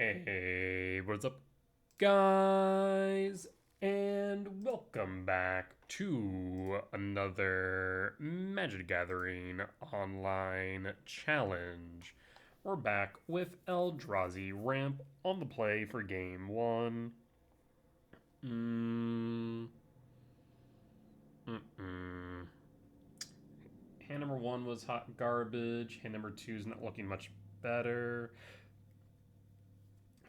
Hey, what's up, guys? And welcome back to another Magic the Gathering online challenge. We're back with Eldrazi Ramp on the play for game one. Hand number one was hot garbage. Hand number two is not looking much better.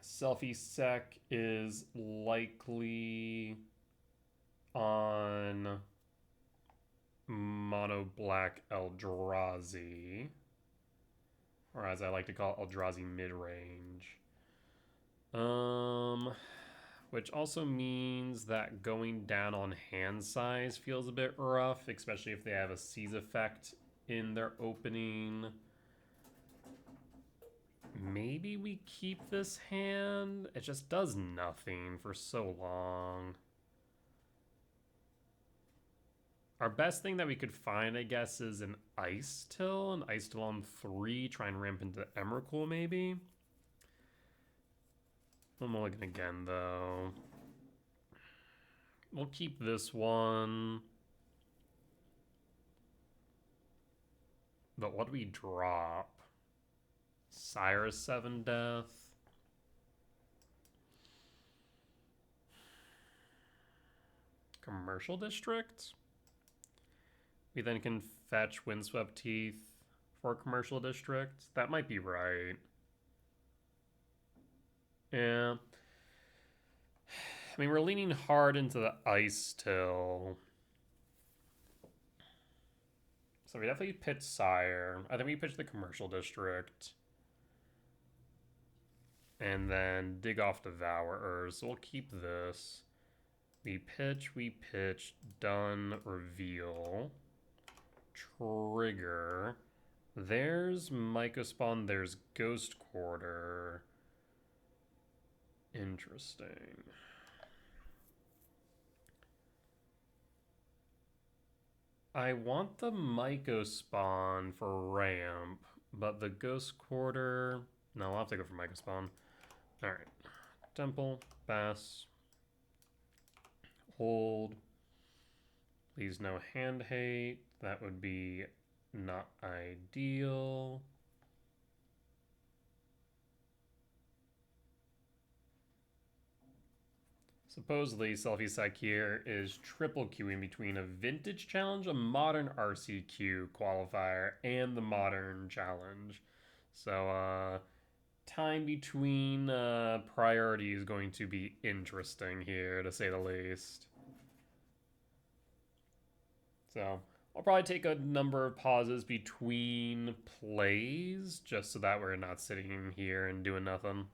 Selfie Sec is likely on Mono Black Eldrazi, or as I like to call it, Eldrazi Midrange. Which also means that going down on hand size feels a bit rough, especially if they have a seize effect in their opening. Maybe we keep this hand. It just does nothing for so long. Our best thing that we could find, I guess, is an Ice Till. An Ice Till on 3. Try and ramp into Emrakul, maybe. I'm looking again, though. We'll keep this one. But what do we drop? Cyrus 7 Death. Commercial District. We then can fetch Windswept Teeth for Commercial District. That might be right. Yeah. I mean, we're leaning hard into the Ice Till. So we definitely pitch Sire. I think we pitch the Commercial District. And then dig off Devourers. So we'll keep this. We pitch, done, reveal. Trigger. There's Mycospawn, there's Ghost Quarter. Interesting. I want the Mycospawn for ramp, but the Ghost Quarter... No, I'll have to go for Mycospawn. Alright. Temple, Bass. Hold. Please no hand hate. That would be not ideal. Supposedly, Selfie Sec here is triple queuing between a Vintage Challenge, a Modern RCQ qualifier, and the Modern Challenge. So, time between priority is going to be interesting here, to say the least. So, I'll probably take a number of pauses between plays, just so that we're not sitting here and doing nothing.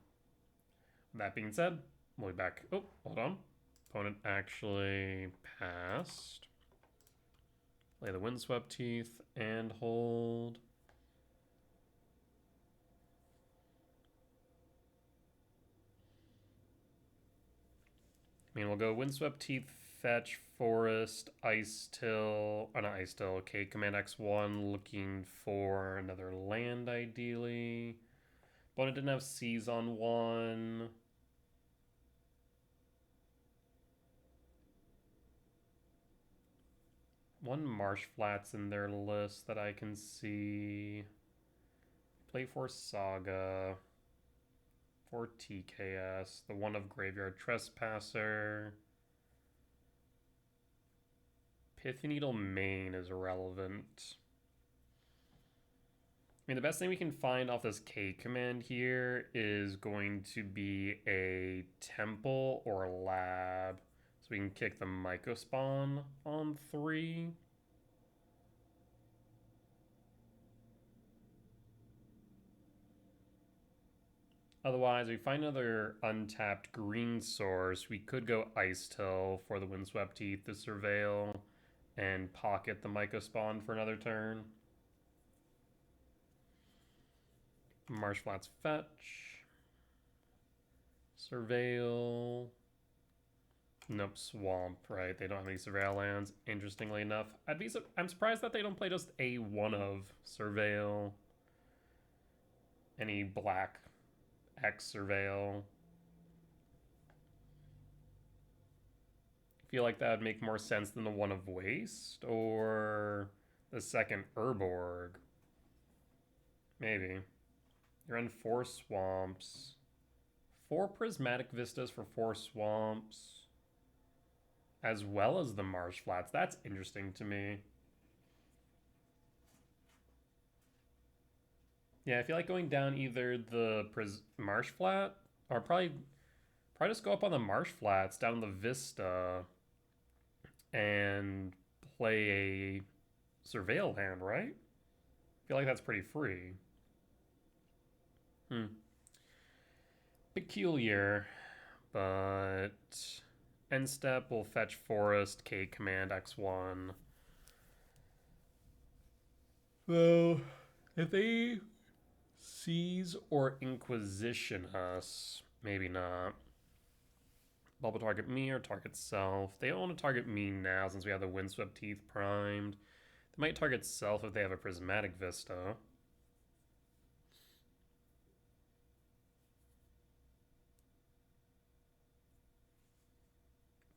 That being said, we'll be back. Oh, hold on. Opponent actually passed. Play the Windswept Teeth and hold. I mean, we'll go Windswept Teeth, Fetch, Forest, Ice Till, or not Ice Till, okay, Command X1, looking for another land, ideally. Opponent didn't have Seize on 1. One Marsh Flats in their list that I can see. Play for Saga. For TKS. The one of Graveyard Trespasser. Pith Needle Main is irrelevant. I mean, the best thing we can find off this K command here is going to be a Temple or a Lab. So we can kick the Mycospawn on 3. Otherwise, we find another untapped green source. We could go Ice Till for the Windswept Teeth to Surveil and pocket the Mycospawn for another turn. Marsh Flats Fetch. Surveil. Nope, Swamp, right? They don't have any Surveil lands, interestingly enough. I'm surprised that they don't play just a one of Surveil. Any black X Surveil. I feel like that would make more sense than the One of Waste or the second Urborg. Maybe. You're in 4 swamps. 4 Prismatic Vistas for 4 swamps. As well as the Marsh Flats. That's interesting to me. Yeah, I feel like going down either the Marsh Flat or probably just go up on the Marsh Flats down the Vista and play a Surveil hand, right? I feel like that's pretty free. Peculiar, but end step will fetch Forest, K command, X1. So, if they seize or Inquisition us, maybe not. Bubble target me or target self. They don't want to target me now since we have the Windswept Teeth primed. They might target self if they have a Prismatic Vista.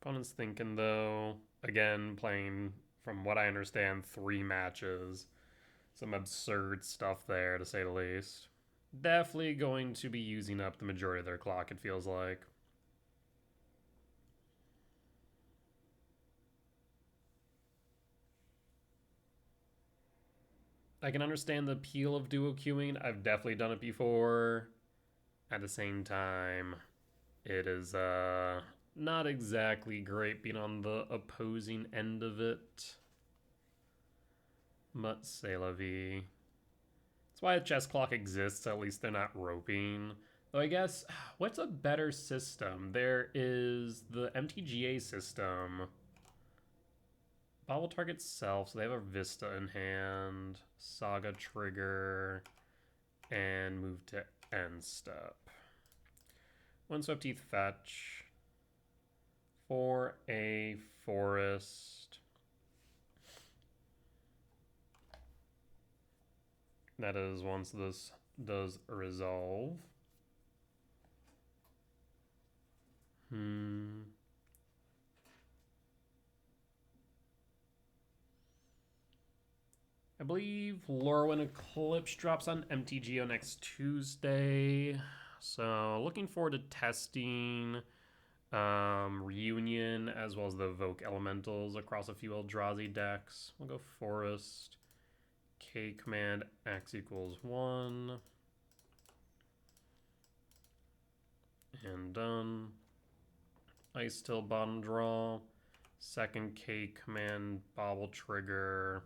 Opponent's thinking, though, again, playing, from what I understand, 3 matches. Some absurd stuff there, to say the least. Definitely going to be using up the majority of their clock, it feels like. I can understand the appeal of duo queuing. I've definitely done it before. At the same time, it is not exactly great being on the opposing end of it. But c'est la vie. That's why a chess clock exists, at least they're not roping. Though I guess, what's a better system? There is the MTGA system. Bobble target self, so they have a Vista in hand. Saga trigger. And move to end step. Windswept Teeth fetch. For a forest. That is once this does resolve. I believe Lorwyn Eclipse drops on MTGO next Tuesday. So looking forward to testing Reunion as well as the Evoke Elementals across a few Eldrazi decks. We'll go Forest. K command X equals 1. And done. Ice Till bottom draw. Second K command bobble trigger.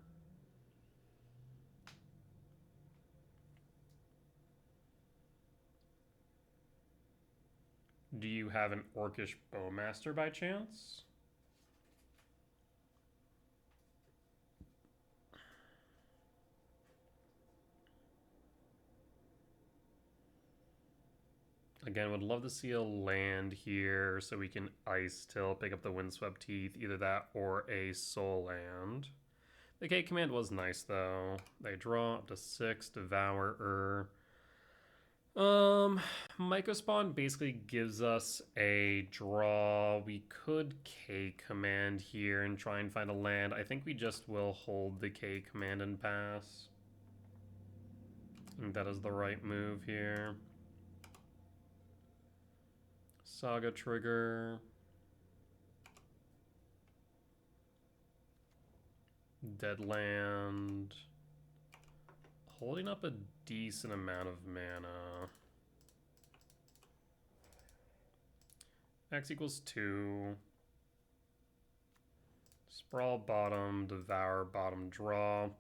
Do you have an Orcish Bowmaster by chance? Again, would love to see a land here so we can Ice Till, pick up the Windswept Teeth, either that or a Soul Land. The K command was nice though. They draw up to 6, Devourer. Microspawn basically gives us a draw. We could K command here and try and find a land. I think we just will hold the K command and pass. I think that is the right move here. Saga trigger. Deadland. Holding up a decent amount of mana. X equals 2. Sprawl bottom, devour bottom, draw.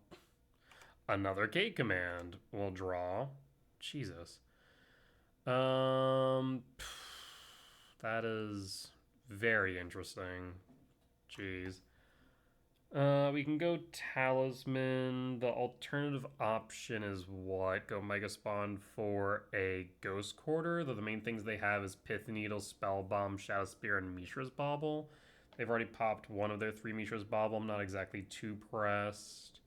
Another K command will draw. Jesus. That is very interesting. Jeez. We can go Talisman. The alternative option is what? Go Mega Spawn for a Ghost Quarter. Though the main things they have is Pith Needle, Spell Bomb, Shadow Spear, and Mishra's Bauble. They've already popped one of their 3 Mishra's Bauble. I'm not exactly too pressed.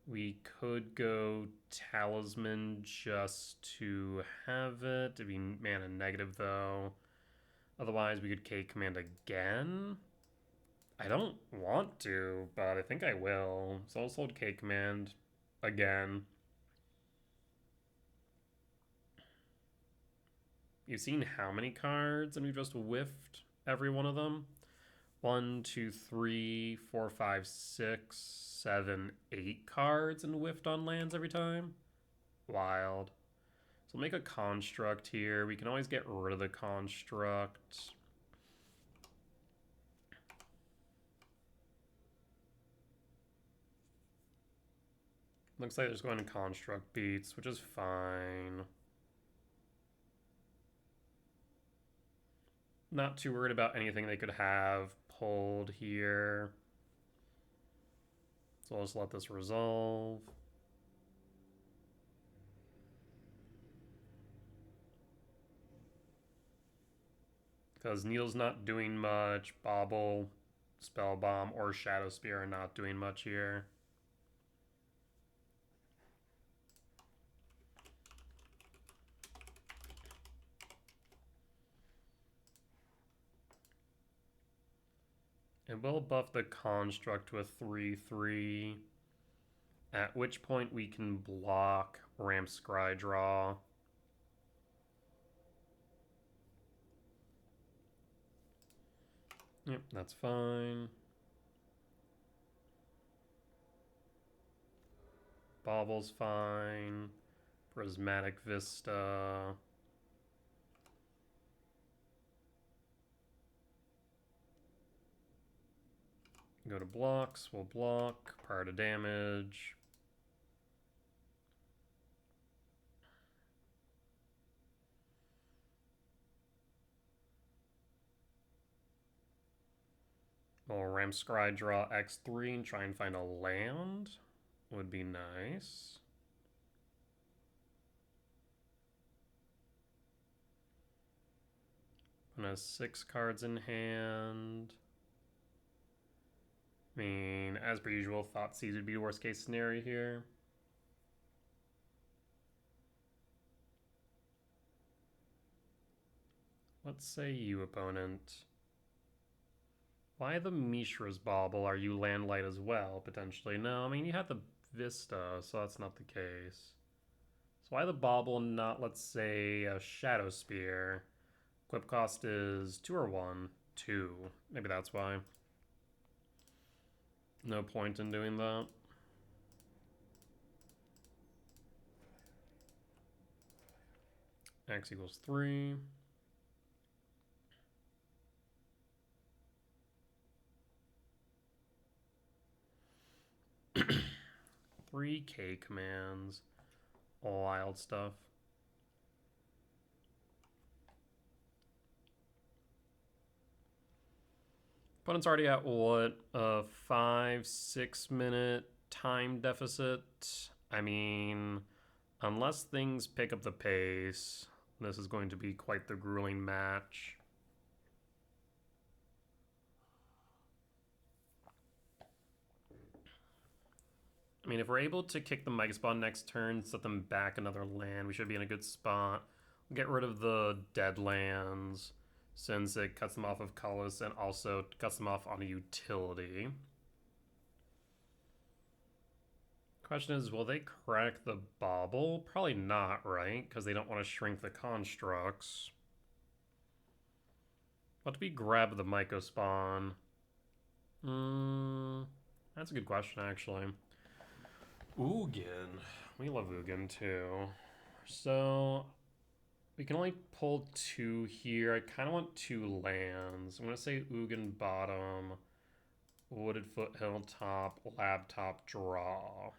We could go Talisman just to have it. To be mana negative, though. Otherwise, we could K-Command again. I don't want to, but I think I will. So I'll hold K-Command again. You've seen how many cards, and we just whiffed every one of them? 1, 2, 3, 4, 5, 6, 7, 8 cards and whiffed on lands every time? Wild. So we'll make a construct here. We can always get rid of the construct. Looks like there's going to construct beats, which is fine. Not too worried about anything they could have pulled here. So I'll just let this resolve. Because Needle's not doing much, Bauble, Spellbomb, or Shadow Spear are not doing much here. And we'll buff the construct with 3/3, at which point we can block Ramp Scrydraw. Yep, that's fine. Bauble's fine. Prismatic Vista. Go to blocks, we'll block, prior to damage. We'll Ramp Scrydraw X3 and try and find a land. Would be nice. One has 6 cards in hand. I mean, as per usual, Thoughtseize would be the worst case scenario here. Let's say you, opponent. Why the Mishra's Bauble? Are you landlight as well, potentially? No, I mean, you have the Vista, so that's not the case. So why the Bauble, not, let's say, a Shadow Spear? Equip cost is 2 or 1? 2. Maybe that's why. No point in doing that. X equals 3. Three K commands. Wild stuff. Opponent's already at what? A 5-6 minute time deficit? I mean, unless things pick up the pace, this is going to be quite the grueling match. I mean, if we're able to kick the Mega Spawn next turn, set them back another land, we should be in a good spot. We'll get rid of the dead lands, since it cuts them off of colors and also cuts them off on a utility. Question is, will they crack the Bauble? Probably not, right? Because they don't want to shrink the constructs. What do we grab the Myco Spawn? That's a good question, actually. Ugin. We love Ugin, too. So we can only pull 2 here. I kind of want 2 lands. I'm going to say Ugin bottom, Wooded Foothill top, Lab top, draw.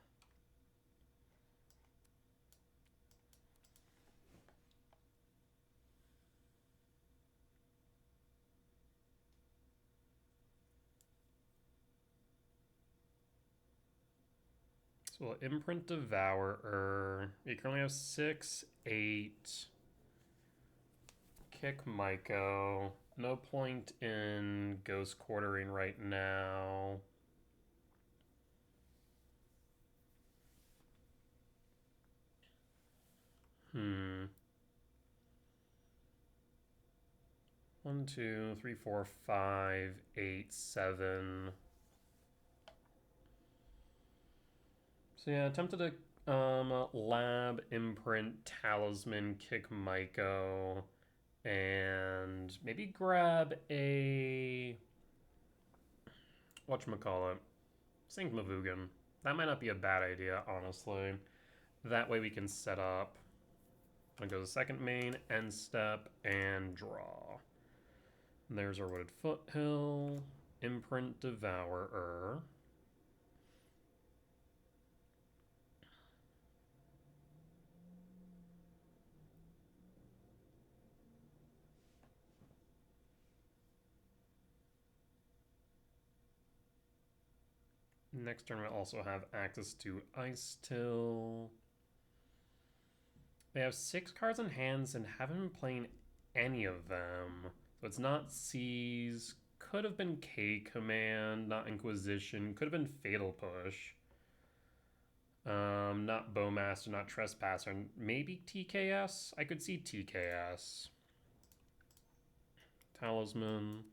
So we'll Imprint Devourer. You currently have 6, 8. Kick Myco. No point in Ghost Quartering right now. 1, 2, 3, 4, 5, 8, 7. So yeah, tempted to lab, imprint, talisman, kick Myco, and maybe grab a whatchamacallit, Sink Mavugan. That might not be a bad idea, honestly. That way we can set up. I'm gonna go to second main, end step, and draw. And there's our Wooded Foothill, Imprint Devourer. Next turn we'll also have access to Ice Till. They have 6 cards in hands and haven't been playing any of them. So it's not Seize, could have been K Command, not Inquisition, could have been Fatal Push. Not Bowmaster, not Trespasser, maybe TKS? I could see TKS. Talisman.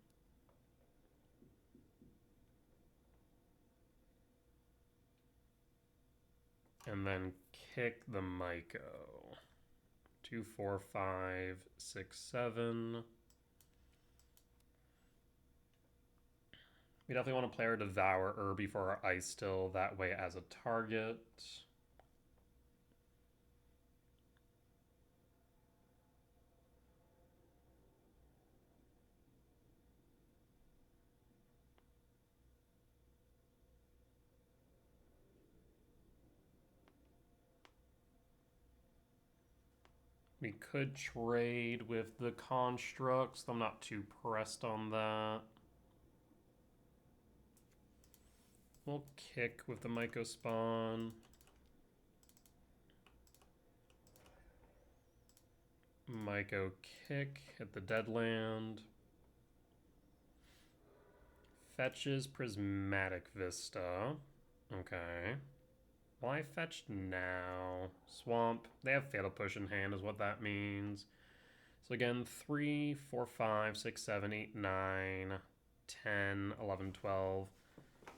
And then kick the Myco. 2, 4, 5, 6, 7. We definitely want to play our Devourer before our Ice Still, that way as a target. We could trade with the Constructs, though I'm not too pressed on that. We'll kick with the Myco Spawn. Myco kick, hit the Deadland. Fetches Prismatic Vista. Okay. Why fetch now? Swamp. They have Fatal Push in hand is what that means. So again, 3, 4, 5, 6, 7, 8, 9, 10, 11, 12.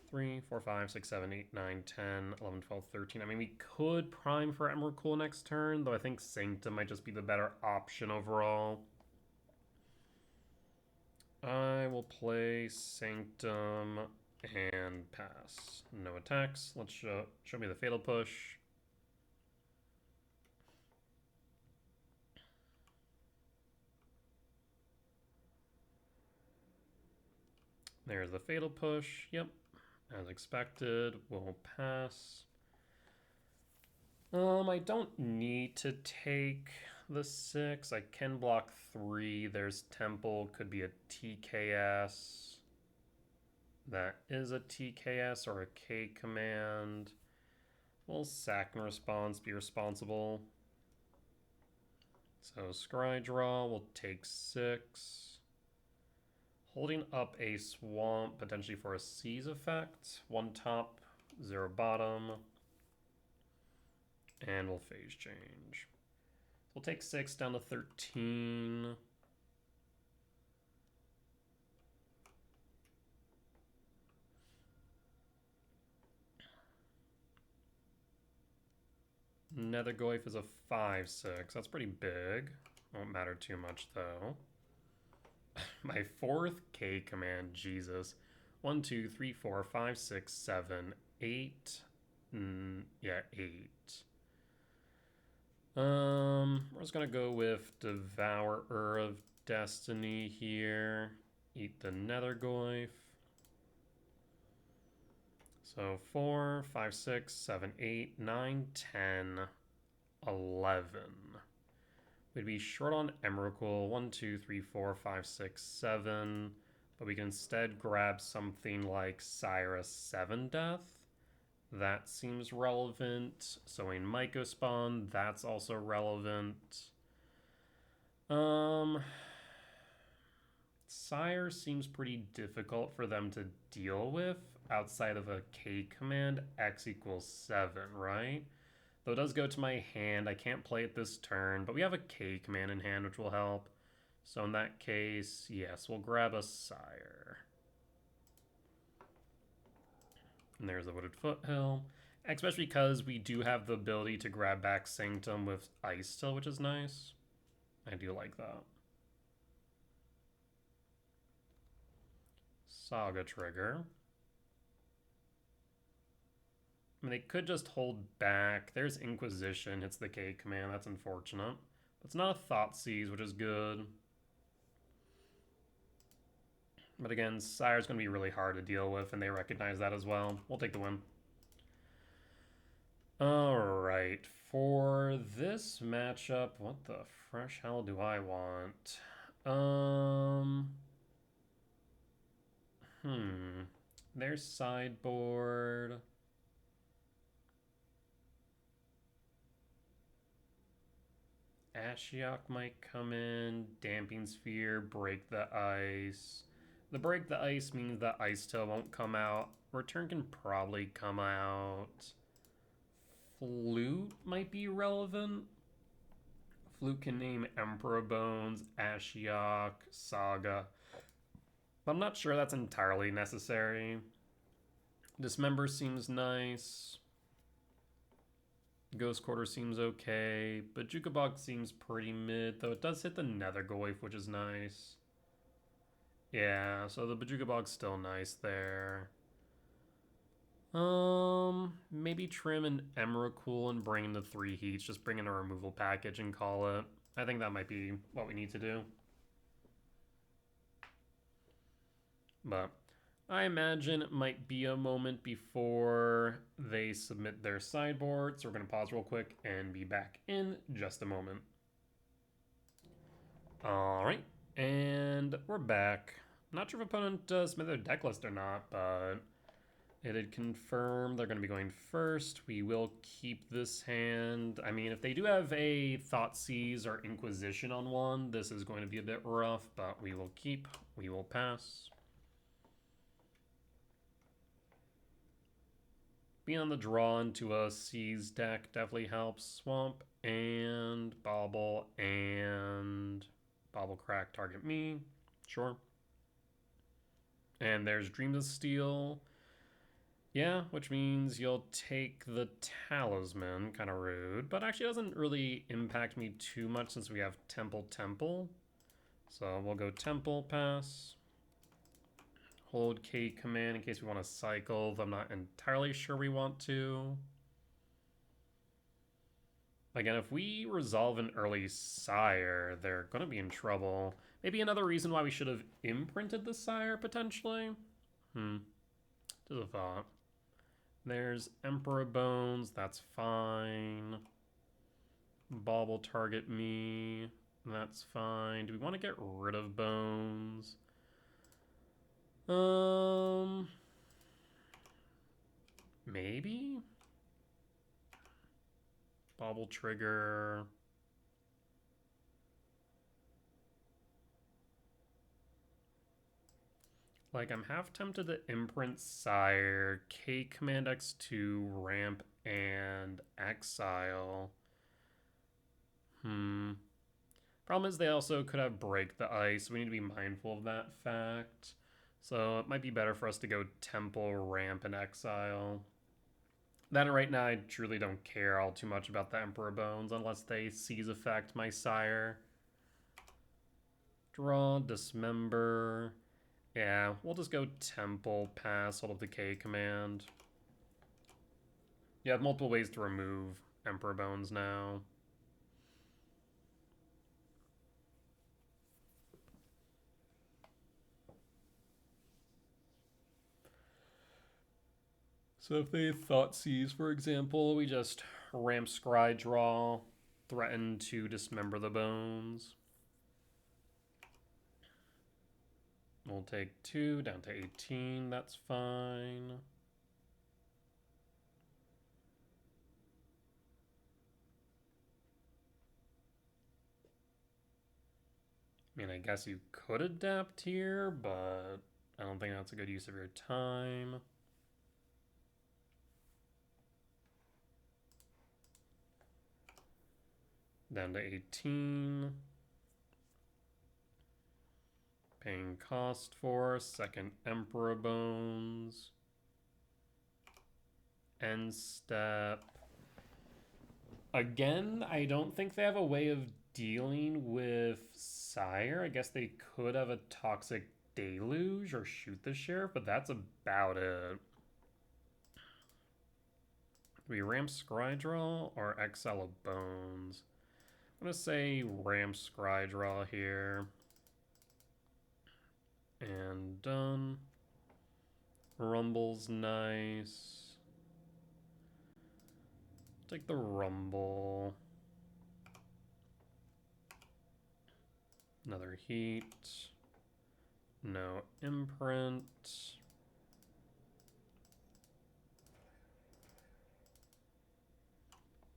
3, 4, 5, 6, 7, 8, 9, 10, 11, 12, 13. I mean, we could prime for Emrakul next turn, though I think Sanctum might just be the better option overall. I will play Sanctum and pass. No attacks. Let's show me the Fatal Push. There's the Fatal Push. Yep. As expected, we'll pass. I don't need to take the 6. I can block 3. There's Temple. Could be a TKS. That is a TKS or a K command. We'll sack in response, be responsible. So Scry Draw will take 6. Holding up a Swamp, potentially for a Seize effect. 1 top, 0 bottom. And we'll phase change. We'll take 6 down to 13. Nethergoyf is a 5/6. That's pretty big. Won't matter too much though. My 4th K command, Jesus. 1, 2, 3, 4, 5, 6, 7, 8. Yeah, 8. We're just gonna go with Devourer of Destiny here. Eat the Nethergoyf. So 4, 5, 6, 7, 8, 9, 10, 11. We'd be short on Emrakul. 1, 2, 3, 4, 5, 6, 7. But we can instead grab something like Syrah 7 Death. That seems relevant. So in Myco Spawn, that's also relevant. Sire seems pretty difficult for them to deal with outside of a K command, X equals 7, right? Though it does go to my hand. I can't play it this turn, but we have a K command in hand, which will help. So in that case, yes, we'll grab a Sire. And there's the Wooded Foothill. Especially because we do have the ability to grab back Sanctum with Ice still, which is nice. I do like that. Saga trigger. I mean, they could just hold back. There's Inquisition, hits the K command. That's unfortunate. But it's not a Thoughtseize, which is good. But again, Sire's going to be really hard to deal with, and they recognize that as well. We'll take the win. Alright, for this matchup, what the fresh hell do I want? Their sideboard. Ashiok might come in. Damping Sphere, Break the Ice. The Break the Ice means that Ice Tail won't come out. Return can probably come out. Flute might be relevant. Flute can name Emperor Bones, Ashiok, Saga. But I'm not sure that's entirely necessary. Dismember seems nice. Ghost Quarter seems okay. But Jukabog seems pretty mid, though it does hit the Nethergoyf, which is nice. Yeah, so the Bajukabog's still nice there. Maybe trim an Emrakul and bring in the 3 heats. Just bring in a removal package and call it. I think that might be what we need to do. But I imagine it might be a moment before they submit their sideboard. So we're going to pause real quick and be back in just a moment. All right, and we're back. I'm not sure if opponent submitted their deck list or not, but it had confirmed they're going to be going first. We will keep this hand. I mean, if they do have a Thoughtseize or Inquisition on one, this is going to be a bit rough, but we will keep. We will pass. Being on the draw into a Seize deck definitely helps. Swamp and Bobble Crack target me. Sure. And there's Dreams of Steel. Yeah, which means you'll take the Talisman. Kind of rude, but actually doesn't really impact me too much since we have Temple. So we'll go Temple, pass. Hold K command in case we want to cycle. I'm not entirely sure we want to. Again, if we resolve an early Sire, they're going to be in trouble. Maybe another reason why we should have imprinted the Sire, potentially? Just a thought. There's Emperor Bones. That's fine. Bauble target me. That's fine. Do we want to get rid of Bones? Maybe? Bauble trigger. Like, I'm half tempted to imprint Sire, K Command X2, Ramp, and Exile. Problem is they also could have Break the Ice. We need to be mindful of that fact. So it might be better for us to go Temple, Ramp, and Exile. Then right now, I truly don't care all too much about the Emperor Bones unless they Seize effect my Sire. Draw, Dismember. Yeah, we'll just go Temple, pass, hold up the K command. You have multiple ways to remove Emperor Bones now. So if they Thoughtseize, for example, we just ramp Scry draw, threaten to dismember the bones. We'll take 2 down to 18, that's fine. I mean, I guess you could adapt here, but I don't think that's a good use of your time. Down to 18. Paying cost for second Emperor Bones. End step. Again, I don't think they have a way of dealing with Sire. I guess they could have a Toxic Deluge or shoot the Sheriff, but that's about it. Do we ramp Scrydraw or Exile of Bones? I'm going to say ramp Scrydraw here. And done. Rumble's nice. Take the Rumble. Another Heat. No Imprint.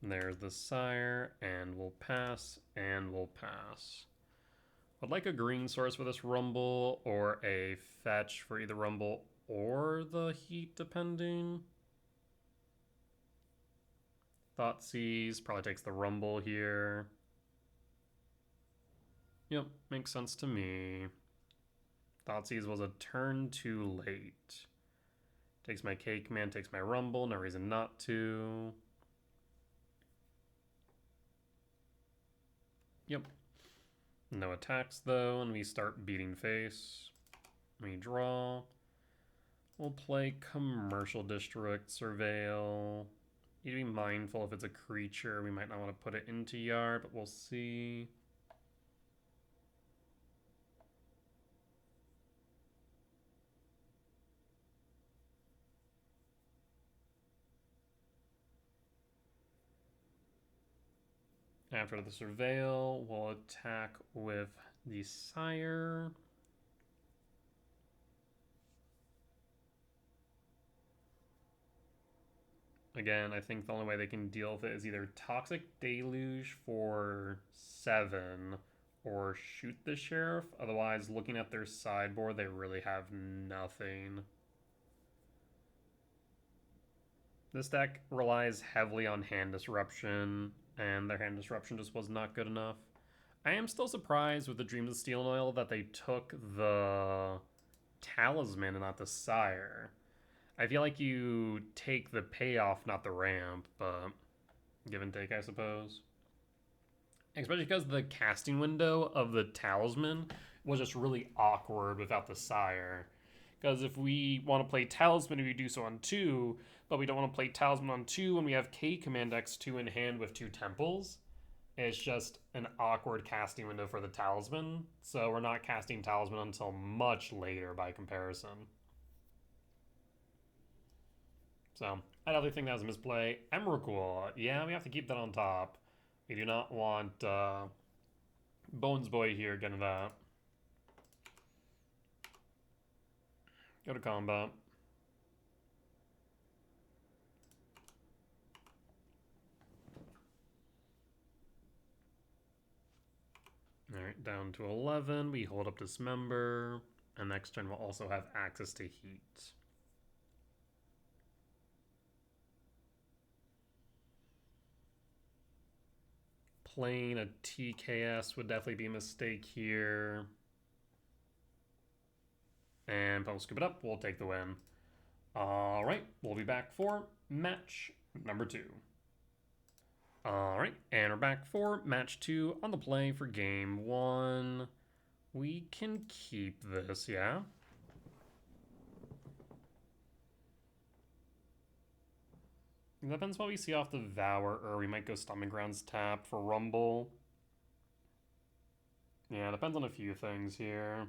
There's the Sire, and we'll pass, and we'll pass. I'd like a green source for this Rumble, or a fetch for either Rumble or the Heat, depending. Thoughtseize probably takes the Rumble here. Yep, makes sense to me. Thoughtseize was a turn too late. Takes my Cake Man, takes my Rumble, no reason not to. Yep. No attacks though, and we start beating face. We draw. We'll play Commercial District, Surveil. Need to be mindful if it's a creature. We might not want to put it into yard, but we'll see. After the Surveil, we'll attack with the Sire. Again, I think the only way they can deal with it is either Toxic Deluge for 7 or shoot the Sheriff. Otherwise, looking at their sideboard, they really have nothing. This deck relies heavily on hand disruption, and their hand disruption just was not good enough. I am still surprised with the Dreams of Steel and Oil that they took the Talisman and not the Sire. I feel like you take the payoff, not the ramp, but give and take, I suppose. Especially because the casting window of the Talisman was just really awkward without the Sire. Because if we want to play Talisman, we do so on 2, but we don't want to play Talisman on 2 when we have K Command X2 in hand with 2 Temples. It's just an awkward casting window for the Talisman, so we're not casting Talisman until much later by comparison. So, I definitely think that was a misplay. Emrakul, yeah, we have to keep that on top. We do not want Bones Boy here getting that. Go to combat. Alright, down to 11. We hold up Dismember. And next turn we'll also have access to Heat. Playing a TKS would definitely be a mistake here. And we'll scoop it up. We'll take the win. All right, we'll be back for match number 2. All right, and we're back for match 2 on the play for game 1. We can keep this, yeah? It depends what we see off the Vower, or we might go Stomping Grounds tap for Rumble. Yeah, it depends on a few things here.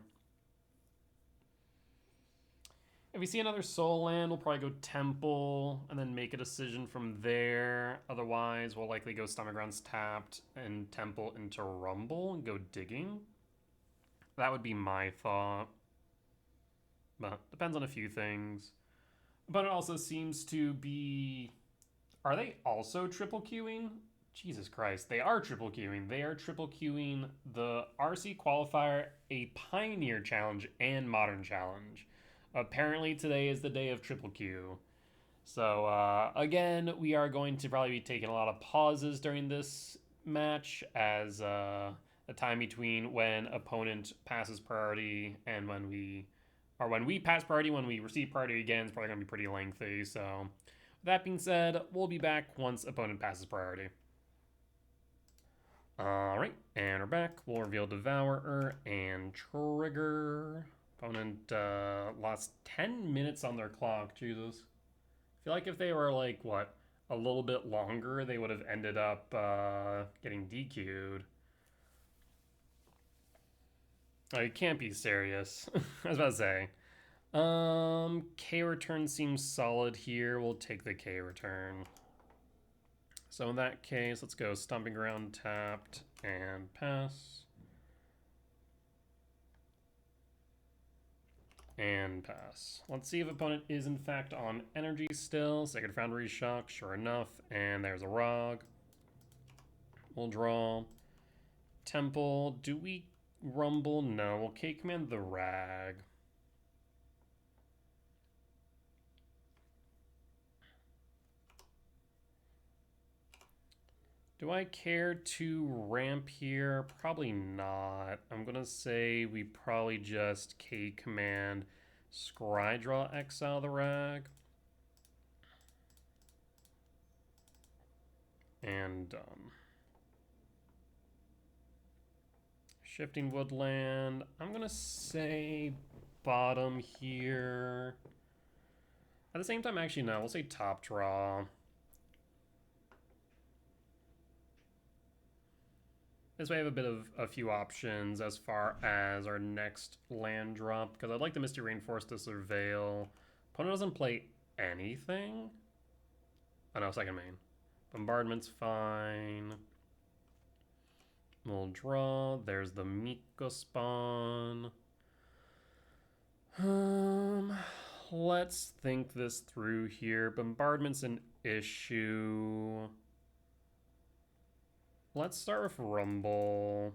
If we see another Soul Land, we'll probably go Temple and then make a decision from there. Otherwise, we'll likely go Stomping Grounds tapped and Temple into Rumble and go Digging. That would be my thought. But depends on a few things. But it also seems to be... Are they also triple queuing? Jesus Christ, they are triple queuing. They are triple queuing the RC Qualifier, a Pioneer Challenge, and Modern Challenge. Apparently today is the day of triple Q. So again, we are going to probably be taking a lot of pauses during this match as the time between when opponent passes priority and when we pass priority, when we receive priority again, is probably going to be pretty lengthy. So, with that being said, we'll be back once opponent passes priority. Alright, and we're back. We'll reveal Devourer and trigger. Opponent lost 10 minutes on their clock. Jesus. I feel like if they were like, what, a little bit longer, they would have ended up getting DQ'd. Oh, you can't be serious. I was about to say. K return seems solid here. We'll take the K return. So in that case, let's go Stomping Ground tapped and pass. And pass. Let's see if opponent is in fact on energy still. Sacred Foundry Shock, sure enough. And there's a Rog. We'll draw. Temple. Do we rumble? No. We'll K-command the Rag. Do I care to ramp here? Probably not. I'm going to say we probably just K-command Scrydraw exile the Rag. And done. Shifting Woodland. I'm going to say bottom here. At the same time, actually, no. We'll say top draw. This way I have a few options as far as our next land drop, because I'd like the Misty Rainforest to Surveil. Opponent doesn't play anything. Oh no, second main. Bombardment's fine. We'll draw. There's the Miko spawn. Let's think this through here. Bombardment's an issue. Let's start with Rumble.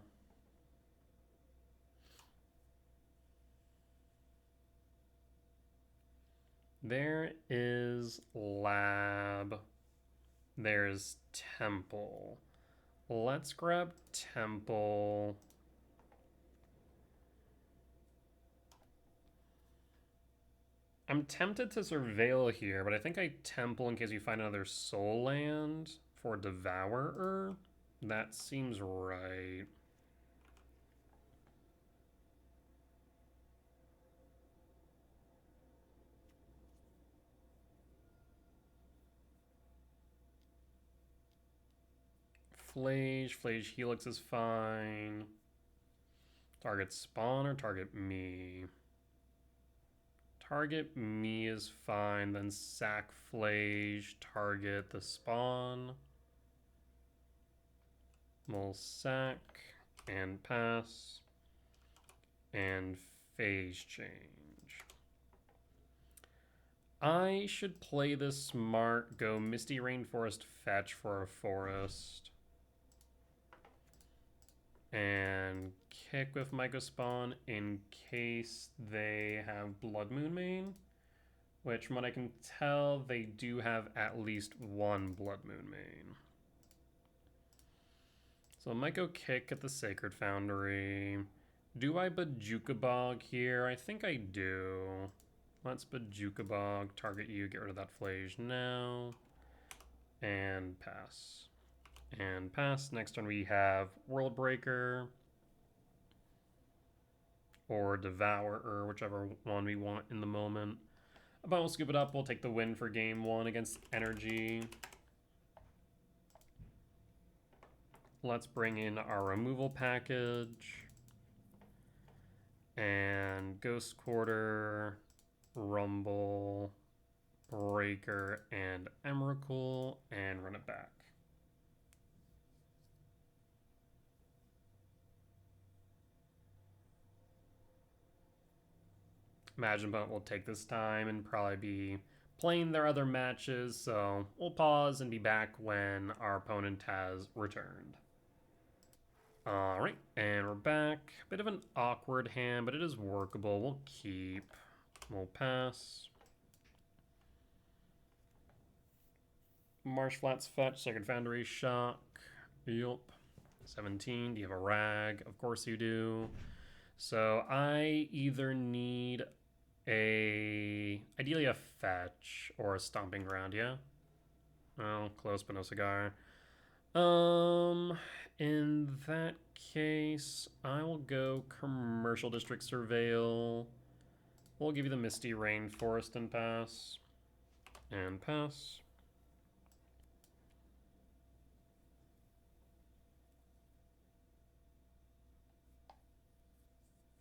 There is Lab. There's Temple. Let's grab Temple. I'm tempted to Surveil here, but I think I Temple in case we find another Soul Land for Devourer. That seems right. Flage Helix is fine. Target spawn or target me? Target me is fine, then sack Flage, target the spawn. We'll sack and pass and phase change. I should play this smart, go Misty Rainforest fetch for a forest. And kick with Mycospawn in case they have Blood Moon main. Which, from what I can tell, they do have at least one Blood Moon main. So I might go kick at the Sacred Foundry. Do I Bajuka Bog here? I think I do. Let's Bajuka Bog, target you, get rid of that Flage now. And pass. And pass. Next turn we have World Breaker. Or Devourer, whichever one we want in the moment. But we'll scoop it up. We'll take the win for game one against Energy. Let's bring in our removal package. And Ghost Quarter, Rumble, Breaker, and Emrakul, and run it back. Imagine opponent will take this time and probably be playing their other matches, so we'll pause and be back when our opponent has returned. Alright, and we're back. Bit of an awkward hand, but it is workable. We'll keep. We'll pass. Marsh Flats fetch, Sacred Foundry shock. Yup. 17. Do you have a rag? Of course you do. So I either need ideally a fetch or a stomping ground, yeah? Oh, close but no cigar. In that case, I will go Commercial District Surveil. We'll give you the Misty Rainforest and pass. And pass.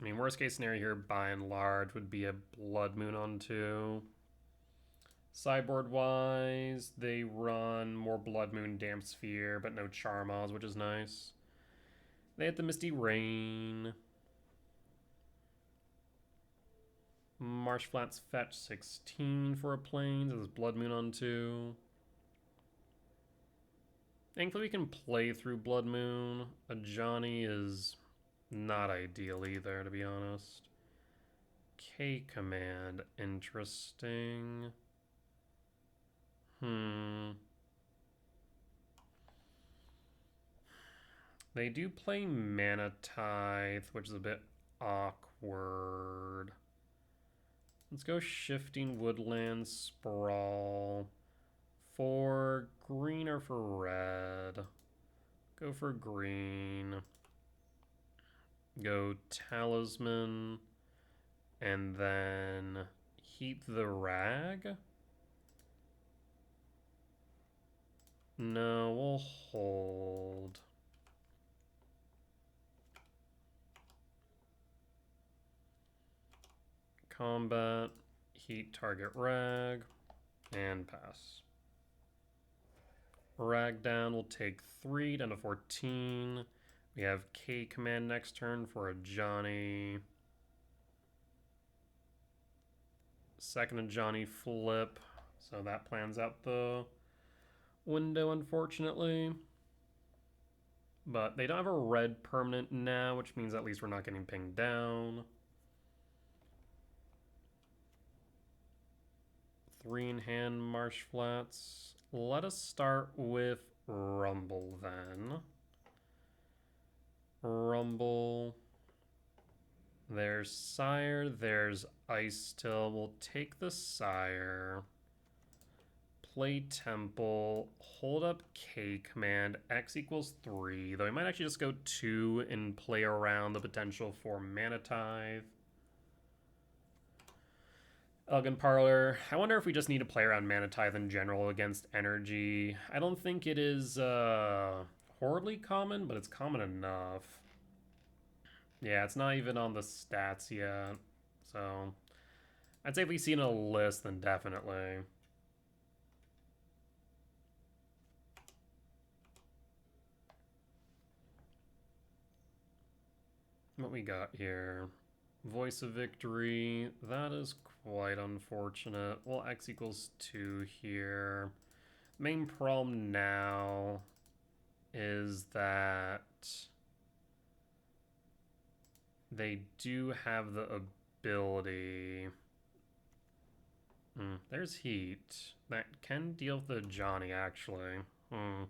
I mean, worst case scenario here, by and large, would be a Blood Moon on 2. Sideboard-wise, they run more Blood Moon, Damp Sphere, but no Charmaz, which is nice. They hit the Misty Rain. Marsh Flats fetch 16 for a Plains. This is Blood Moon on 2. Thankfully, we can play through Blood Moon. A Johnny is not ideal either, to be honest. K command, interesting. They do play Mana Tithe, which is a bit awkward. Let's go Shifting Woodland Sprawl. For green or for red? Go for green. Go Talisman. And then Heat the Rag? No, we'll hold. Combat, heat target rag, and pass. Rag down will take 3 down to 14. We have K command next turn for a Johnny. Second a Johnny flip. So that plans out the window, unfortunately. But they don't have a red permanent now, which means at least we're not getting pinged down. 3 in hand, Marsh Flats. Let us start with Rumble then. Rumble. There's Sire, there's Ice Till. We'll take the Sire. Play Temple. Hold up K command. X equals 3. Though we might actually just go 2 and play around the potential for Mana Tithe. Elgin Parlor. I wonder if we just need to play around Mana Tithe in general against energy. I don't think it is horribly common, but it's common enough. Yeah, it's not even on the stats yet. So I'd say if we see it in a list, then definitely. What we got here? Voice of Victory. That is quite unfortunate. Well, X equals 2 here. Main problem now is that they do have the ability. There's Heat. That can deal with the Johnny, actually. 1,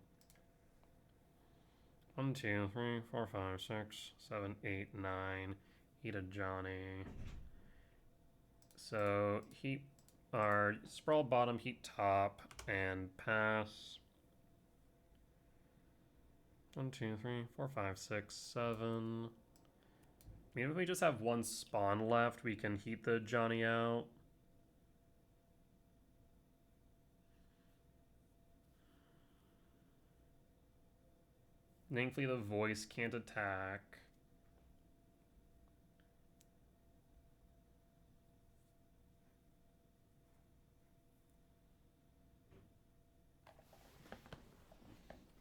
2, 3, 4, 5, 6, 7, 8, 9. Heat a Johnny. So heat our sprawl bottom, heat top, and pass. 1, 2, 3, 4, 5, 6, 7. Maybe if we just have 1 spawn left, we can heat the Johnny out. Thankfully, the voice can't attack.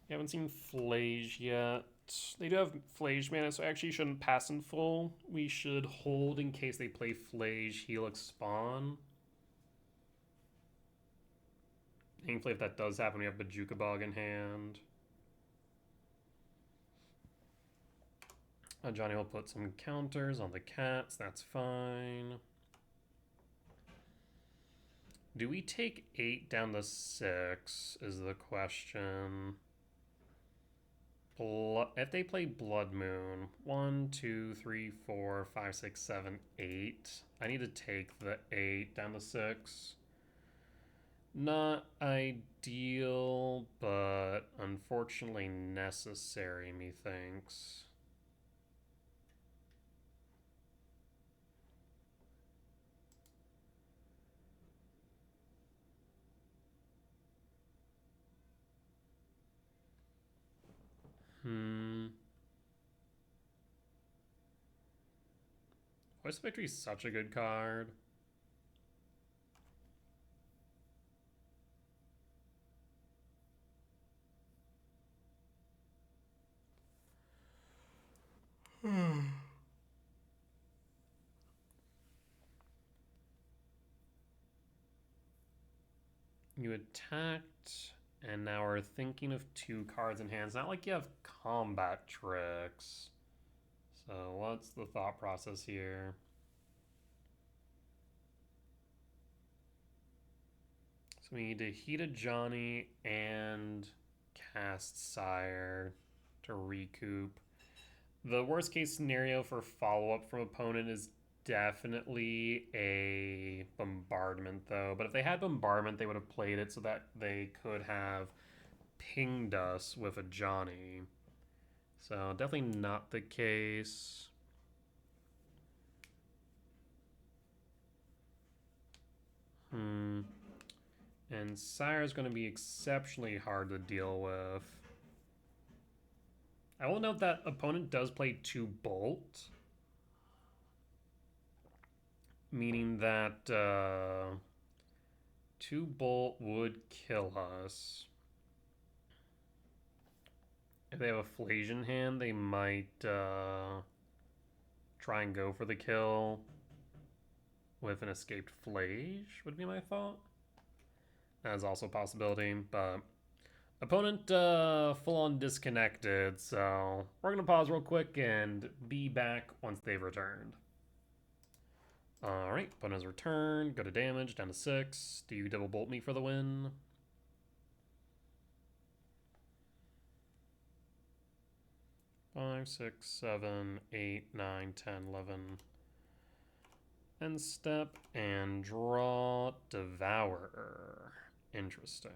We haven't seen Flage yet. They do have Flage mana, so I actually shouldn't pass in full. We should hold in case they play Flage, Helix, Spawn. Thankfully, if that does happen, we have Bajuka Bog in hand. Johnny will put some counters on the cats, that's fine. Do we take 8 down to 6 is the question. If they play Blood Moon, 1, 2, 3, 4, 5, 6, 7, 8. I need to take the 8 down to 6. Not ideal, but unfortunately necessary, methinks. Voice of Victory is such a good card. You attacked, and now are thinking of 2 cards in hand. It's not like you have combat tricks. So what's the thought process here? So we need to heat a Johnny and cast Sire to recoup. The worst case scenario for follow-up from opponent is definitely a bombardment, though. But if they had bombardment, they would have played it so that they could have pinged us with a Johnny. So definitely not the case. And Sire is going to be exceptionally hard to deal with. I will note that opponent does play 2 Bolt, meaning that 2 Bolt would kill us. If they have a Flasion hand, they might try and go for the kill with an escaped Flage, would be my thought. That is also a possibility, but opponent full-on disconnected, so we're going to pause real quick and be back once they've returned. Alright, opponent has returned. Go to damage, down to 6. Do you double bolt me for the win? Five, 6, 7, 8, 9, 10, 11. End step and draw Devourer. Interesting.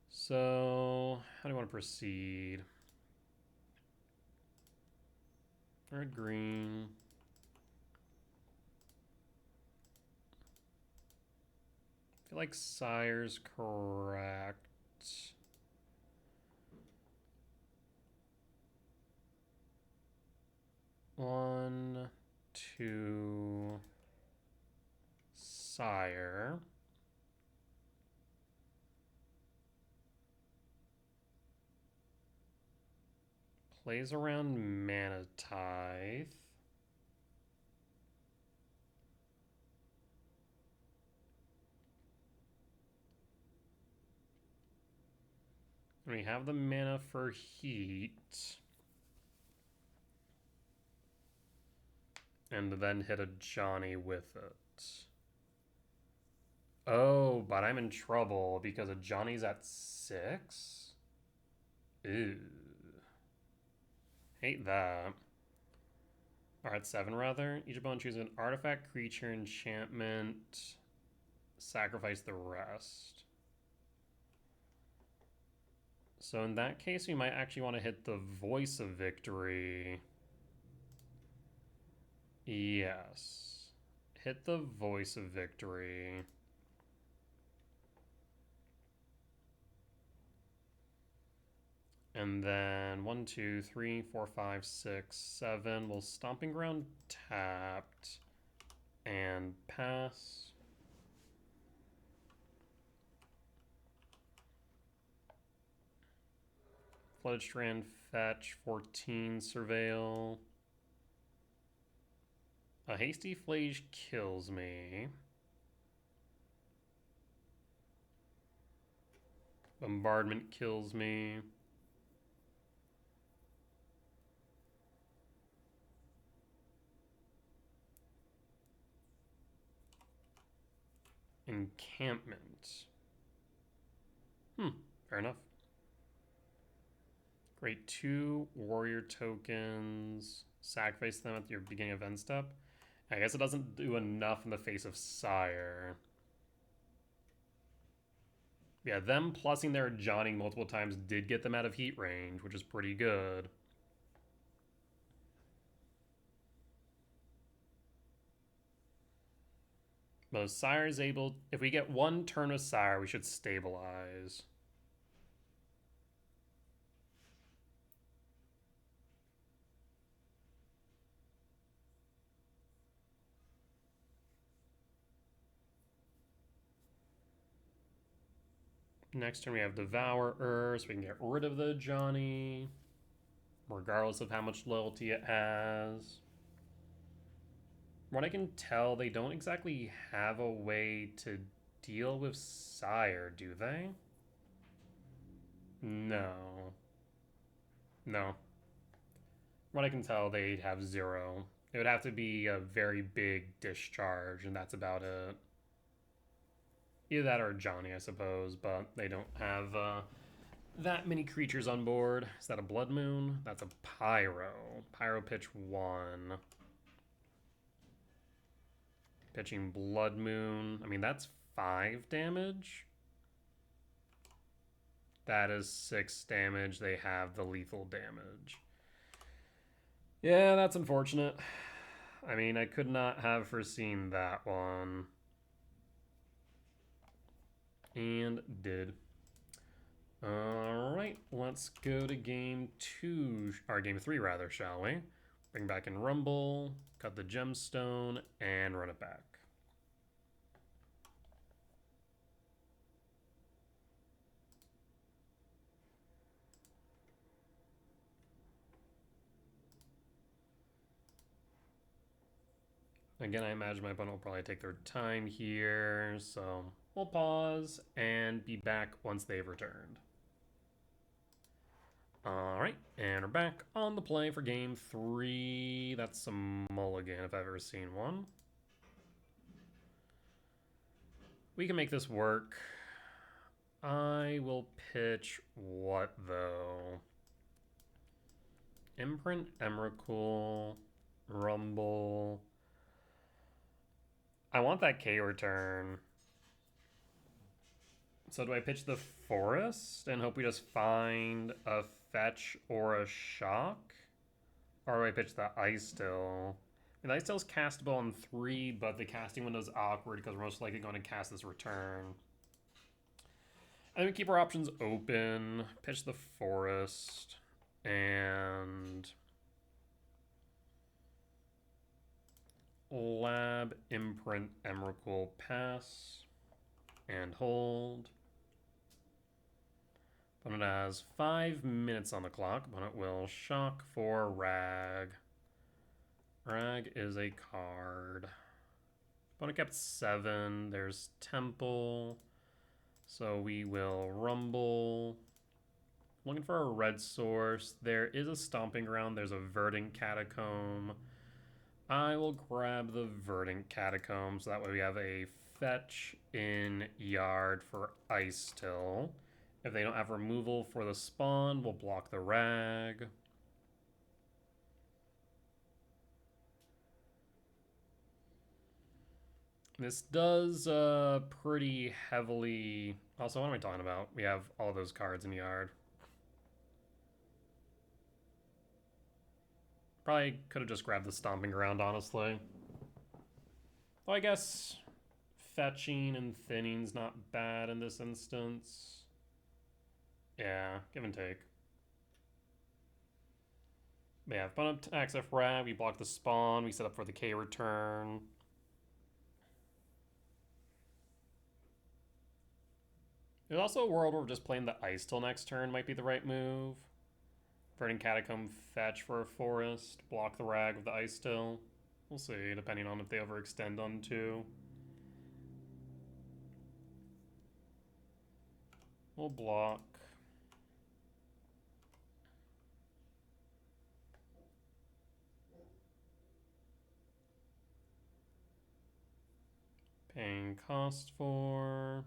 So, how do you want to proceed? Red, green. I feel like Sire's correct. One, 2, Sire. Plays around Mana Tithe. We have the mana for heat. And then hit a Johnny with it. Oh, but I'm in trouble because a Johnny's at 6? Ew. Hate that. Or at 7, rather. Each opponent chooses an artifact, creature, enchantment. Sacrifice the rest. So in that case, we might actually want to hit the Voice of Victory. Yes. Hit the Voice of Victory. And then 1, 2, 3, 4, 5, 6, 7. We'll Stomping Ground tapped and pass. Flooded Strand, fetch, 14, surveil. A Hasty Flage kills me. Bombardment kills me. Encampment. Fair enough. Great, 2 warrior tokens. Sacrifice them at your beginning of end step. I guess it doesn't do enough in the face of Sire. Yeah, them plussing their Johnny multiple times did get them out of heat range, which is pretty good. But Sire is able... If we get 1 turn with Sire, we should stabilize. Next turn we have Devourer, so we can get rid of the Johnny, regardless of how much loyalty it has. From what I can tell, they don't exactly have a way to deal with Sire, do they? No. No. From what I can tell, they have 0. It would have to be a very big discharge, and that's about it. Either that or Johnny, I suppose, but they don't have that many creatures on board. Is that a Blood Moon? That's a Pyro. Pyro pitch 1. Pitching Blood Moon. I mean, that's 5 damage. That is 6 damage. They have the lethal damage. Yeah, that's unfortunate. I mean, I could not have foreseen that one. And did. Alright, let's go to game 2, or game 3 rather, shall we? Bring back in Rumble, cut the gemstone, and run it back. Again, I imagine my opponent will probably take their time here, so we'll pause and be back once they've returned. Alright, and we're back on the play for game 3. That's a mulligan if I've ever seen one. We can make this work. I will pitch what, though? Imprint, Emrakul, Rumble. I want that K return. So do I pitch the Forest and hope we just find a fetch or a shock? Or do I pitch the Ice Still? And the Ice Still's castable on 3, but the casting window's awkward because we're most likely going to cast this return. And we keep our options open. Pitch the Forest. And... Lab, Imprint, Emrakul, pass. And hold. Opponent has 5 minutes on the clock. Opponent will shock for Rag. Rag is a card. Opponent kept 7. There's Temple. So we will Rumble. Looking for a red source. There is a Stomping Ground. There's a Verdant Catacomb. I will grab the Verdant Catacomb. So that way we have a fetch in yard for Ice Still. If they don't have removal for the spawn, we'll block the Rag. This does pretty heavily... Also, what am I talking about? We have all those cards in yard. Probably could have just grabbed the Stomping Ground, honestly. Well, I guess fetching and thinning's not bad in this instance. Yeah, give and take. But yeah, opponent attacks F Rag, we block the spawn, we set up for the K return. There's also a world where just playing the Ice till next turn might be the right move. Verdant Catacomb fetch for a Forest, block the Rag with the Ice still. We'll see, depending on if they overextend on 2. We'll block. Paying cost for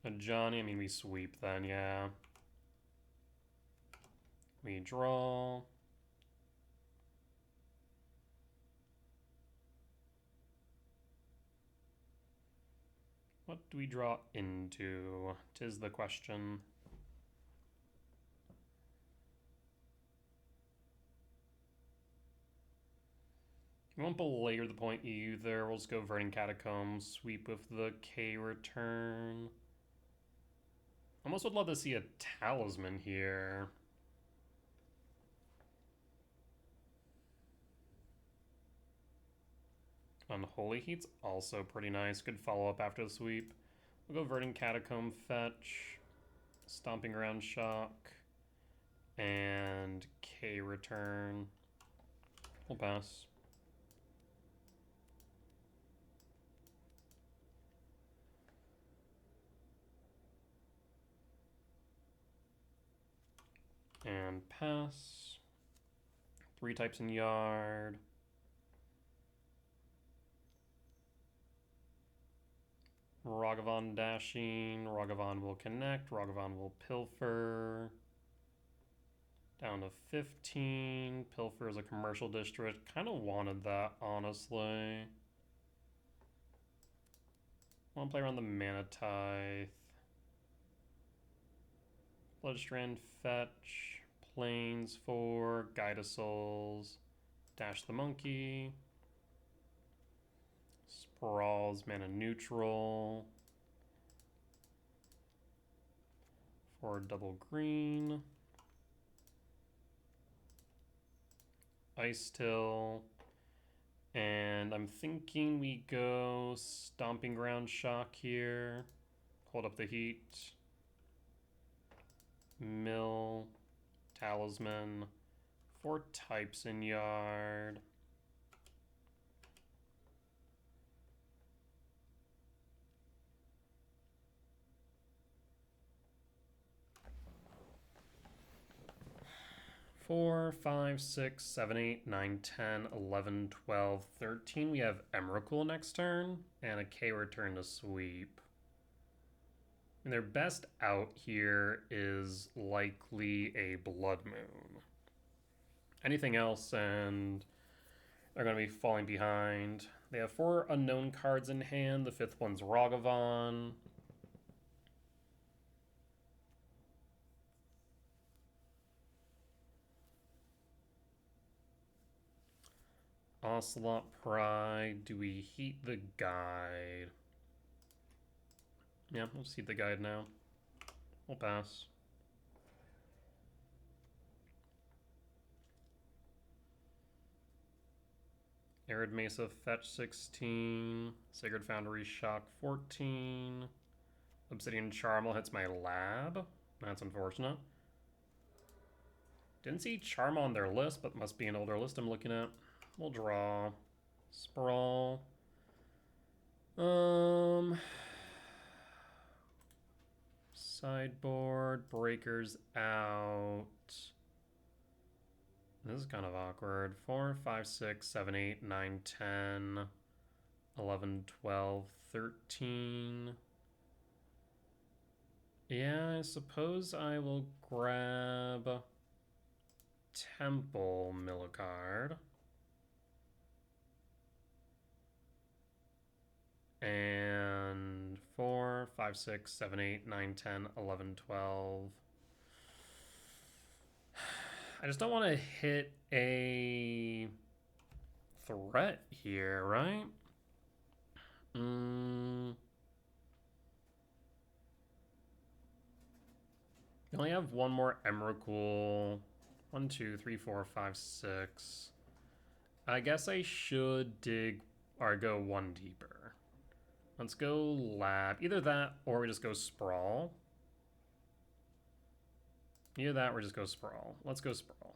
a Johnny. I mean, we sweep then, yeah. We draw. What do we draw into? 'Tis the question. We won't belabor the point either. We'll just go Verdant Catacombs, sweep with the K return. Almost would love to see a Talisman here. Unholy Heat's also pretty nice. Good follow-up after the sweep. We'll go Verdant Catacomb, fetch, Stomping Ground Shock, and K return. We'll pass. And pass. 3 types in yard. Ragavan dashing. Ragavan will connect. Ragavan will pilfer. Down to 15. Pilfer is a commercial district. Kind of wanted that, honestly. Want to play around the Mana Tithe. Bloodstrand fetch. Plains for Guide of Souls. Dash the monkey. Sprawls, mana neutral. For double green. Ice Till. And I'm thinking we go Stomping Ground Shock here. Hold up the heat. Mill. Talisman. 4 types in yard. Four, 5, 6, 7, 8, 9, 10, 11, 12, 13. We have Emrakul next turn and a K return to sweep. And their best out here is likely a Blood Moon. Anything else and they're going to be falling behind. They have 4 unknown cards in hand. The 5th one's Ragavan. Ocelot Pride. Do we heat the guide? Yeah, we'll just heat the guide now. We'll pass. Arid Mesa fetch 16. Sacred Foundry shock 14. Obsidian Charmel hits my lab. That's unfortunate. Didn't see Charm on their list, but must be an older list I'm looking at. We'll draw. Sprawl. Sideboard. Breakers out. This is kind of awkward. 4, 5, 6, 7, 8, 9, 10, 11, 12, 13. Yeah, I suppose I will grab Temple Millicard. And 4, 5, 6, 7, 8, 9, 10, 11, 12. I just don't want to hit a threat here, right? You only have one more Emrakul. 1, 2, 3, 4, 5, 6. I guess I should dig or go 1 deeper. Let's go Lab. Either that or we just go Sprawl. Either that or just go Sprawl. Let's go Sprawl.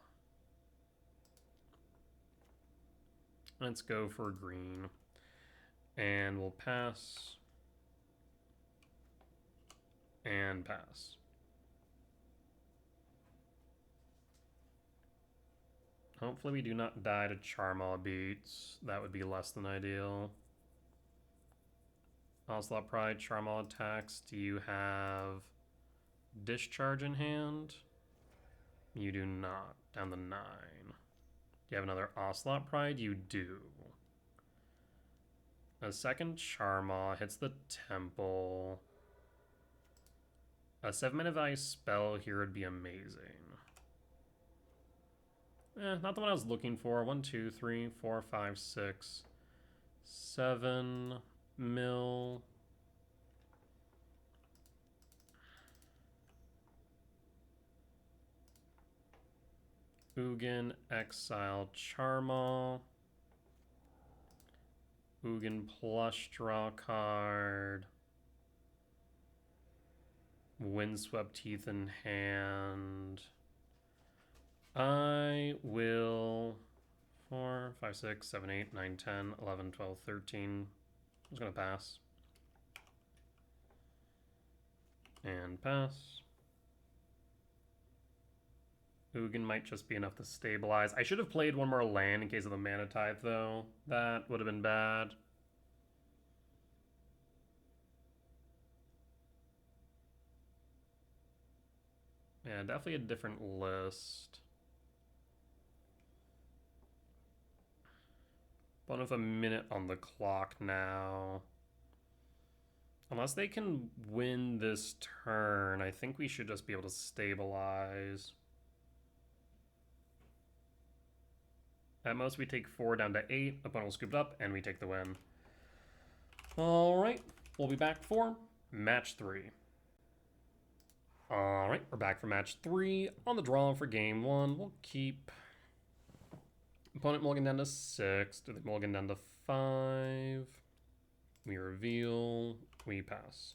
Let's go for green. And we'll pass. And pass. Hopefully we do not die to Charmaw Beats. That would be less than ideal. Ocelot Pride, Charmaw attacks. Do you have Discharge in hand? You do not. Down to 9. Do you have another Ocelot Pride? You do. A second Charmaw hits the temple. A 7-mana value spell here would be amazing. Not the one I was looking for. 1, 2, 3, 4, 5, 6, 7 mil. Ugin, exile, Charmaw. Ugin plush, draw card. Windswept Teeth in hand. I will 4, 5, 6, 7, 8, 9, 10, 11, 12, 13. I'm just going to pass. And pass. Ugin might just be enough to stabilize. I should have played one more land in case of the Mana Tithe, though. That would have been bad. Yeah, definitely a different list. One with a minute on the clock now. Unless they can win this turn, I think we should just be able to stabilize. At most, we take 4 down to 8. Opponent will scoop it up, and we take the win. All right, we'll be back for match 3. All right, we're back for match 3. On the draw for game 1, we'll keep opponent mulligan down to 6. Do they mulligan down to 5? We reveal. We pass.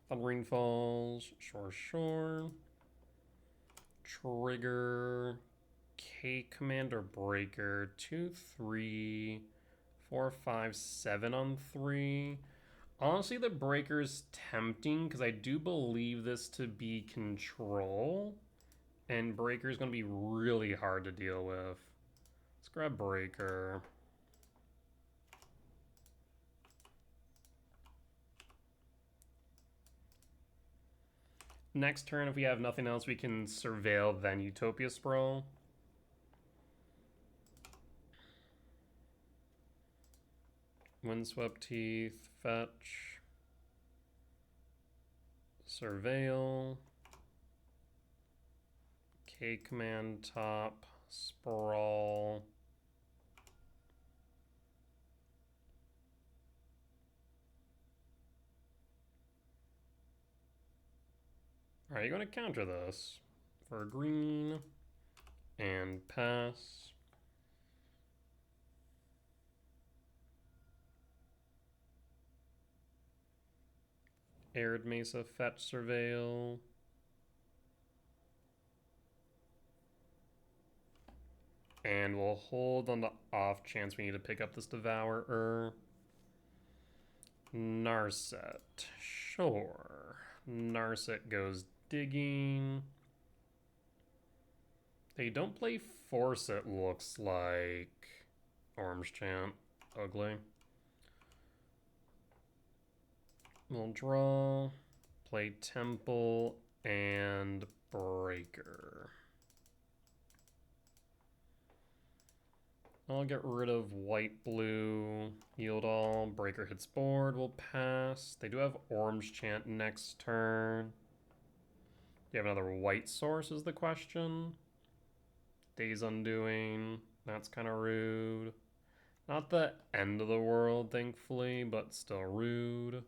Thundering Falls. Sure. Trigger. K Commander Breaker. 2, 3, 4, 5, 7 on 3. Honestly, the Breaker's tempting because I do believe this to be control. And Breaker's going to be really hard to deal with. Let's grab Breaker. Next turn, if we have nothing else, we can Surveil, then Utopia Sprawl. Windswept Teeth, fetch. Surveil. K command top, sprawl. Alright, you're going to counter this for green and pass. Arid Mesa, fetch, Surveil. And we'll hold on the off chance we need to pick up this Devourer. Narset. Sure. Narset goes digging. They don't play Force, it looks like. Orange Chant. Ugly. We'll draw. Play Temple and Breaker. I'll get rid of white-blue, yield all, Breaker hits board, we'll pass. They do have Orange Chant next turn. Do you have another white source is the question? Days Undoing, that's kind of rude. Not the end of the world, thankfully, but still rude.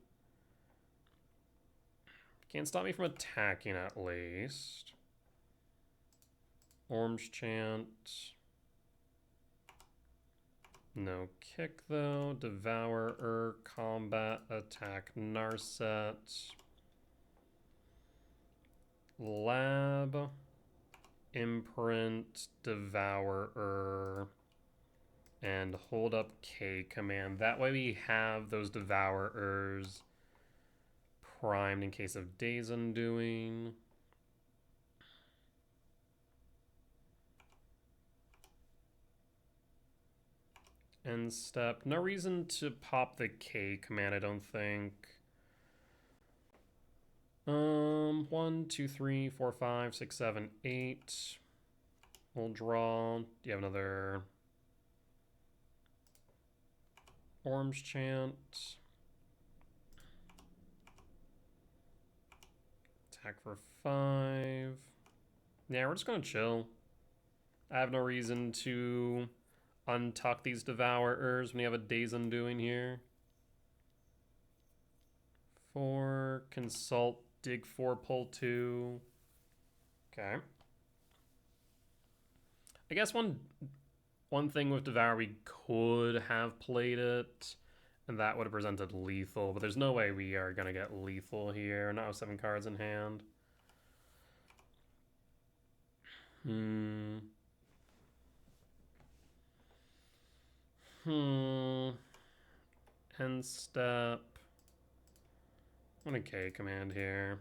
Can't stop me from attacking at least. Orange Chant. No kick though. Devourer, combat, attack, Narset. Lab, imprint, Devourer, and hold up K command. That way we have those Devourers primed in case of Days Undoing. End step. No reason to pop the K command, I don't think. 1, 2, 3, 4, 5, 6, 7, 8. We'll draw. Do you have another orange chant? Attack for 5. Yeah, we're just gonna chill. I have no reason to untuck these Devourers when you have a Days Undoing here. 4, consult, dig 4, pull 2. Okay. I guess one thing with Devour, we could have played it, and that would have presented lethal, but there's no way we are going to get lethal here, not with 7 cards in hand. End step. I'm going to K command here.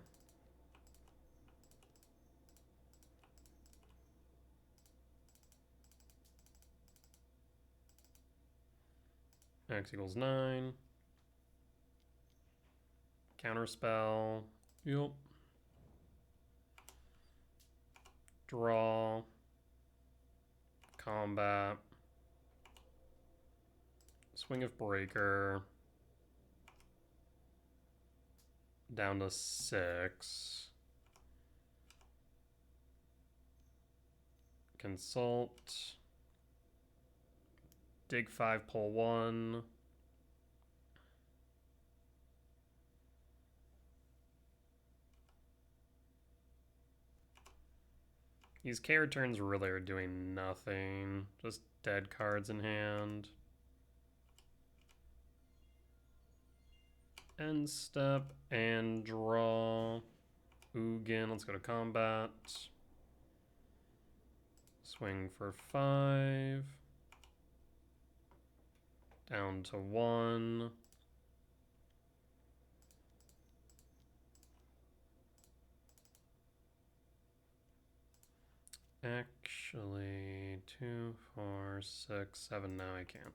X equals 9. Counterspell. Yup. Draw. Combat. Swing of Breaker. Down to 6. Consult. Dig 5, pull 1. These K returns really are doing nothing. Just dead cards in hand. End step and draw. Ugin, let's go to combat. Swing for 5. Down to 1. Actually, 2, 4, 6, 7. No, I can't.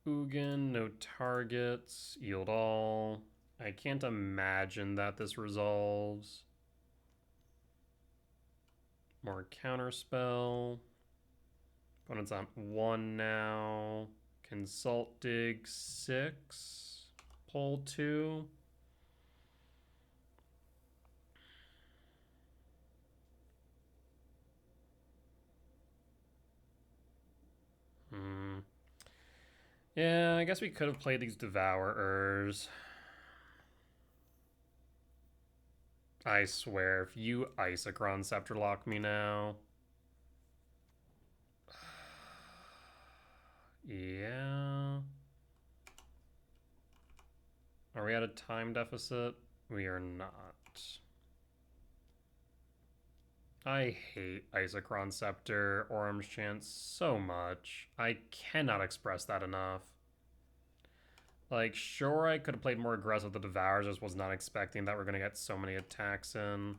Ugin, no targets, yield all. I can't imagine that this resolves. More counterspell. Opponent's on 1 now. Consult, dig 6. Pull 2. Yeah, I guess we could have played these Devourers. I swear, if you Isochron Scepter lock me now. Yeah. Are we at a time deficit? We are not. I hate Isochron Scepter, Orim's Chance so much. I cannot express that enough. Like, sure, I could have played more aggressive with the Devours, just was not expecting that we're going to get so many attacks in.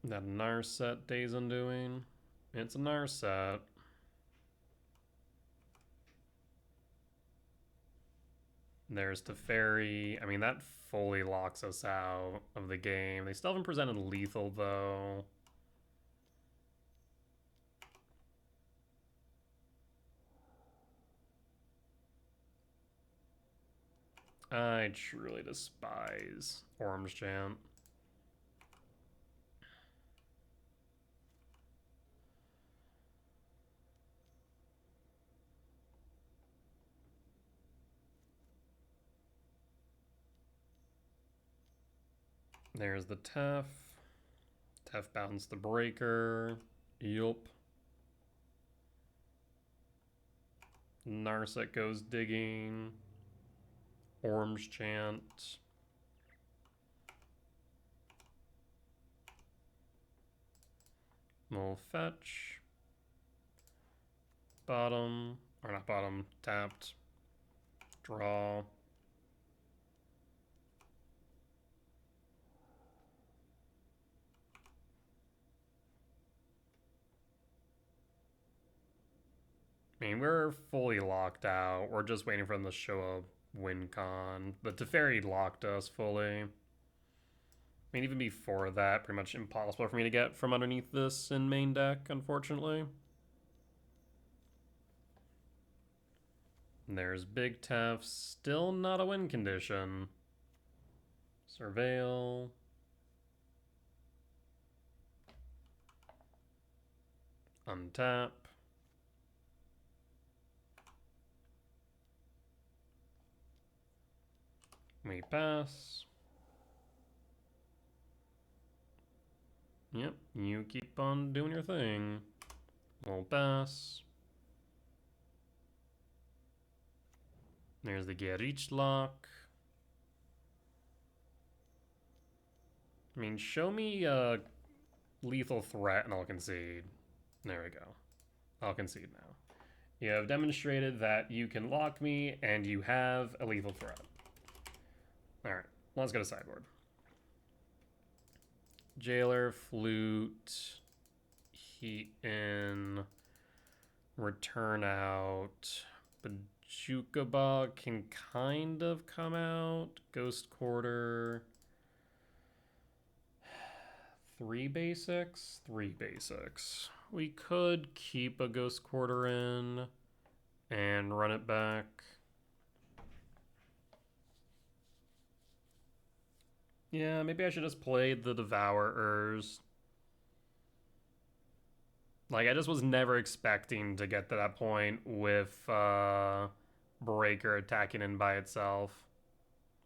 That Narset Days Undoing. It's a Narset. There's Teferi. I mean, that fully locks us out of the game. They still haven't presented lethal, though. I truly despise Orim's Chant. There's the Tef. Tef bounced the Breaker. Yup. Narset goes digging. Orim's Chant. We'll fetch. Bottom. Or not bottom. Tapped. Draw. I mean, we're fully locked out. We're just waiting for them to show up WinCon. The Teferi locked us fully. I mean, even before that, pretty much impossible for me to get from underneath this in main deck, unfortunately. And there's Big Tef, still not a win condition. Surveil. Untap. We pass. Yep, you keep on doing your thing. We'll pass. There's the Gerich lock. I mean, show me a lethal threat and I'll concede. There we go. I'll concede now. You have demonstrated that you can lock me and you have a lethal threat. Alright, let's go to sideboard. Jailer, Flute, Heat in, Return out, Bajukaba can kind of come out, Ghost Quarter, 3 basics, 3 basics. We could keep a Ghost Quarter in and run it back. Yeah, maybe I should just play the Devourers. Like, I just was never expecting to get to that point with Breaker attacking in by itself.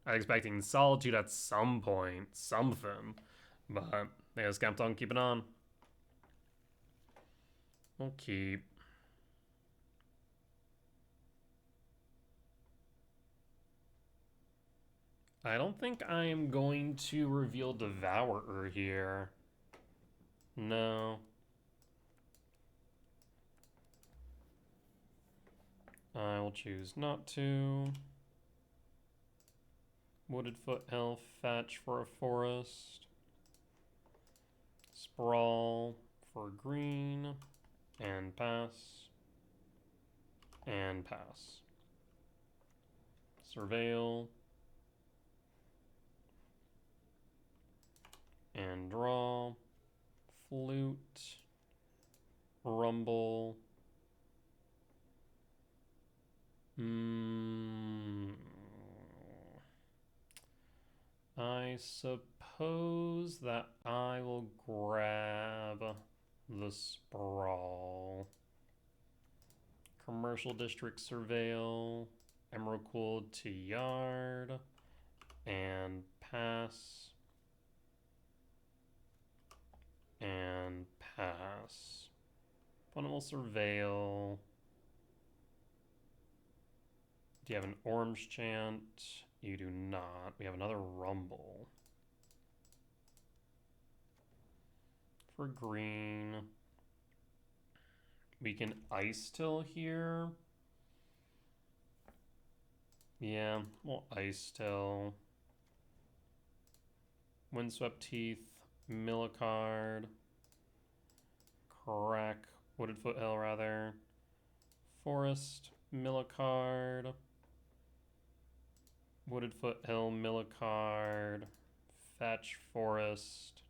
I was expecting Solitude at some point, something. But they just kept on keeping on. We'll keep. I don't think I am going to reveal Devourer here. No. I will choose not to. Wooded Foothills, fetch for a forest. Sprawl for green. And pass. And pass. Surveil. And draw. Flute. Rumble. I suppose that I will grab the Sprawl. Commercial District Surveil. Emerald to Yard. And pass. And pass. Opponent will Surveil. Do you have an Orange Chant? You do not. We have another Rumble. For green. We can Ice Till here. Yeah, we'll Ice Till. Windswept Teeth. Mill a card. Crack. Wooded Foothill, rather. Forest. Mill a card. Wooded Foothill, mill a card, fetch forest,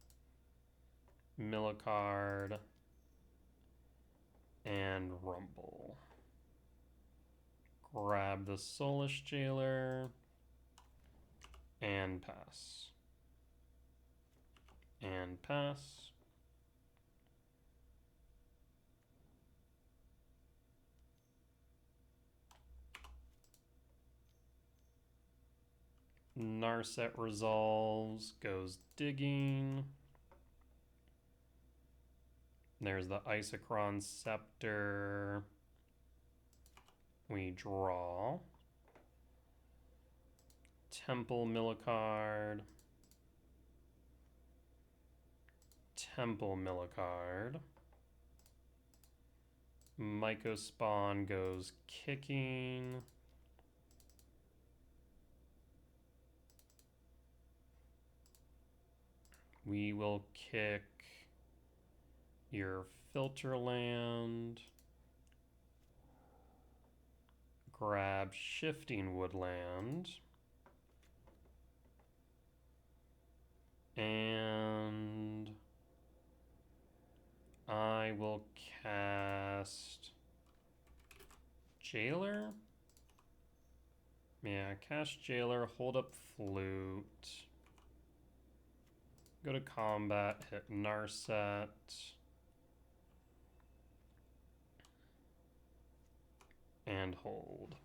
mill a card, and rumble. Grab the Soulish Jailer, and pass. And pass. Narset resolves, goes digging. There's the Isochron Scepter. We draw. Temple Millicard. Temple Millicard. Mycospawn goes kicking. We will kick your Filter Land. grab Shifting Woodland. And I will cast Jailer. Yeah, cast Jailer, hold up Flute. Go to combat, hit Narset. And hold.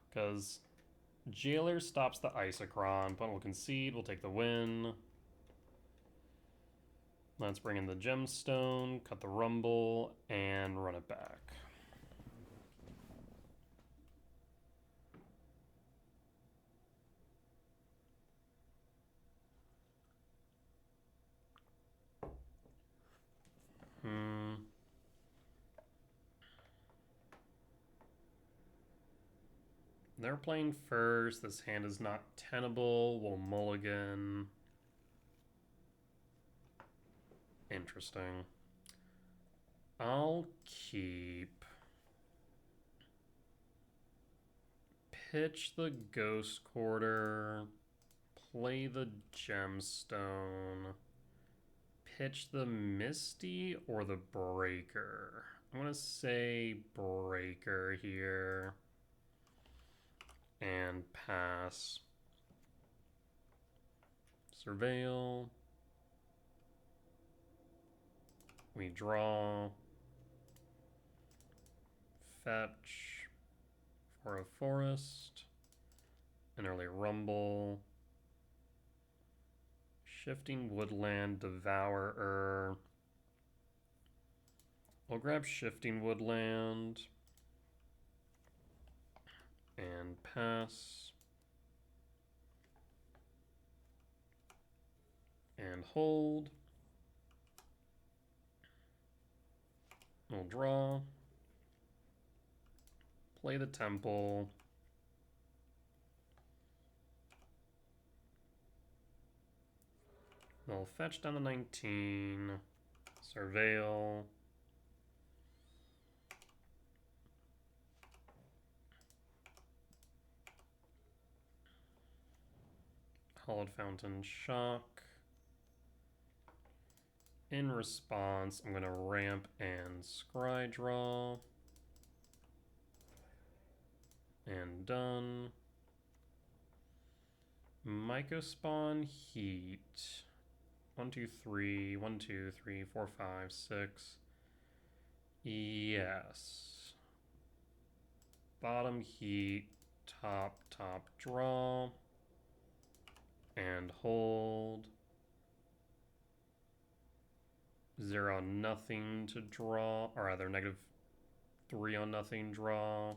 Because Jailer stops the Isochron. Opponent will concede, we'll take the win. Let's bring in the Gemstone, cut the Rumble, and run it back. They're playing first. This hand is not tenable. We'll mulligan. Interesting. I'll keep. Pitch the Ghost Quarter. Play the Gemstone. Pitch the Misty or the Breaker. I'm going to say Breaker here. And pass. Surveil. We draw. Fetch for a forest. An early Rumble. Shifting Woodland, Devourer. I'll grab Shifting Woodland. And pass. And hold. We'll draw. Play the Temple. They'll fetch down to 19. Surveil. Hallowed Fountain Shock. In response, I'm going to ramp and scry draw. And done. Mycospawn Heat. 1, 2, 3. 1, 2, 3, 4, 5, 6. Yes. Bottom Heat. Top draw. And hold. 0 on nothing to draw, or rather -3 on nothing draw.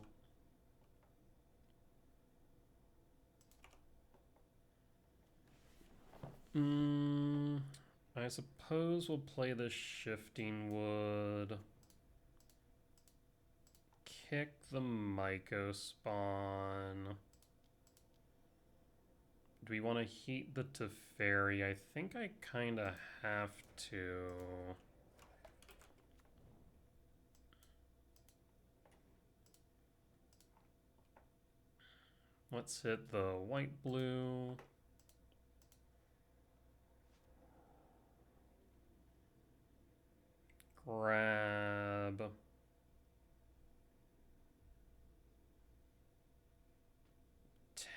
I suppose we'll play the Shifting Wood. Kick the Mycospawn. Do we want to heat the Teferi? I think I kind of have to. Let's hit the white-blue. Grab.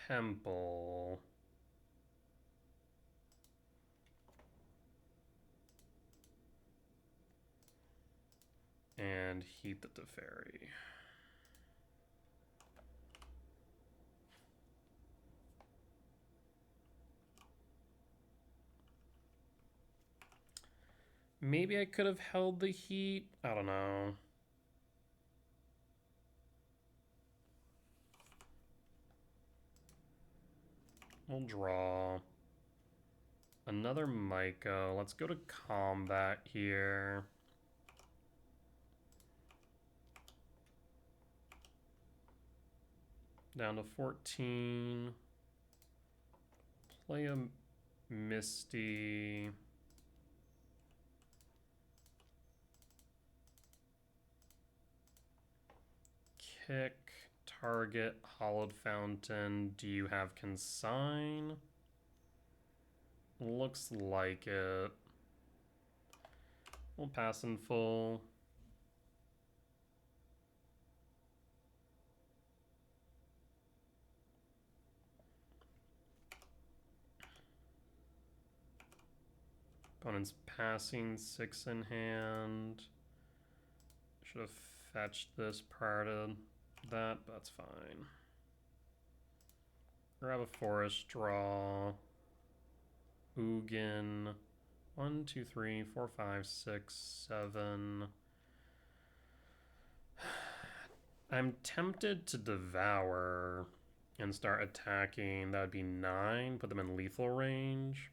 Temple. And heat the Teferi. Maybe I could have held the heat. I don't know. We'll draw. Another Myco. Let's go to combat here. Down to 14. Play a Misty. Kick target Hollowed Fountain. Do you have Consign? Looks like it. We'll pass in full. Opponent's passing 6 in hand. Should have fetched this prior to that, but that's fine. Grab a forest, draw. Ugin. 1, 2, 3, 4, 5, 6, 7. I'm tempted to devour and start attacking. That would be 9. Put them in lethal range.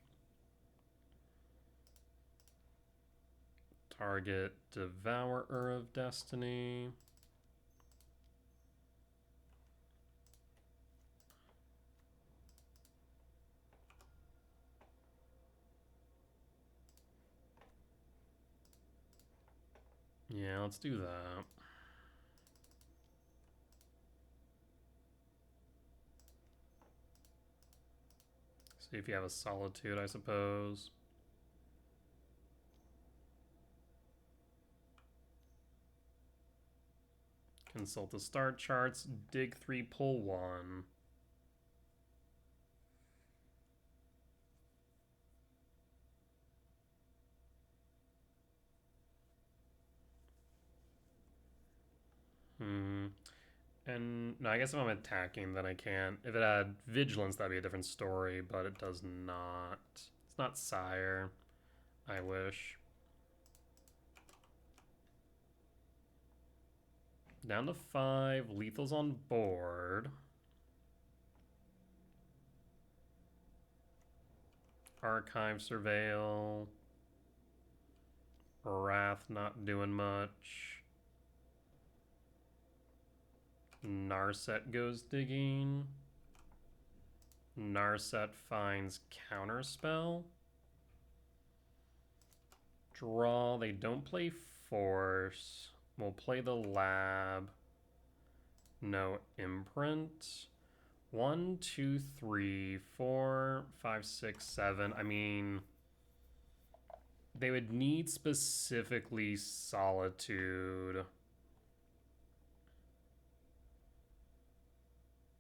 Target Devourer of Destiny. Yeah, let's do that. See if you have a Solitude, I suppose. Consult the start charts. Dig 3, pull 1. And no, I guess if I'm attacking, then I can't. If it had Vigilance, that'd be a different story, but it does not. It's not Sire. I wish. Down to 5. Lethal's on board. Archive Surveil. Wrath not doing much. Narset goes digging. Narset finds Counterspell. Draw. They don't play Force. We'll play the Lab. No Imprint. 1, 2, 3, 4, 5, 6, 7. I mean, they would need specifically Solitude.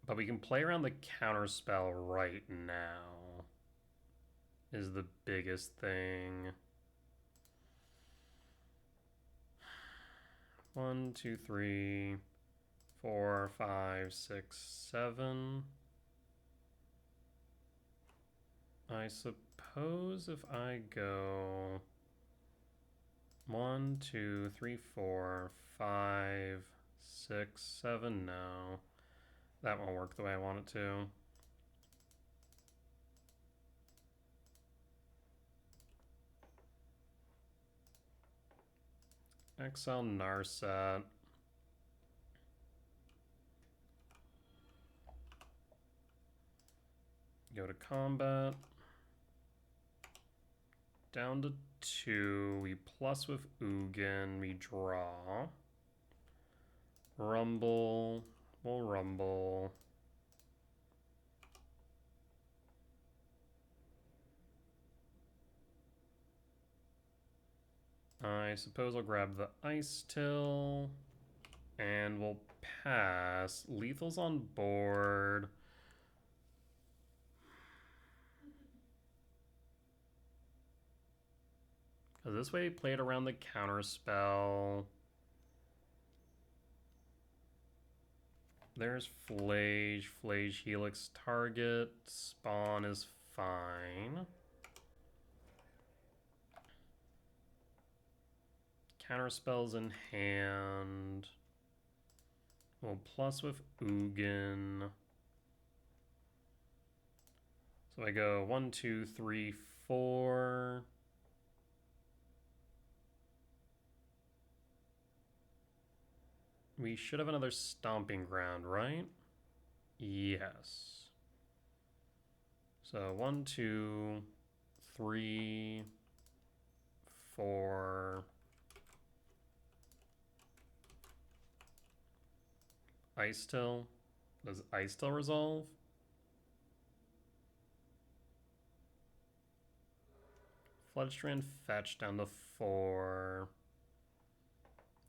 But we can play around the Counterspell right now. Is the biggest thing. 1, 2, 3, 4, 5, 6, 7. I suppose if I go 1, 2, 3, 4, 5, 6, 7, no. That won't work the way I want it to. Exile Narset. Go to combat. Down to 2. We plus with Ugin. We draw. Rumble. We'll rumble. I suppose I'll grab the Ice Till. And we'll pass. Lethal's on board. Because this way, play it around the Counterspell. There's Flage. Flage Helix target. Spawn is fine. Counterspells in hand. We'll plus with Ugin. So I go 1, 2, 3, 4. We should have another Stomping Ground, right? Yes. So 1, 2, 3, 4. Ice Till. Does ice still resolve? Floodstrand fetch down to 4.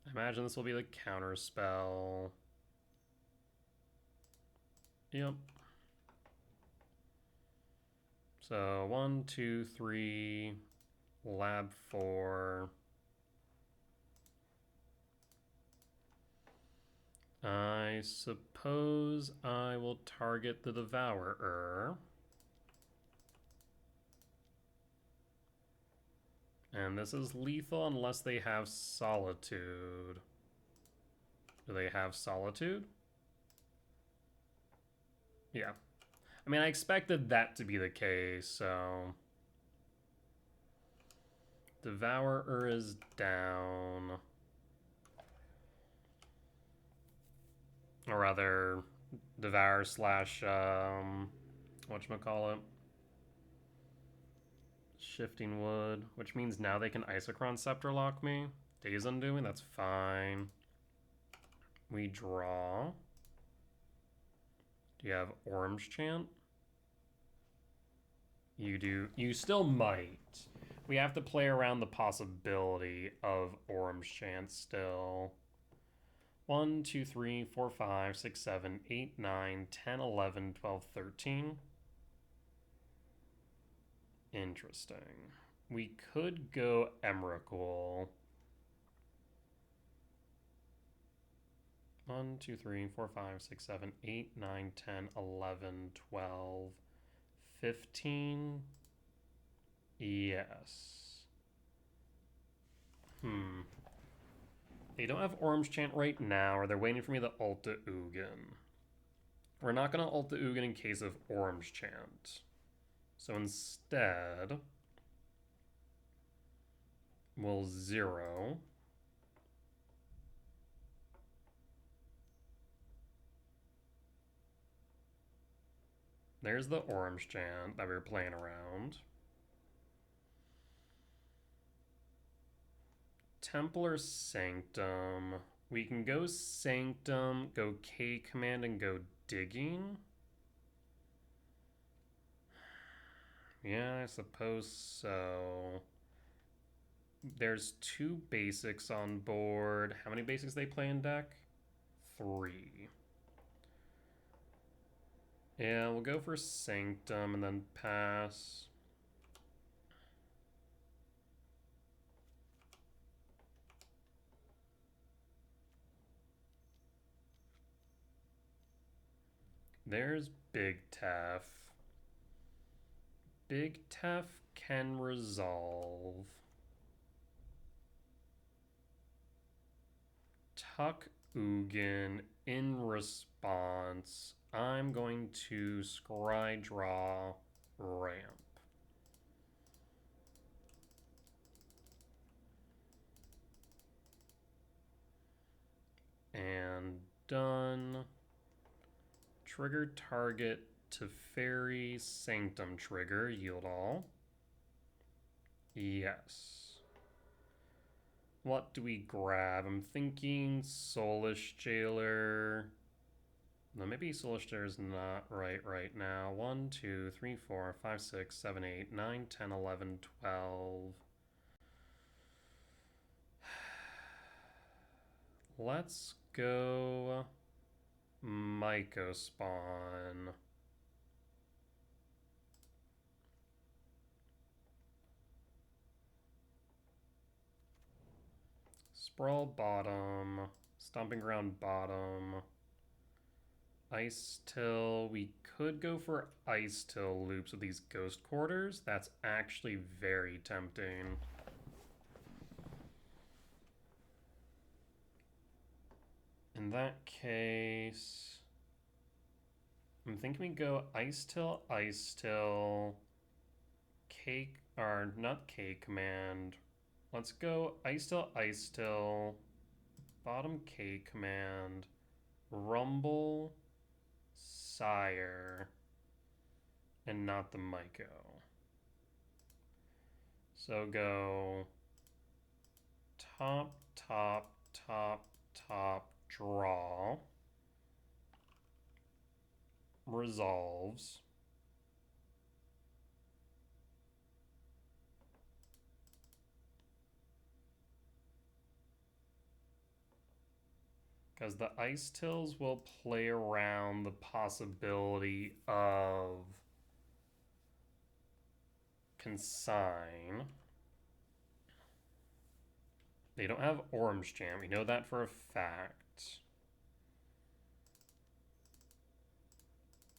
I imagine this will be the counter spell. Yep. So 1, 2, 3, lab 4. I suppose I will target the Devourer. And this is lethal unless they have Solitude. Do they have Solitude? Yeah. I mean, I expected that to be the case, so... Devourer is down. Or rather, Devour slash, whatchamacallit? Shifting Wood, which means now they can Isochron Scepter lock me. Days Undoing, that's fine. We draw. Do you have Orange Chant? You do. You still might. We have to play around the possibility of Orange Chant still. 1, 2, 3, 4, 5, 6, 7, 8, 9, 10, 11, 12, 13. Interesting. We could go Emrakul. 1, 2, 3, 4, 5, 6, 7, 8, 9, 10, 11, 12, 15. Yes. They don't have Orange Chant right now, or they're waiting for me to Ulta Ugin. We're not going to Ulta Ugin in case of Orange Chant. So instead, we'll 0. There's the Orange Chant that we were playing around. Templar Sanctum. We can go Sanctum, go K command, and go Digging. Yeah, I suppose so. There's 2 basics on board. How many basics they play in deck? 3. Yeah, we'll go for Sanctum and then pass. There's Big Tef. Big Tef can resolve. Tuck Ugin in response. I'm going to scry draw ramp. And done. Trigger target to Fairy Sanctum trigger, yield all. Yes. What do we grab? I'm thinking Soulish Jailer. No, maybe Soulish Jailer is not right now. 1, 2, 3, 4, 5, 6, 7, 8, 9, 10, 11, 12. Let's go Myco Spawn. Sprawl bottom. Stomping Ground bottom. Ice Till. We could go for Ice Till loops with these Ghost Quarters. That's actually very tempting. In that case, I'm thinking we go Ice Till, K, or not K command. Let's go Ice Till, bottom K command, Rumble, Sire, and not the Myco. So go top, top, top, top, draw. resolves. Because the Ice Tills will play around the possibility of Consign. They don't have Orange Jam. We know that for a fact.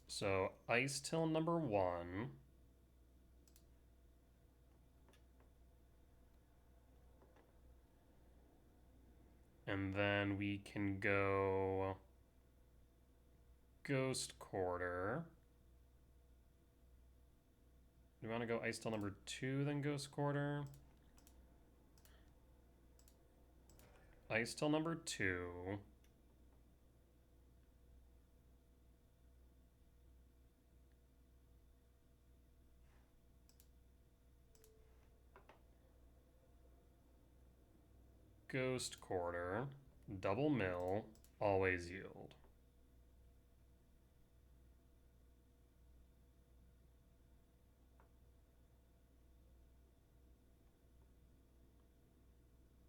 So Ice Till number 1. And then we can go Ghost Quarter. Do we want to go Ice Till number 2, then Ghost Quarter? Ice Till number 2. Ghost Quarter. Double mill. Always yield.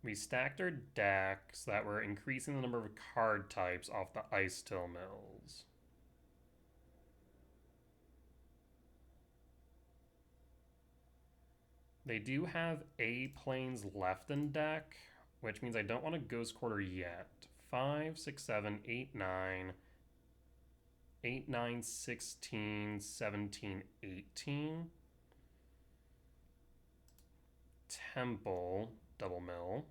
We stacked our deck so that we're increasing the number of card types off the Ice Till mills. They do have A planes left in deck, which means I don't want to Ghost Quarter yet. 5, 6, 7, 8, 9. 8, 9, 16, 17, 18. Temple, double mill.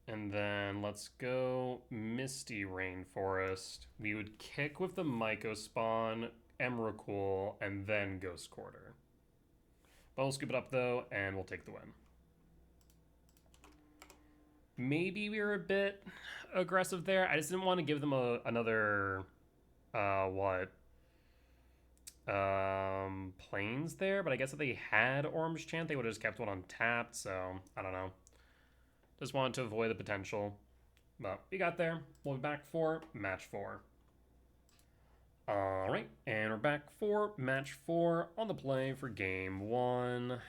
And then let's go Misty Rainforest. We would kick with the Myco Spawn, Emrakul, and then Ghost Quarter. But we'll scoop it up though, and we'll take the win. Maybe we were a bit aggressive there. I just didn't want to give them another planes there, but I guess if they had Orange Chant, they would have just kept one untapped, so I don't know. Just wanted to avoid the potential. But we got there. We'll be back for match 4. Alright, and we're back for match 4 on the play for game 1.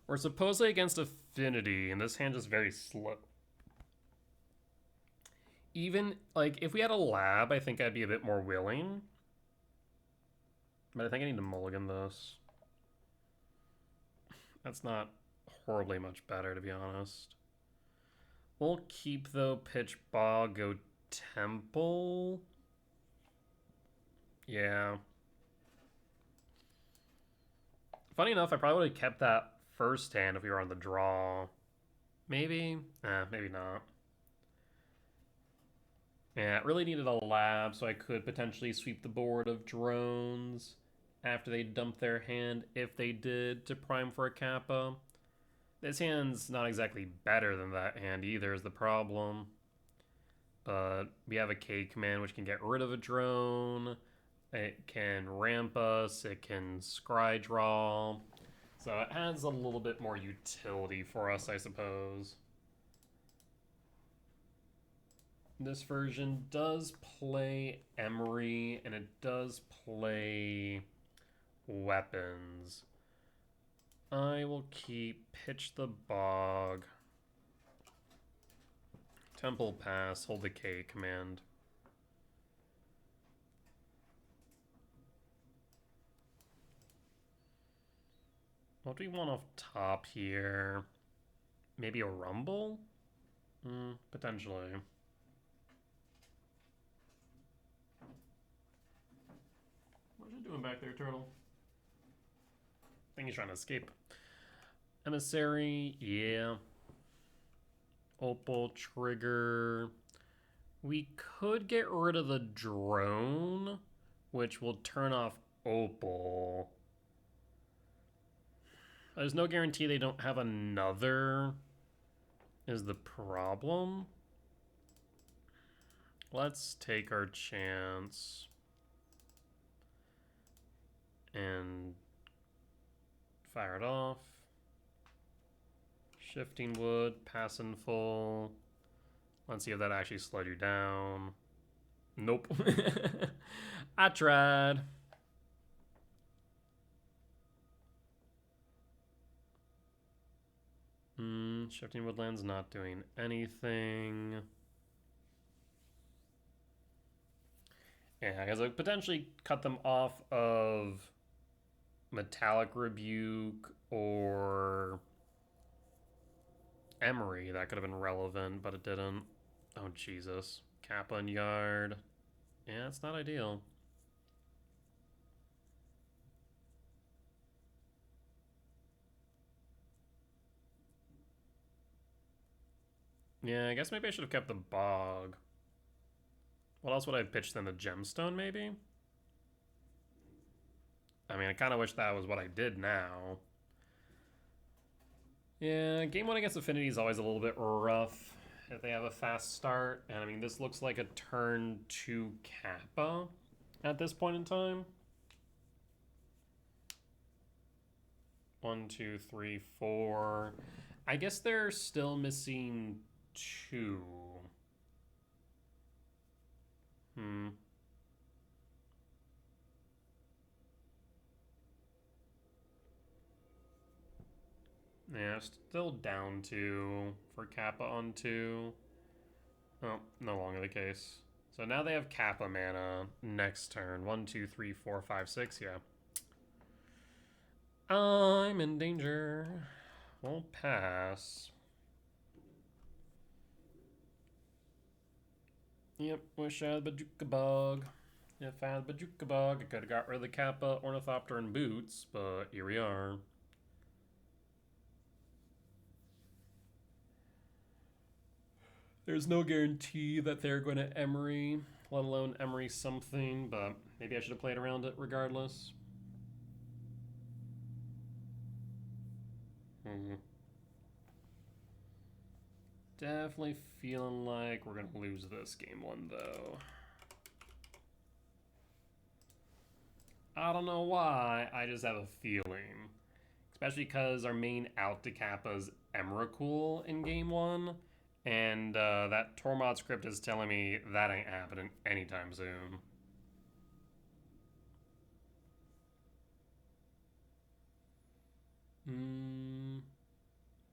We're supposedly against Affinity, and this hand is very slow. Even, like, if we had a lab, I think I'd be a bit more willing. But I think I need to mulligan this. That's not horribly much better, to be honest. We'll keep, though, Pitch Bog, go Temple. Yeah. Funny enough, I probably would have kept that first hand if we were on the draw. Maybe? Maybe not. Yeah, it really needed a lab, so I could potentially sweep the board of drones after they dumped their hand, if they did, to prime for a Kappa. This hand's not exactly better than that hand either, is the problem. But we have a K command which can get rid of a drone. It can ramp us. It can scry draw. So it has a little bit more utility for us, I suppose. This version does play Emery, and it does play weapons. I will keep Pitch the Bog, Temple Pass, hold the K command. What do we want off top here? Maybe a Rumble? Potentially. What are you doing back there, Turtle? I think he's trying to escape. Emissary, yeah. Opal, Trigger. We could get rid of the drone, which will turn off Opal. There's no guarantee they don't have another, is the problem. Let's take our chance and Fire it off. Shifting Wood, passing full. Let's see if that actually slowed you down. Nope. I tried. Shifting Woodlands not doing anything. Yeah, I guess I potentially cut them off of Metallic Rebuke or Emery. That could have been relevant, but it didn't. Oh, Jesus. Kappa and Yard. Yeah, it's not ideal. Yeah, I guess maybe I should have kept the Bog. What else would I have pitched then? The Gemstone, maybe? I mean, I kind of wish that was what I did now. Yeah, game 1 against Affinity is always a little bit rough if they have a fast start. And I mean, this looks like a turn 2 Kappa at this point in time. 1, 2, 3, 4. I guess they're still missing 2. Yeah, still down 2 for Kappa on 2. Oh, no longer the case. So now they have Kappa mana next turn. 1, 2, 3, 4, 5, 6. Yeah. I'm in danger. We'll pass. Yep, wish I had Bajuka Bog. If I had Bajuka Bog, I could have got rid of the Kappa, Ornithopter, and Boots, but here we are. There's no guarantee that they're going to Emery, let alone Emery something, but maybe I should have played around it regardless. Definitely feeling like we're going to lose this game 1, though. I don't know why, I just have a feeling. Especially because our main out to Kappa is Emrakul in game 1. And that Tormod script is telling me that ain't happening anytime soon.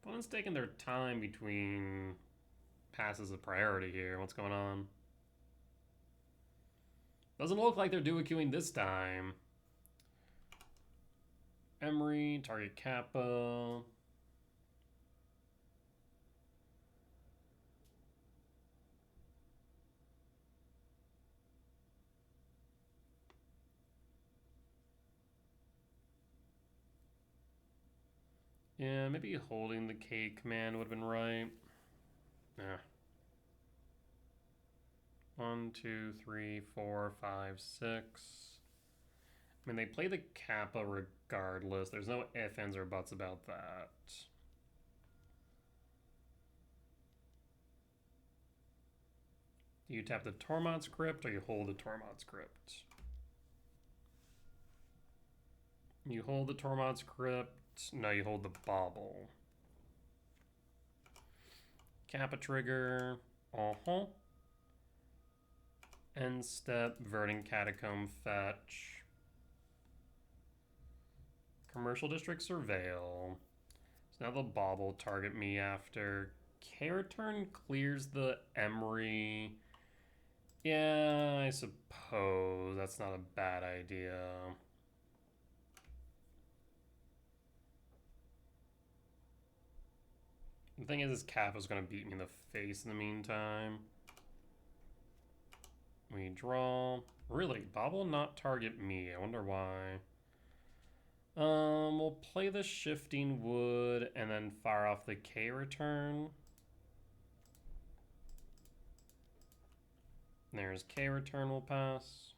Opponent's taking their time between passes of priority here. What's going on? Doesn't look like they're duo-queuing this time. Emery, target Kappa. Yeah, maybe holding the K command would have been right. Yeah. 1, 2, 3, 4, 5, 6. I mean, they play the Kappa regardless. There's no ifs, ands, or buts about that. Do you tap the Tormod script or you hold the Tormod script? You hold the Tormod script. No, you hold the Bauble. Kappa trigger. End step, Verdant Catacomb fetch. Commercial District Surveil. So now they'll Bauble target me after. K-Return clears the Emery. Yeah, I suppose that's not a bad idea. The thing is, this Kappa's going to beat me in the face in the meantime. We draw. Really? Bauble not target me. I wonder why. We'll play the Shifting Wood and then fire off the K-Return. There's K-Return will pass.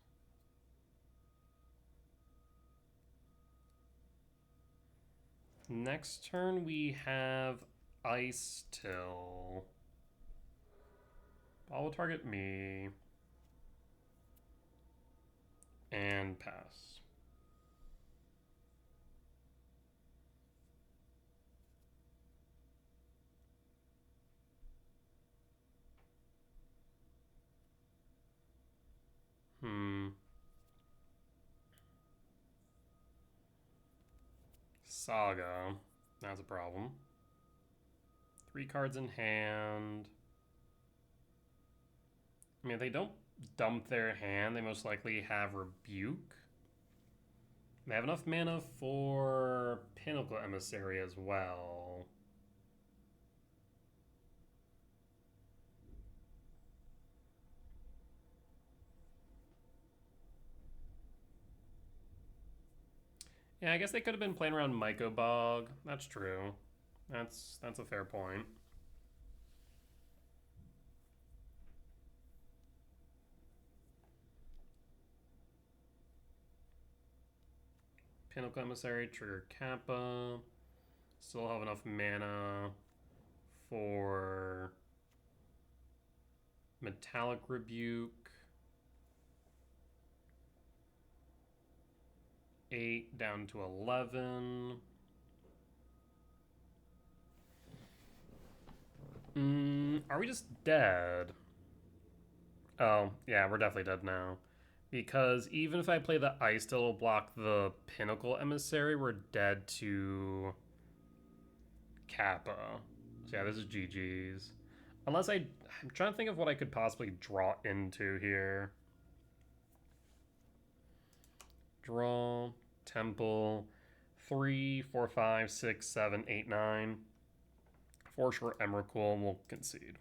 Next turn we have Ice Till. Ball will target me. And pass. Saga. That's a problem. 3 cards in hand. I mean, if they don't dump their hand, they most likely have Rebuke. They have enough mana for Pinnacle Emissary as well. Yeah, I guess they could have been playing around Myco Bog. That's true. That's a fair point. Pinnacle Emissary, trigger Kappa. Still have enough mana for Metallic Rebuke. 8 down to 11. Are we just dead? Oh, yeah, we're definitely dead now. Because even if I play the Ice, it'll block the Pinnacle Emissary. We're dead to Kappa. So yeah, this is GG's. Unless I'm trying to think of what I could possibly draw into here. Draw, Temple, 3, 4, 5, 6, 7, 8, 9. For sure, Emrakul, and we'll concede.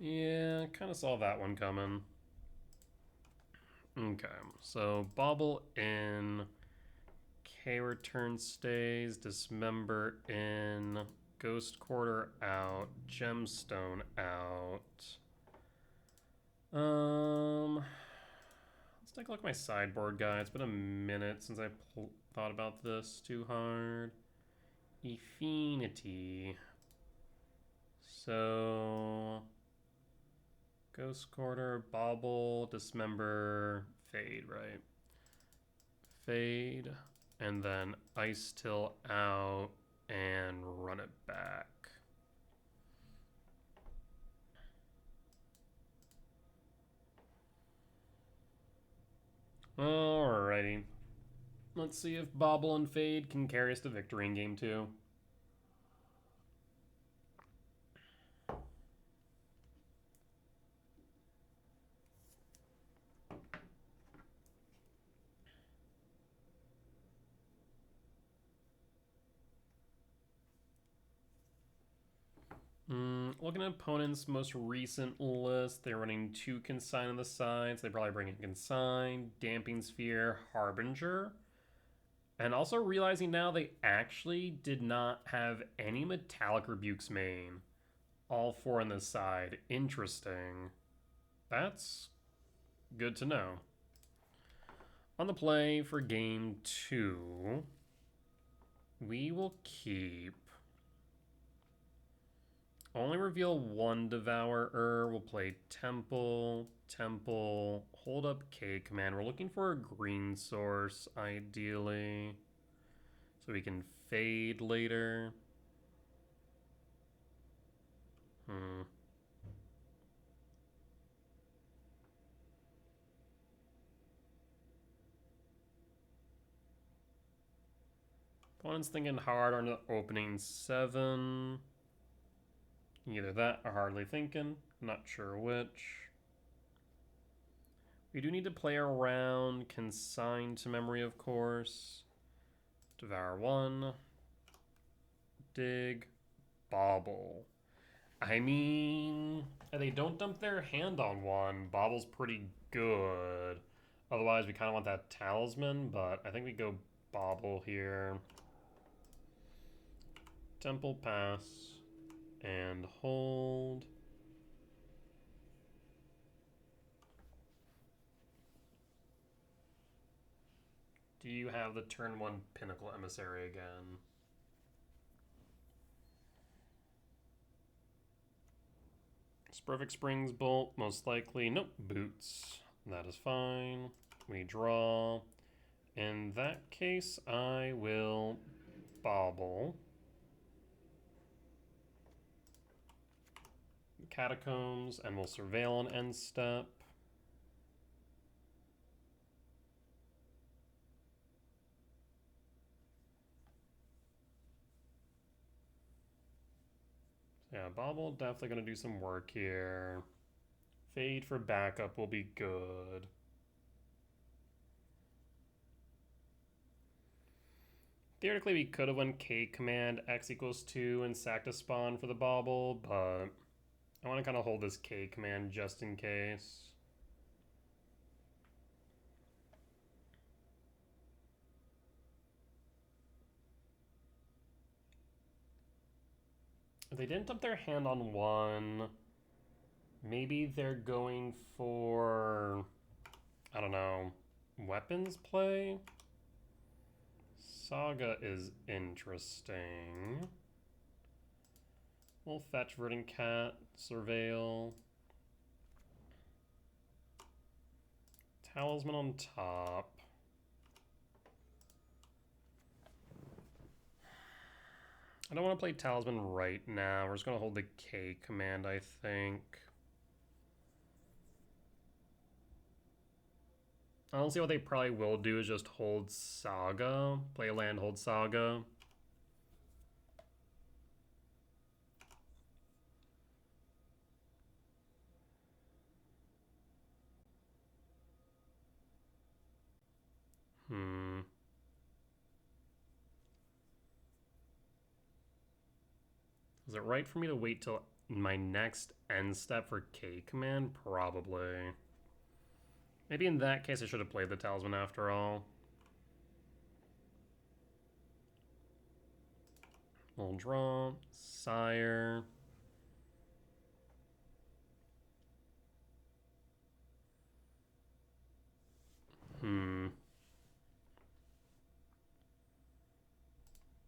Yeah, kind of saw that one coming. Okay, so Bauble in, K-Return stays, Dismember in, Ghost Quarter out, Gemstone out. Let's take a look at my sideboard, guy. It's been a minute since I thought about this too hard. Affinity. So Ghost Quarter, Bauble, Dismember, Fade, right? Fade, and then Ice Till out and run it back. Alrighty. Let's see if Bauble and Fade can carry us to victory in game 2. Looking at opponents' most recent list, they're running 2 Consign on the sides. They probably bring in Consign, Damping Sphere, Harbinger. And also realizing now they actually did not have any Metallic Rebukes main. All 4 on this side. Interesting. That's good to know. On the play for game 2, we will keep... Only reveal 1 Devourer. We'll play Temple, Temple, hold up K command. We're looking for a green source, ideally, so we can fade later. Opponent's thinking hard on the opening 7. Either that or hardly thinking. Not sure which. We do need to play around Consign to Memory, of course. Devour 1. Dig. Bauble. I mean, they don't dump their hand on 1. Bauble's pretty good. Otherwise, we kind of want that Talisman, but I think we go Bauble here. Temple pass. And hold. Do you have the turn 1 Pinnacle Emissary again? Perfect Springs Bolt, most likely. Nope, Boots. That is fine. We draw. In that case, I will Bauble. Catacombs, and we'll Surveil on end step. Yeah, Bobble definitely going to do some work here. Fade for backup will be good. Theoretically, we could have won K command X equals 2 and sacked a spawn for the Bobble, but I want to kind of hold this K command just in case. If they didn't dump their hand on one, maybe they're going for, I don't know, weapons play? Saga is interesting. We'll fetch Verdant Cat, Surveil. Talisman on top. I don't want to play Talisman right now. We're just going to hold the K command, I think. Honestly, what they probably will do is just hold Saga. Play a land, hold Saga. Is it right for me to wait till my next end step for K command? Probably. Maybe in that case I should have played the Talisman after all. We'll draw. Sire.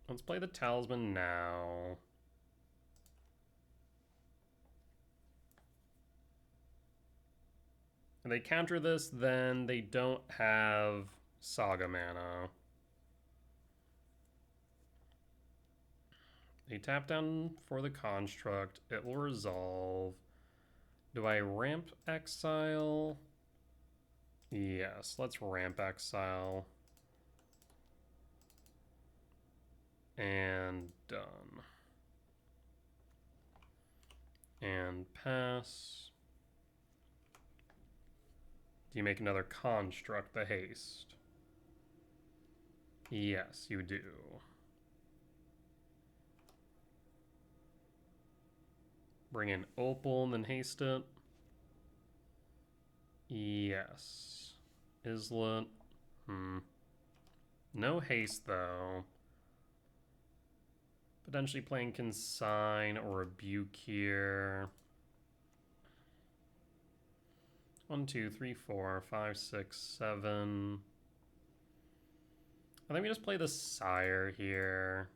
Let's play the Talisman now. If they counter this, then they don't have Saga mana. They tap down for the construct. It will resolve. Do I ramp exile? Yes, let's ramp exile. And done. And pass. Do you make another construct, the haste? Yes, you do. Bring in Opal and then haste it. Yes. Islet. No haste, though. Potentially playing Consign or Rebuke here. 1, 2, 3, 4, 5, 6, 7. I think we just play the Sire here.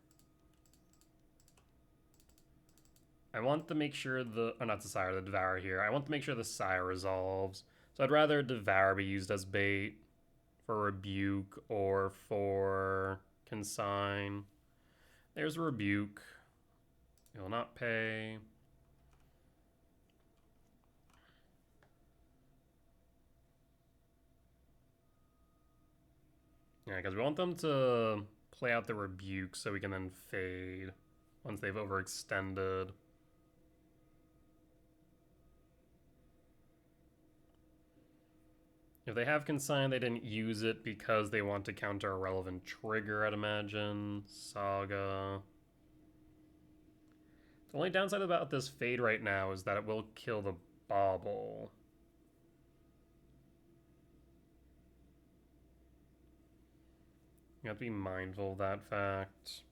I want to make sure not the Sire, the Devour here. I want to make sure the Sire resolves. So I'd rather Devour be used as bait for Rebuke or for Consign. There's a Rebuke. It will not pay. Yeah, because we want them to play out the Rebuke so we can then fade once they've overextended. If they have Consign, they didn't use it because they want to counter a relevant trigger, I'd imagine. Saga. The only downside about this fade right now is that it will kill the Bobble. You have to be mindful of that fact.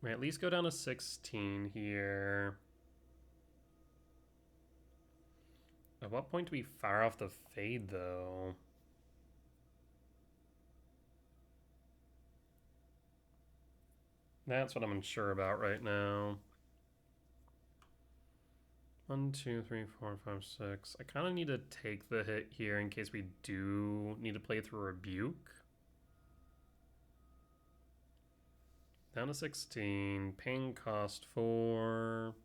We at least go down to 16 here. At what point do we fire off the fade, though? That's what I'm unsure about right now. 1, 2, 3, 4, 5, 6. I kind of need to take the hit here in case we do need to play through Rebuke. Down to 16. Paying cost 4.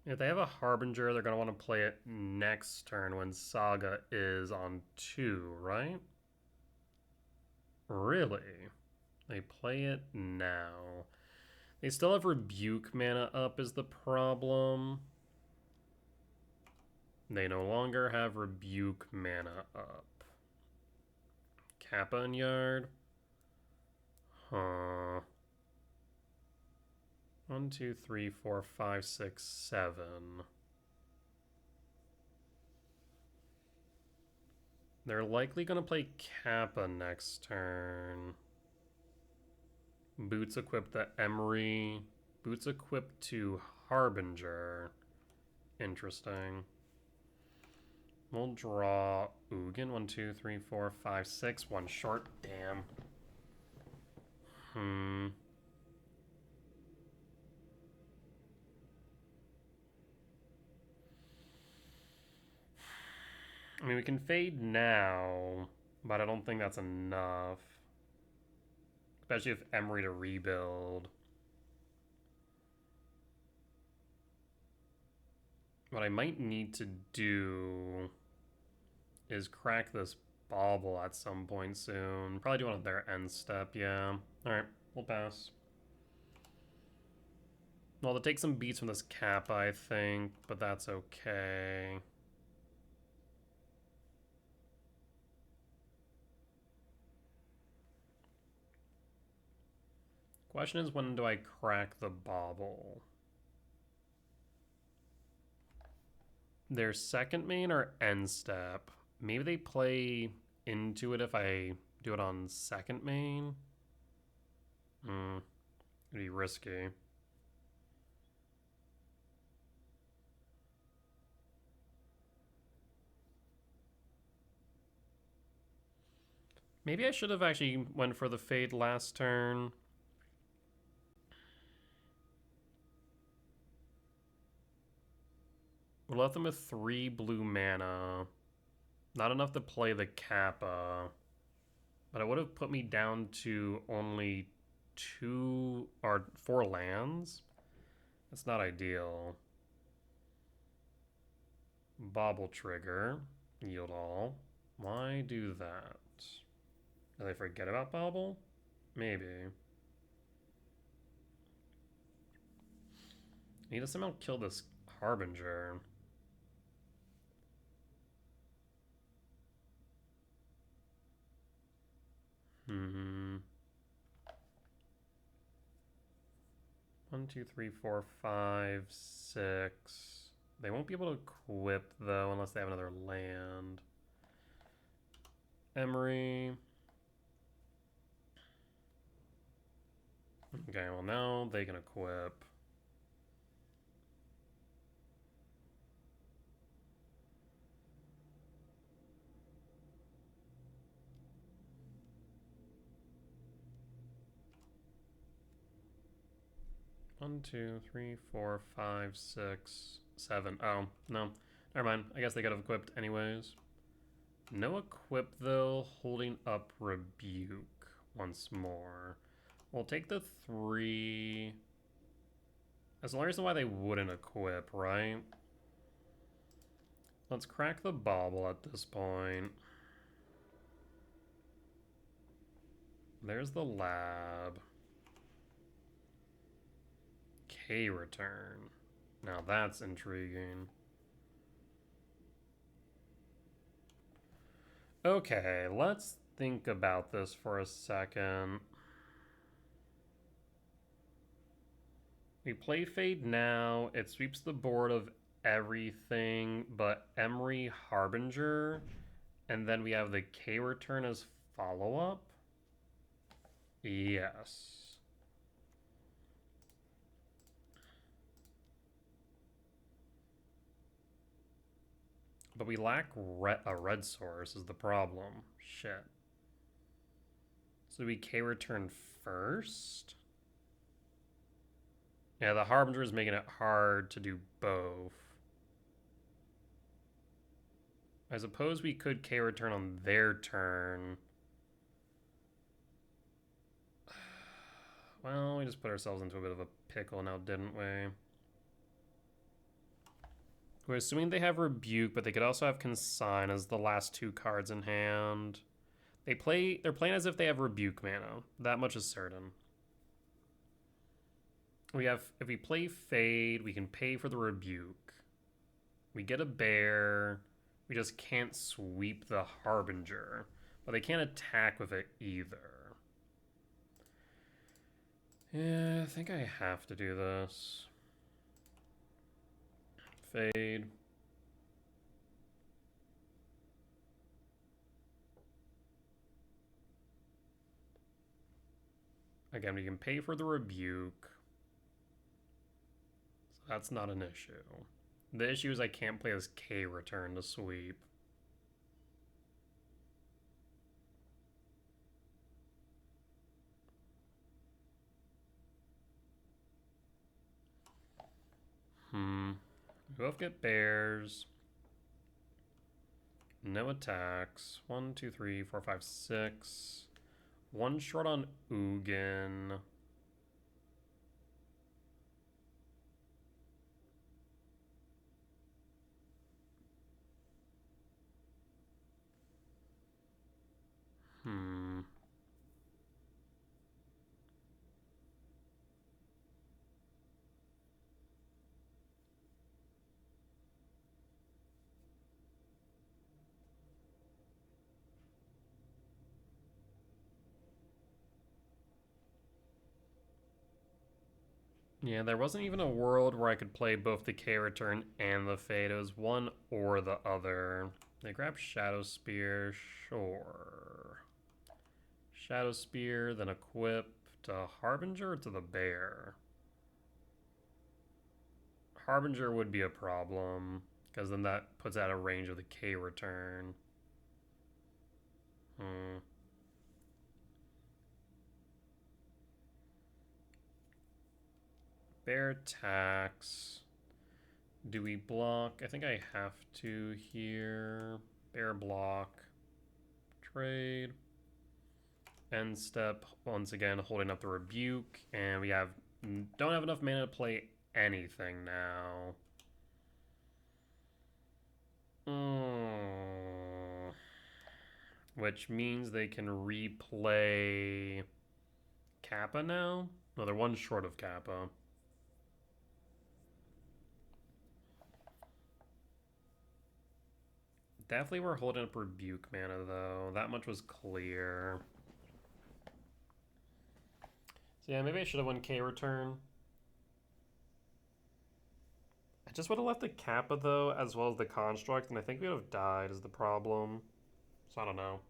If they have a Harbinger, they're going to want to play it next turn when Saga is on 2, right? Really? They play it now. They still have Rebuke mana up is the problem. They no longer have Rebuke mana up. Kappa and Yard? Huh. 1, 2, 3, 4, 5, 6, 7. They're likely going to play Kappa next turn. Boots equipped to Emery. Boots equipped to Harbinger. Interesting. We'll draw Ugin. 1, 2, 3, 4, 5, 6. One short. Damn. I mean, we can fade now, but I don't think that's enough. Especially if Emery to rebuild. What I might need to do is crack this bauble at some point soon. Probably do one of their end step, yeah. Alright, we'll pass. Well, they'll take some beats from this Kappa, I think, but that's okay. Question is, when do I crack the bauble? Their second main or end step? Maybe they play into it if I do it on second main? It'd be risky. Maybe I should have actually went for the fade last turn. We left them with 3 blue mana. Not enough to play the Kappa. But it would have put me down to only 2 or 4 lands. That's not ideal. Bauble trigger. Yield all. Why do that? Do they forget about Bauble? Maybe. I need to somehow kill this Harbinger. Mm-hmm. 1, 2, 3, 4, 5, 6. They won't be able to equip, though, unless they have another land. Emery. Okay, well, now they can equip. One, two, three, four, five, six, 7. Oh, no. Never mind. I guess they could have equipped anyways. No equip, though. Holding up Rebuke once more. We'll take the 3. That's the only reason why they wouldn't equip, right? Let's crack the bauble at this point. There's the lab. K return. Now that's intriguing. Okay, let's think about this for a second. We play Fade now. It sweeps the board of everything but Emery Harbinger. And then we have the K return as follow-up. Yes. But we lack a red source is the problem. Shit. So we K return first? Yeah, the Harbinger is making it hard to do both. I suppose we could K return on their turn. Well, we just put ourselves into a bit of a pickle now, didn't we? We're assuming they have Rebuke, but they could also have Consign as the last 2 cards in hand. They're playing as if they have Rebuke mana. That much is certain. If we play Fade, we can pay for the Rebuke. We get a Bear. We just can't sweep the Harbinger. But they can't attack with it either. Yeah, I think I have to do this. Fade. Again, we can pay for the Rebuke. So that's not an issue. The issue is I can't play as K return to sweep. We both get bears. No attacks. 1, 2, 3, 4, 5, 6. 1 short on Ugin. Yeah, there wasn't even a world where I could play both the K return and the Fade. It was one or the other. They grab Shadow Spear, sure. Shadow Spear, then equip to Harbinger or to the Bear? Harbinger would be a problem, because then that puts out a range of the K return. Bear attacks. Do we block? I think I have to here. Bear block. Trade. End step, once again, holding up the Rebuke. And we don't have enough mana to play anything now. Which means they can replay Kappa now? No, they're 1 short of Kappa. Definitely we're holding up Rebuke mana, though. That much was clear. So yeah, maybe I should have won K return. I just would have left the Kappa, though, as well as the Construct, and I think we would have died is the problem. So I don't know.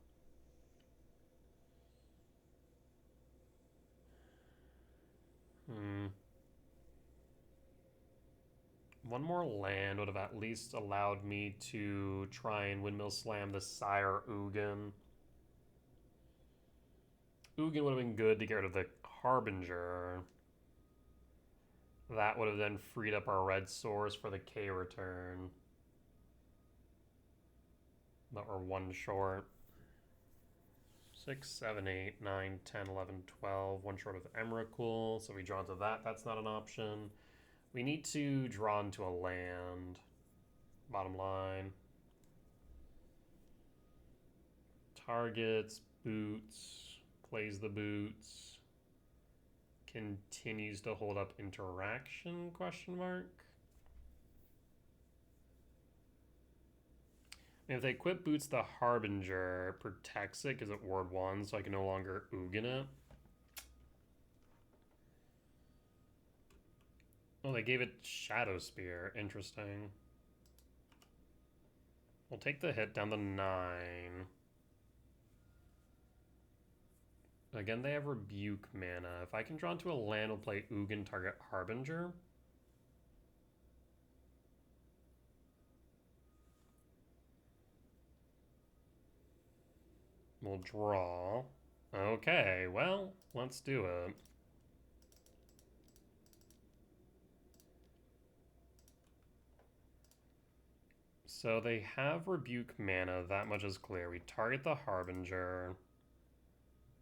One more land would have at least allowed me to try and Windmill Slam the Sire Ugin. Ugin would have been good to get rid of the Harbinger. That would have then freed up our red source for the K return. But we're 1 short. 6, 7, 8, 9, 10, 11, 12. 1 short of Emrakul. So we draw into that. That's not an option. We need to draw into a land. Bottom line. Targets, boots, plays the boots. Continues to hold up interaction, question mark. And if they equip boots, the Harbinger protects it because it ward 1, so I can no longer Ugin it. Oh, they gave it Shadow Spear. Interesting. We'll take the hit down to 9. Again, they have Rebuke mana. If I can draw into a land, we'll play Ugin, target Harbinger. We'll draw. Okay, well, let's do it. So they have Rebuke mana, that much is clear. We target the Harbinger.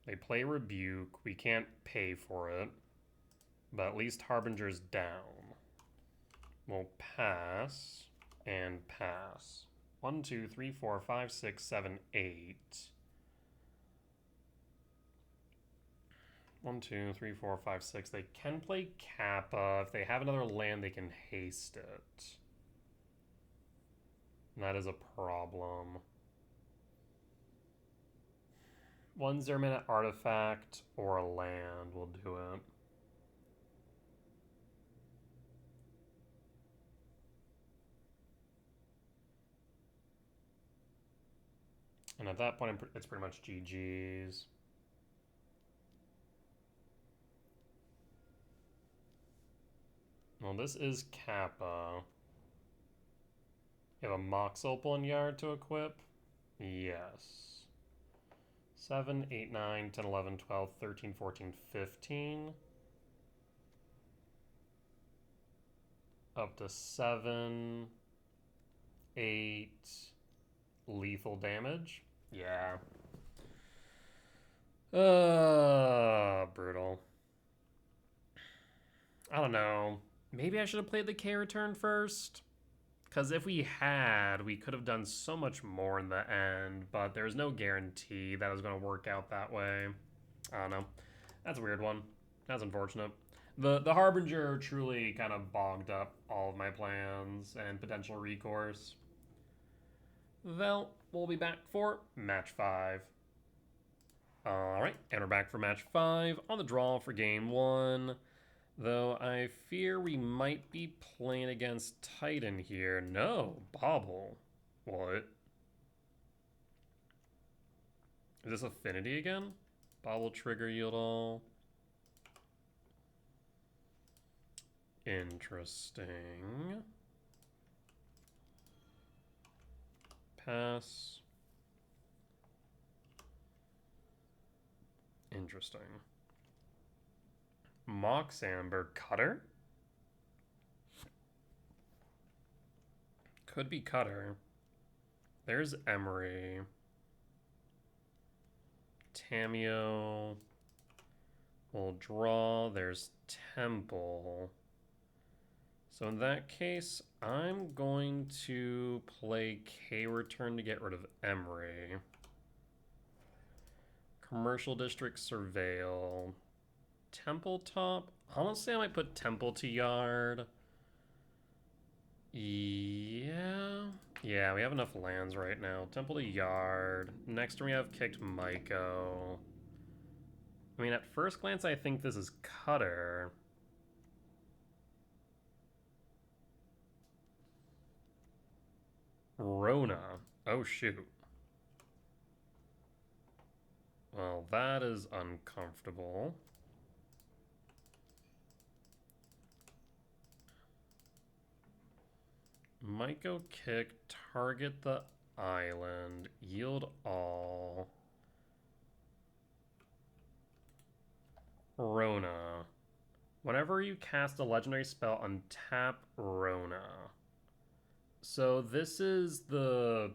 They play Rebuke. We can't pay for it. But at least Harbinger's down. We'll pass. And pass. 1, 2, 3, 4, 5, 6, 7, 8. 1, 2, 3, 4, 5, 6. They can play Kappa. If they have another land, they can haste it. And that is a problem. 1 0-minute artifact or a land will do it. And at that point, it's pretty much GG's. Well, this is Kappa. You have a Mox Opal and Yard to equip? Yes. 7, 8, 9, 10, 11, 12, 13, 14, 15. Up to 7, 8, lethal damage. Yeah. Brutal. I don't know. Maybe I should have played the K return first. Because if we had, we could have done so much more in the end, but there's no guarantee that it was going to work out that way. I don't know. That's a weird one. That's unfortunate. The Harbinger truly kind of bogged up all of my plans and potential recourse. Well, we'll be back for match 5. Alright, and we're back for match 5 on the draw for game 1. Though I fear we might be playing against Titan here. No, Bobble. What? Is this Affinity again? Bobble trigger yield all. Interesting. Pass. Interesting. Mox Amber Cutter? Could be Cutter. There's Emery. Tameo. We'll draw. There's Temple. So in that case, I'm going to play K-Return to get rid of Emery. Commercial District Surveil. Temple top. Honestly, I might put Temple to Yard. Yeah, we have enough lands right now. Temple to Yard. Next we have kicked Myco. I mean, at first glance, I think this is Cutter. Rona. Oh, shoot. Well, that is uncomfortable. Myco kick, target the island, yield all. Rona. Whenever you cast a legendary spell, untap Rona. So this is the,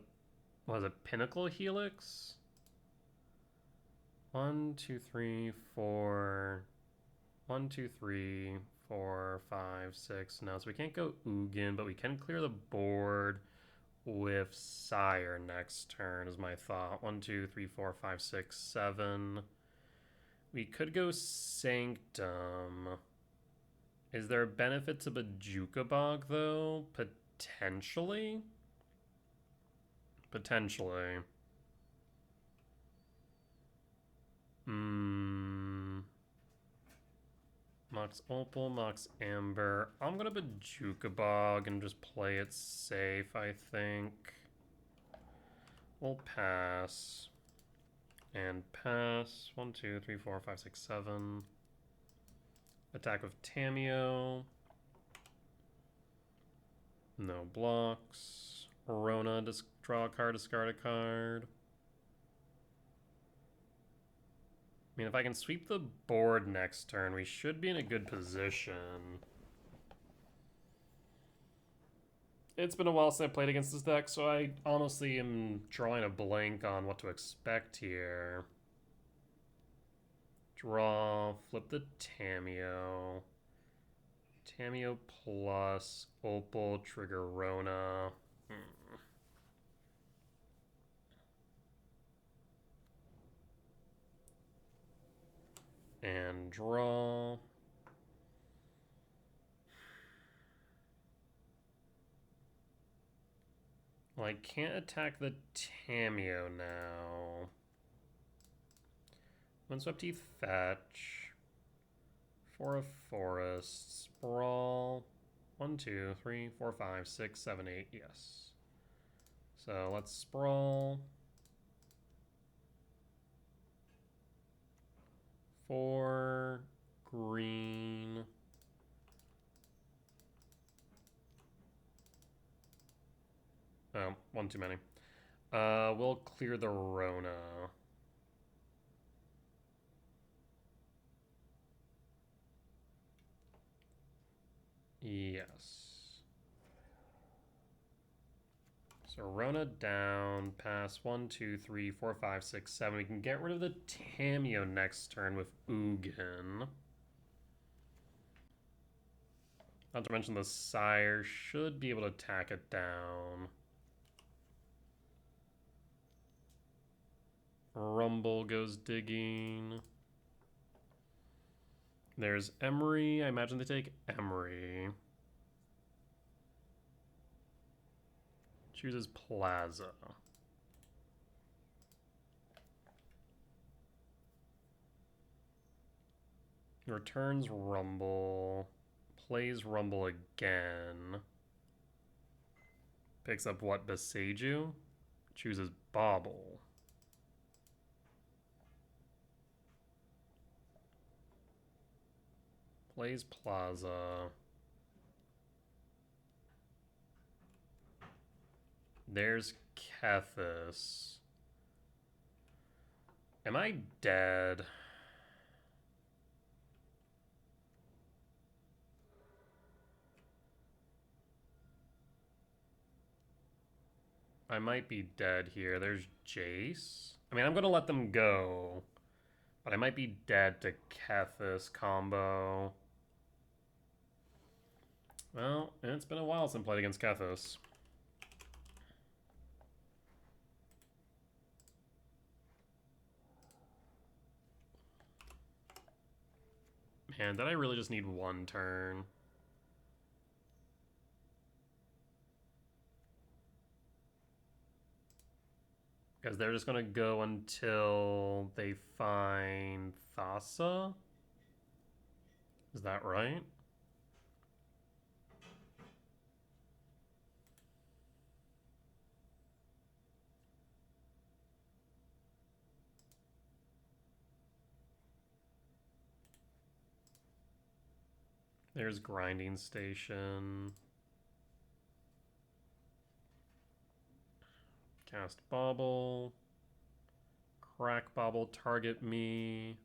what is it, Pinnacle Helix? 1, 2, 3, 4. 1, 2, 3, 4, 5, 6. No, so we can't go Ugin, but we can clear the board with Sire next turn, is my thought. 1, 2, 3, 4, 5, 6, 7. We could go Sanctum. Is there a benefit to Bajuka Bog, though? Potentially? Potentially. Mox Opal, Mox Amber. I'm gonna Bajuka Bog and just play it safe, I think. We'll pass. And pass. 1, 2, 3, 4, 5, 6, 7. Attack with Tameo. No blocks. Rona, draw a card, discard a card. I mean, if I can sweep the board next turn, we should be in a good position. It's been a while since I played against this deck, so I honestly am drawing a blank on what to expect here. Draw, flip the Tameo. Tameo plus Opal, trigger Rona. And draw. Well, I can't attack the Tameo now. Windswept fetch. 4 of Forest. Sprawl. 1, 2, 3, 4, 5, 6, 7, 8. Yes. So let's sprawl. 4 green. Oh, one too many. We'll clear the Rona. Yes. So Rona down, pass 1, 2, 3, 4, 5, 6, 7. We can get rid of the Tameo next turn with Ugin. Not to mention the Sire should be able to attack it down. Rumble goes digging. There's Emery. I imagine they take Emery. Chooses Plaza. Returns Rumble. Plays Rumble again. Picks up what? Beseiju? Chooses Bobble. Plays Plaza. There's Kethis. Am I dead? I might be dead here. There's Jace. I mean, I'm going to let them go. But I might be dead to Kethis combo. Well, it's been a while since I played against Kethis. Man, did I really just need one turn? Because they're just going to go until they find Thassa? Is that right? There's Grinding Station. Cast Bobble. Crack Bobble, target me.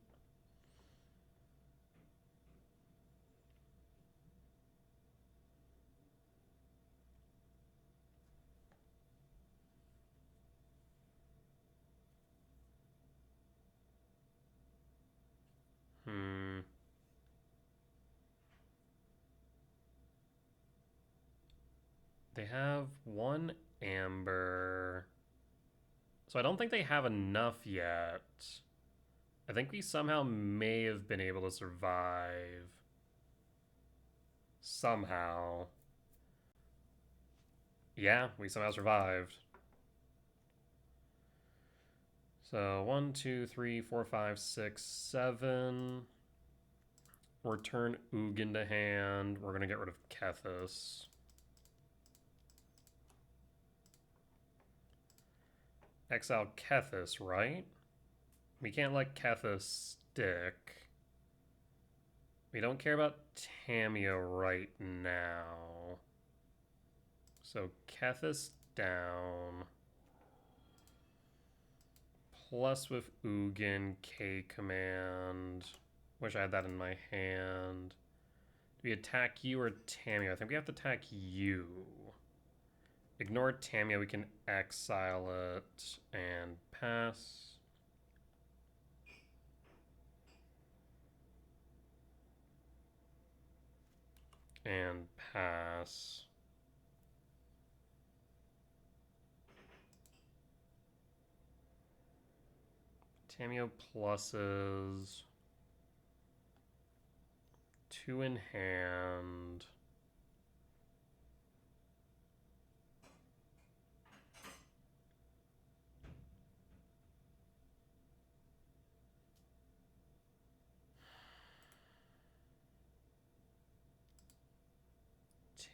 They have one Amber. So I don't think they have enough yet. I think we somehow may have been able to survive. Somehow. Yeah, we somehow survived. So 1, 2, 3, 4, 5, 6, 7. Return Ugin to hand. We're going to get rid of Kethis. Exile Kethis, right? We can't let Kethis stick. We don't care about Tameo right now. So Kethis down. Plus with Ugin, K command. Wish I had that in my hand. Do we attack you or Tameo? I think we have to attack you. Ignore Tameo, we can exile it and pass. And pass. Tamiyo pluses. 2 in hand.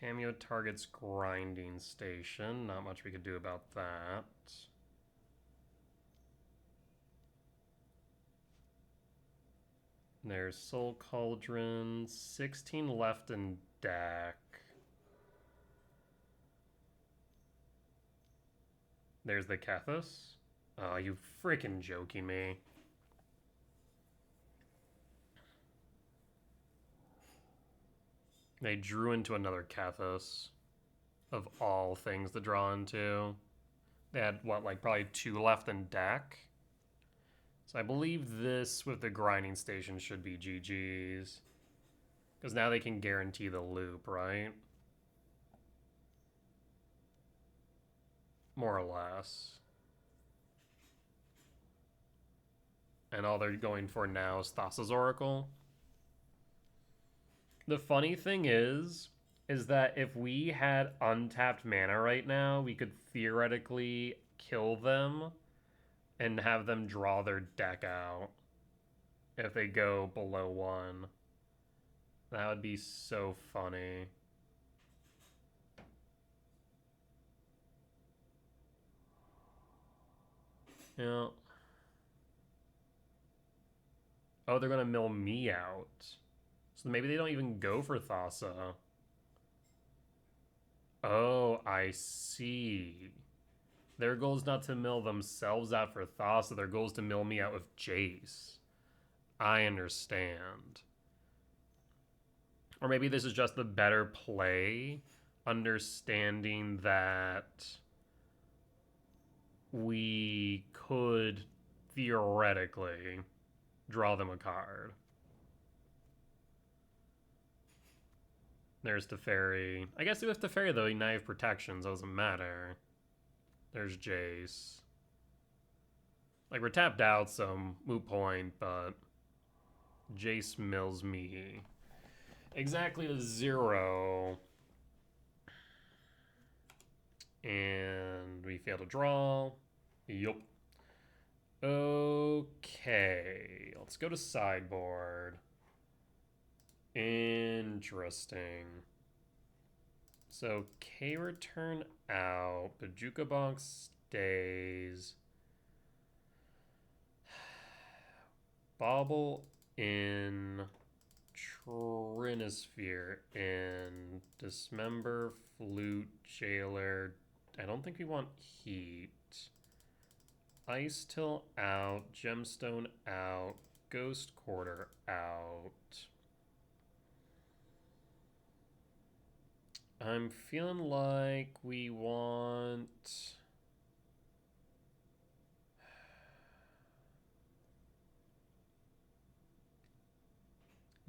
Tamiyo targets grinding station. Not much we could do about that. There's Soul Cauldron. 16 left in deck. There's the Kethis. Oh, you freaking joking me. They drew into another Kethis. Of all things to draw into. They had, what, like probably 2 left in deck? So I believe this with the grinding station should be GG's. Because now they can guarantee the loop, right? More or less. And all they're going for now is Thassa's Oracle. The funny thing is that if we had untapped mana right now, we could theoretically kill them and have them draw their deck out if they go below 1. That would be so funny. Yeah. Oh, they're going to mill me out. So maybe they don't even go for Thassa. Oh, I see. Their goal is not to mill themselves out for Thassa. Their goal is to mill me out with Jace. I understand. Or maybe this is just the better play, understanding that we could theoretically draw them a card. There's Teferi. I guess with Teferi, though, now you have protections. So it doesn't matter. There's Jace. Like, we're tapped out, so moot point, but Jace mills me. Exactly to 0. And we fail to draw. Yup. Okay. Let's go to sideboard. Interesting. So K return out. Bajuka box stays. Bauble in. Trinisphere in. Dismember, Flute, Jailer. I don't think we want Heat. Ice Till out. Gemstone out. Ghost Quarter out. I'm feeling like we want...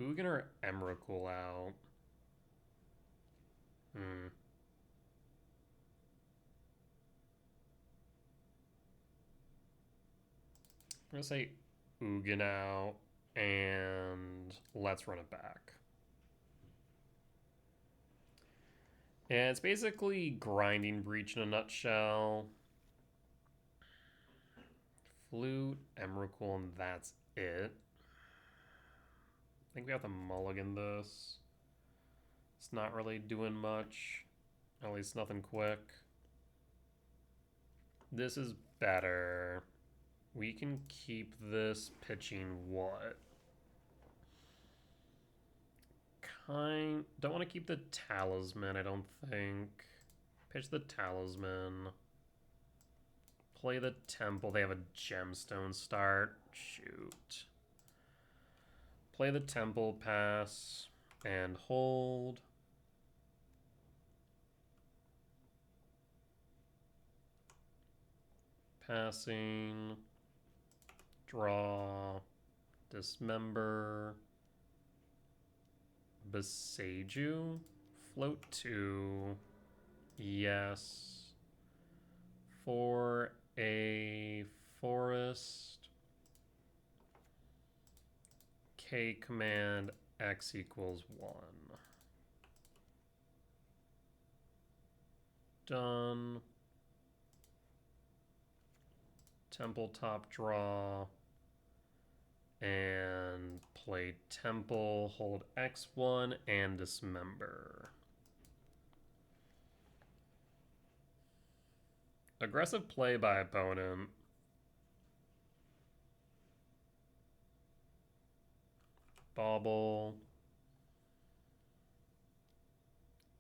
Ugin or Emrakul out? I'm gonna say Ugin out, and let's run it back. And it's basically Grinding Breach in a nutshell. Flute, Emrakul, and that's it. I think we have to mulligan this. It's not really doing much. At least nothing quick. This is better. We can keep this pitching what? Don't want to keep the Talisman, I don't think. Pitch the Talisman. Play the Temple. They have a Gemstone start. Shoot. Play the Temple, pass, and hold. Passing. Draw. Dismember. Beseiju. Float 2. Yes. For a forest. K command X equals 1. Done. Temple top draw. And play Temple, hold X1, and Dismember. Aggressive play by opponent. Bauble.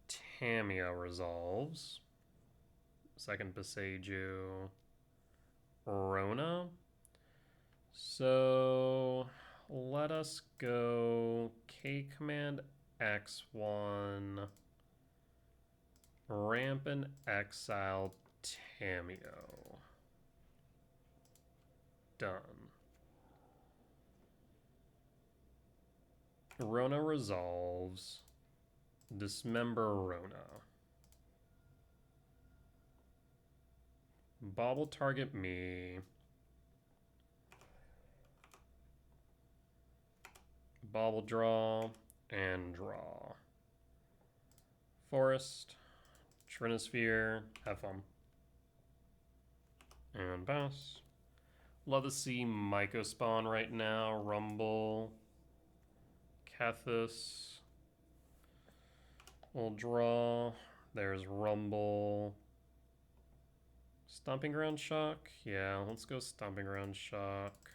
Tamiya resolves. Second Beseiju. Rona. So let us go K command X1. Rampant Exile Tamiyo. Done. Rona resolves. Dismember Rona. Bauble target me. Bauble draw and draw. Forest. Trinosphere. Have fun. And pass. Love to see Myco spawn right now. Rumble. Kethis. We'll draw. There's Rumble. Stomping Ground Shock? Yeah, let's go Stomping Ground Shock.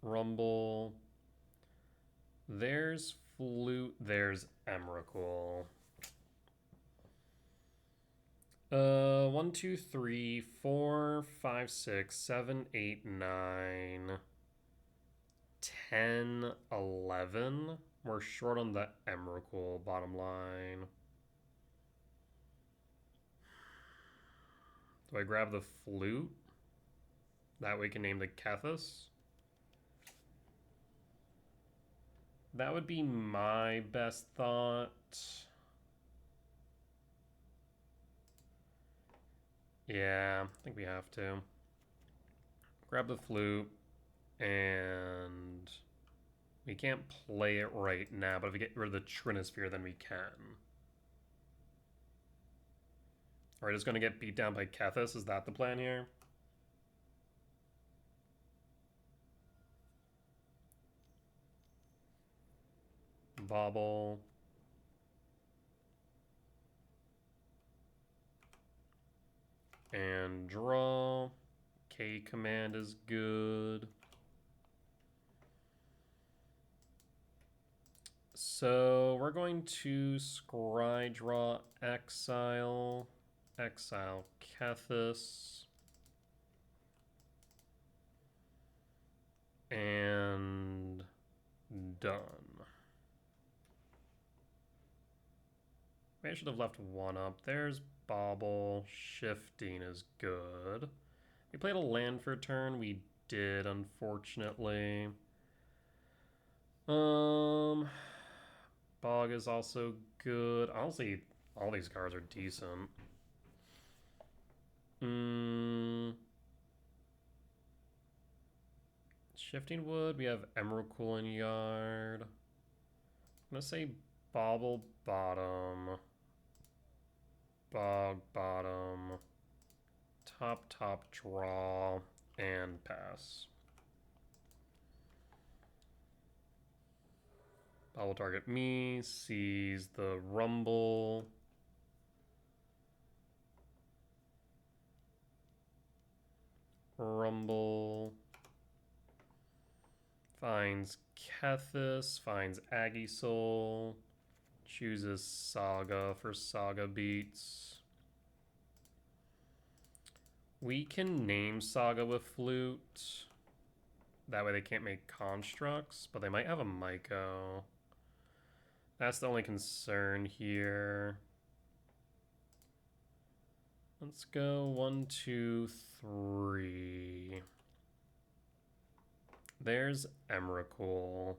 Rumble. There's Flute. There's Emrakul. 1, 2, 3, 4, 5, 6, 7, 8, 9, 10, 11. We're short on the Emrakul, bottom line. Do I grab the Flute? That way we can name the Kethis. That would be my best thought. Yeah, I think we have to. Grab the Flute, and we can't play it right now, but if we get rid of the Trinosphere, then we can. Are we just going to get beat down by Kethis? Is that the plan here? Bauble. And draw. K command is good. So we're going to scry draw exile. Exile Kethis. And done. Maybe I should have left one up. There's Bauble. Shifting is good. We played a land for a turn. We did, unfortunately. Bog is also good. Honestly, all these cards are decent. Shifting Wood. We have Emrakul in yard. I'm gonna say Bauble bottom. Bog bottom. Top draw and pass. Bauble target me. Sees the Rumble. Rumble. Finds Kethis. Finds Aggie Soul. Chooses Saga for Saga beats. We can name Saga with Flute. That way they can't make constructs, but they might have a Myco. That's the only concern here. Let's go 1, 2, 3. There's Emrakul.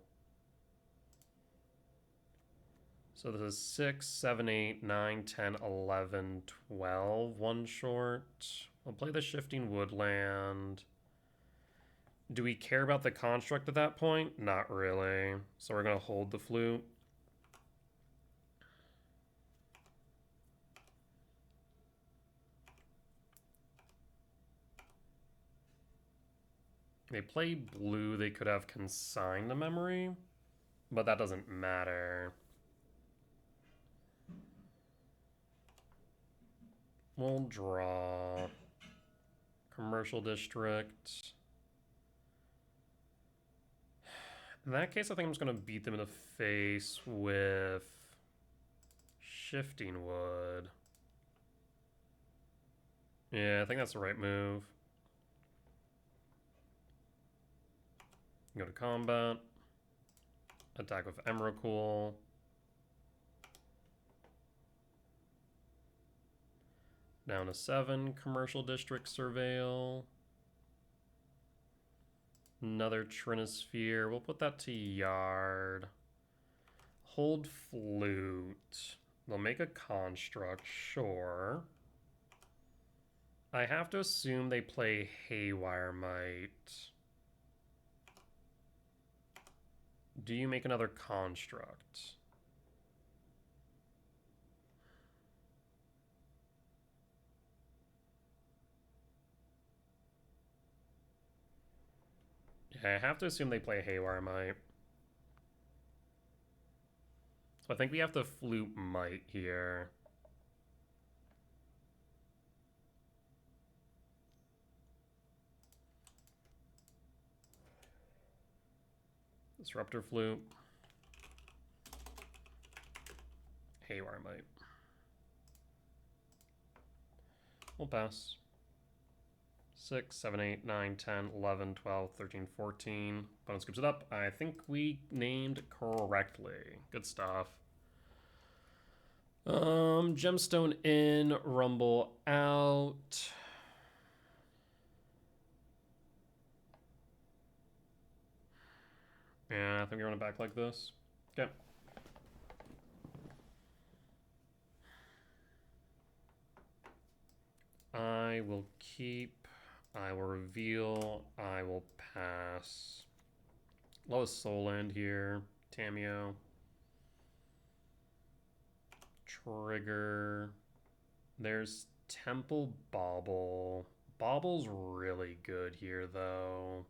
So this is 6, 7, 8, 9, 10, 11, 12. One short. We'll play the Shifting Woodland. Do we care about the construct at that point? Not really. So we're going to hold the flute. They play blue, they could have consigned a memory, but that doesn't matter. We'll draw. Commercial district. In that case, I think I'm just going to beat them in the face with Shifting Wood. Yeah, I think that's the right move. Go to combat. Attack with Emrakul. Down to 7. Commercial district surveil. Another Trinisphere. We'll put that to yard. Hold flute. They'll make a construct, sure. I have to assume they play Haywire Might. Do you make another construct? Yeah, I have to assume they play Haywire Might. So I think we have to Flute Might here. Disruptor Flute. Haywire Might. We'll pass. 6, 7, 8, 9, 10, 11, 12, 13, 14. Opponent scoops it up. I think we named correctly. Good stuff. Gemstone in, Rumble out. Yeah, I think we run it back like this. Okay. I will keep. I will reveal. I will pass. Lowest Soul Land here. Tamiyo. Trigger. There's Temple Bauble. Bauble's really good here, though.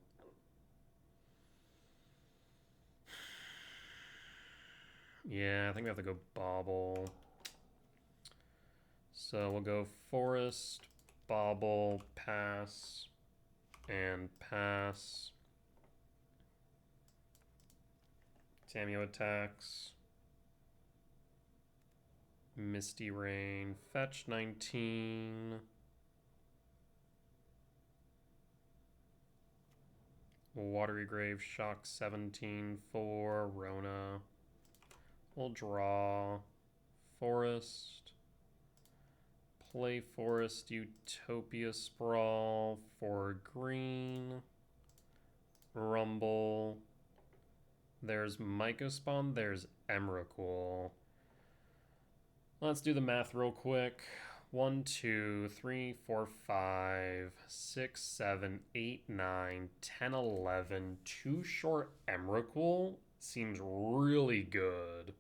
Yeah, I think we have to go Bauble. So we'll go Forest, Bauble, pass, and pass. Tamiyo attacks. Misty Rain, fetch 19. Watery Grave, shock 17 for Rona. We'll draw Forest. Play Forest, Utopia Sprawl for green. Rumble. There's Mycospawn, there's Emrakul. Let's do the math real quick. 1, 2, 3, 4, 5, 6, 7, 8, 9, 10, 11. 2 short Emrakul seems really good.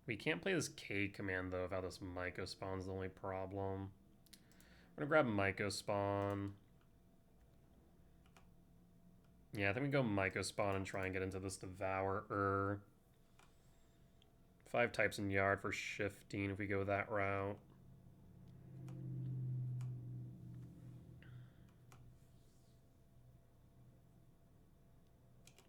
We can't play this K command though without this Mycospawn's the only problem. We're gonna grab Mycospawn. Yeah, I think we go Mycospawn and try and get into this Devourer. 5 types in yard for shifting if we go that route.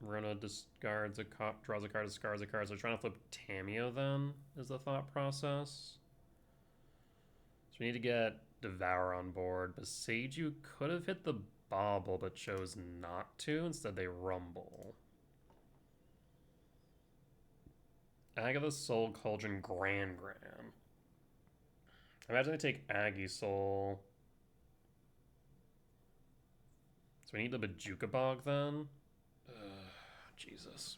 Rona discards a card, draws a card, discards a card. So trying to flip Tamiyo then is the thought process. So we need to get Devour on board. Boseiju could have hit the Bauble but chose not to. Instead they Rumble. Agatha's Soul Cauldron Gran. Imagine they take Aggie Soul. So we need the Bajuka Bog then. Jesus.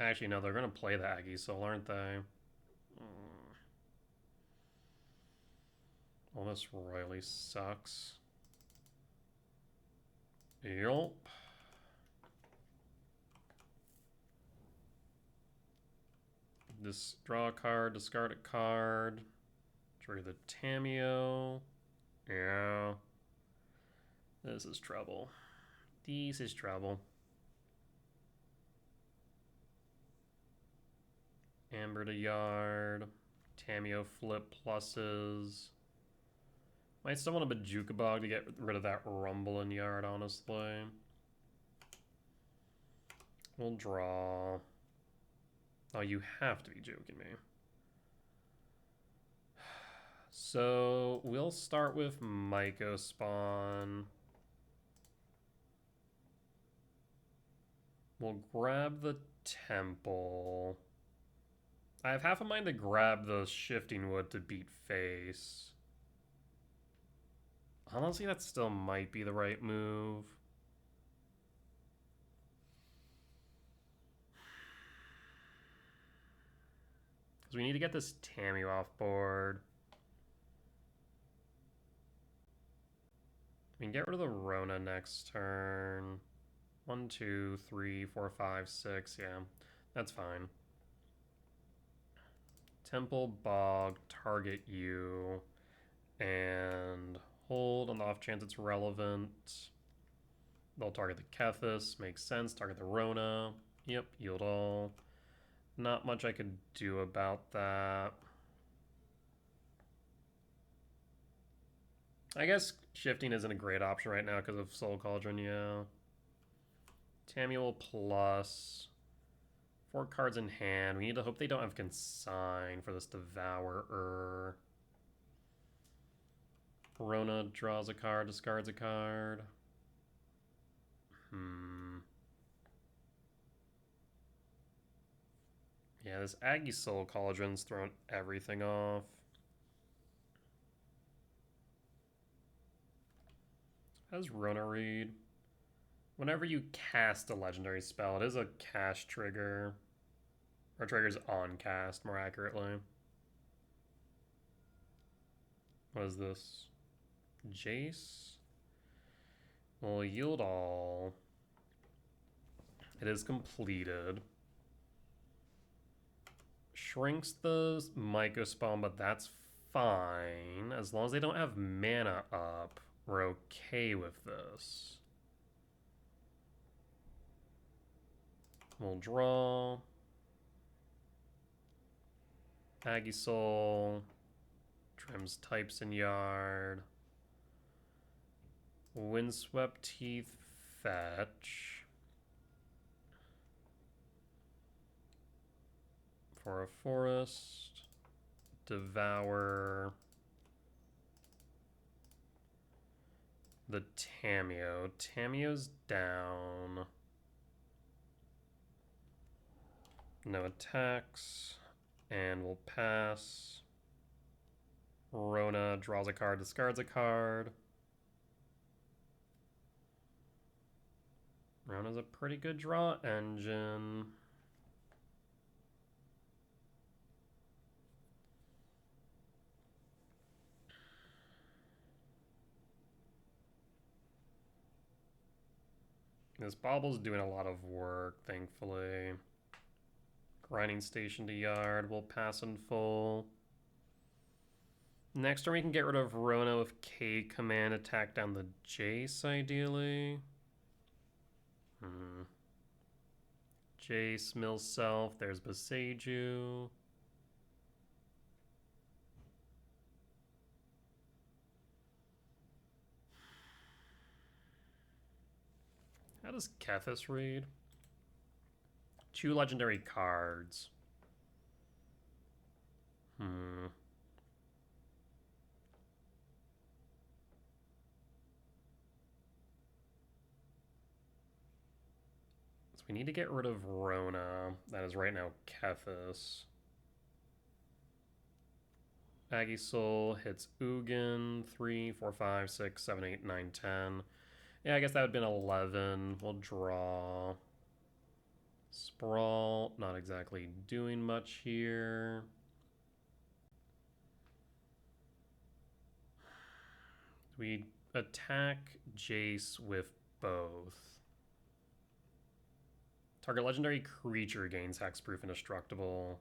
Actually, no, they're going to play the Aggie Soul, aren't they? Well, this royally sucks. Yup. Draw a card, discard a card. Trigger the Tamiyo. Yeah. This is trouble. This is trouble. Amber to Yard. Tamiyo flip pluses. Might still want a Bajuka Bog to get rid of that Rumble in Yard, honestly. We'll draw. Oh, you have to be joking me. So we'll start with Myco Spawn. We'll grab the Temple. I have half a mind to grab the Shifting Wood to beat face. Honestly, that still might be the right move. Because we need to get this Tamiyo off board. We can get rid of the Rona next turn. 1, 2, 3, 4, 5, 6. Yeah, that's fine. Temple, Bog, target you. And hold on the off chance it's relevant. They'll target the Kethis. Makes sense. Target the Rona. Yep, yield all. Not much I could do about that. I guess shifting isn't a great option right now because of Soul Cauldron, yeah. Tamiyo plus. 4 cards in hand. We need to hope they don't have Consign for this Devourer. Rona draws a card, discards a card. Yeah, this Aggie Soul Cauldron's thrown everything off. How does Rona read? Whenever you cast a legendary spell, it is a cast trigger. Or triggers on cast, more accurately. What is this? Jace? Well, yield all. It is completed. Shrinks the Myco Spawn, but that's fine. As long as they don't have mana up, we're okay with this. We'll draw. Aggie Soul. Trims types in Yard. Windswept Teeth fetch. For a forest. Devour. The Tamiyo. Tamiyo's down. No attacks. And we'll pass. Rona draws a card, discards a card. Rona's a pretty good draw engine. This Bobble's doing a lot of work, thankfully. Grinding Station to Yard, we'll pass in full. Next turn we can get rid of Rona with K command, attack down the Jace, ideally. Jace, Mill Self, there's Beseiju. How does Kethis read? 2 legendary cards. So we need to get rid of Rona. That is right now Kethis. Aggie Soul hits Ugin. 3, 4, 5, 6, 7, 8, 9, 10. Yeah, I guess that would have been 11. We'll draw. Sprawl, not exactly doing much here. We attack Jace with both. Target legendary creature gains hexproof and indestructible.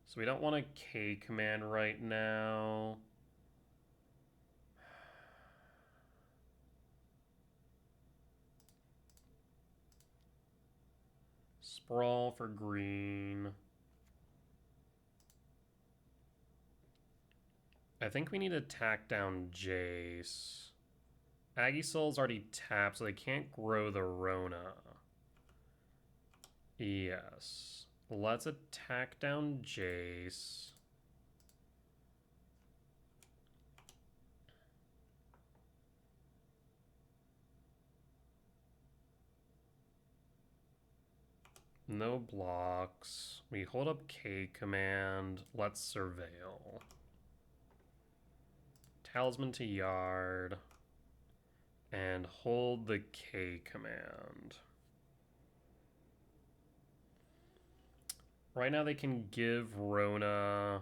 So we don't want a K command right now. Sprawl for green. I think we need to tack down Jace. Aggie Soul's already tapped, so they can't grow the Rona. Yes. Let's attack down Jace. No blocks. We hold up K command. Let's surveil. Talisman to yard. And hold the K command. Right now they can give Rona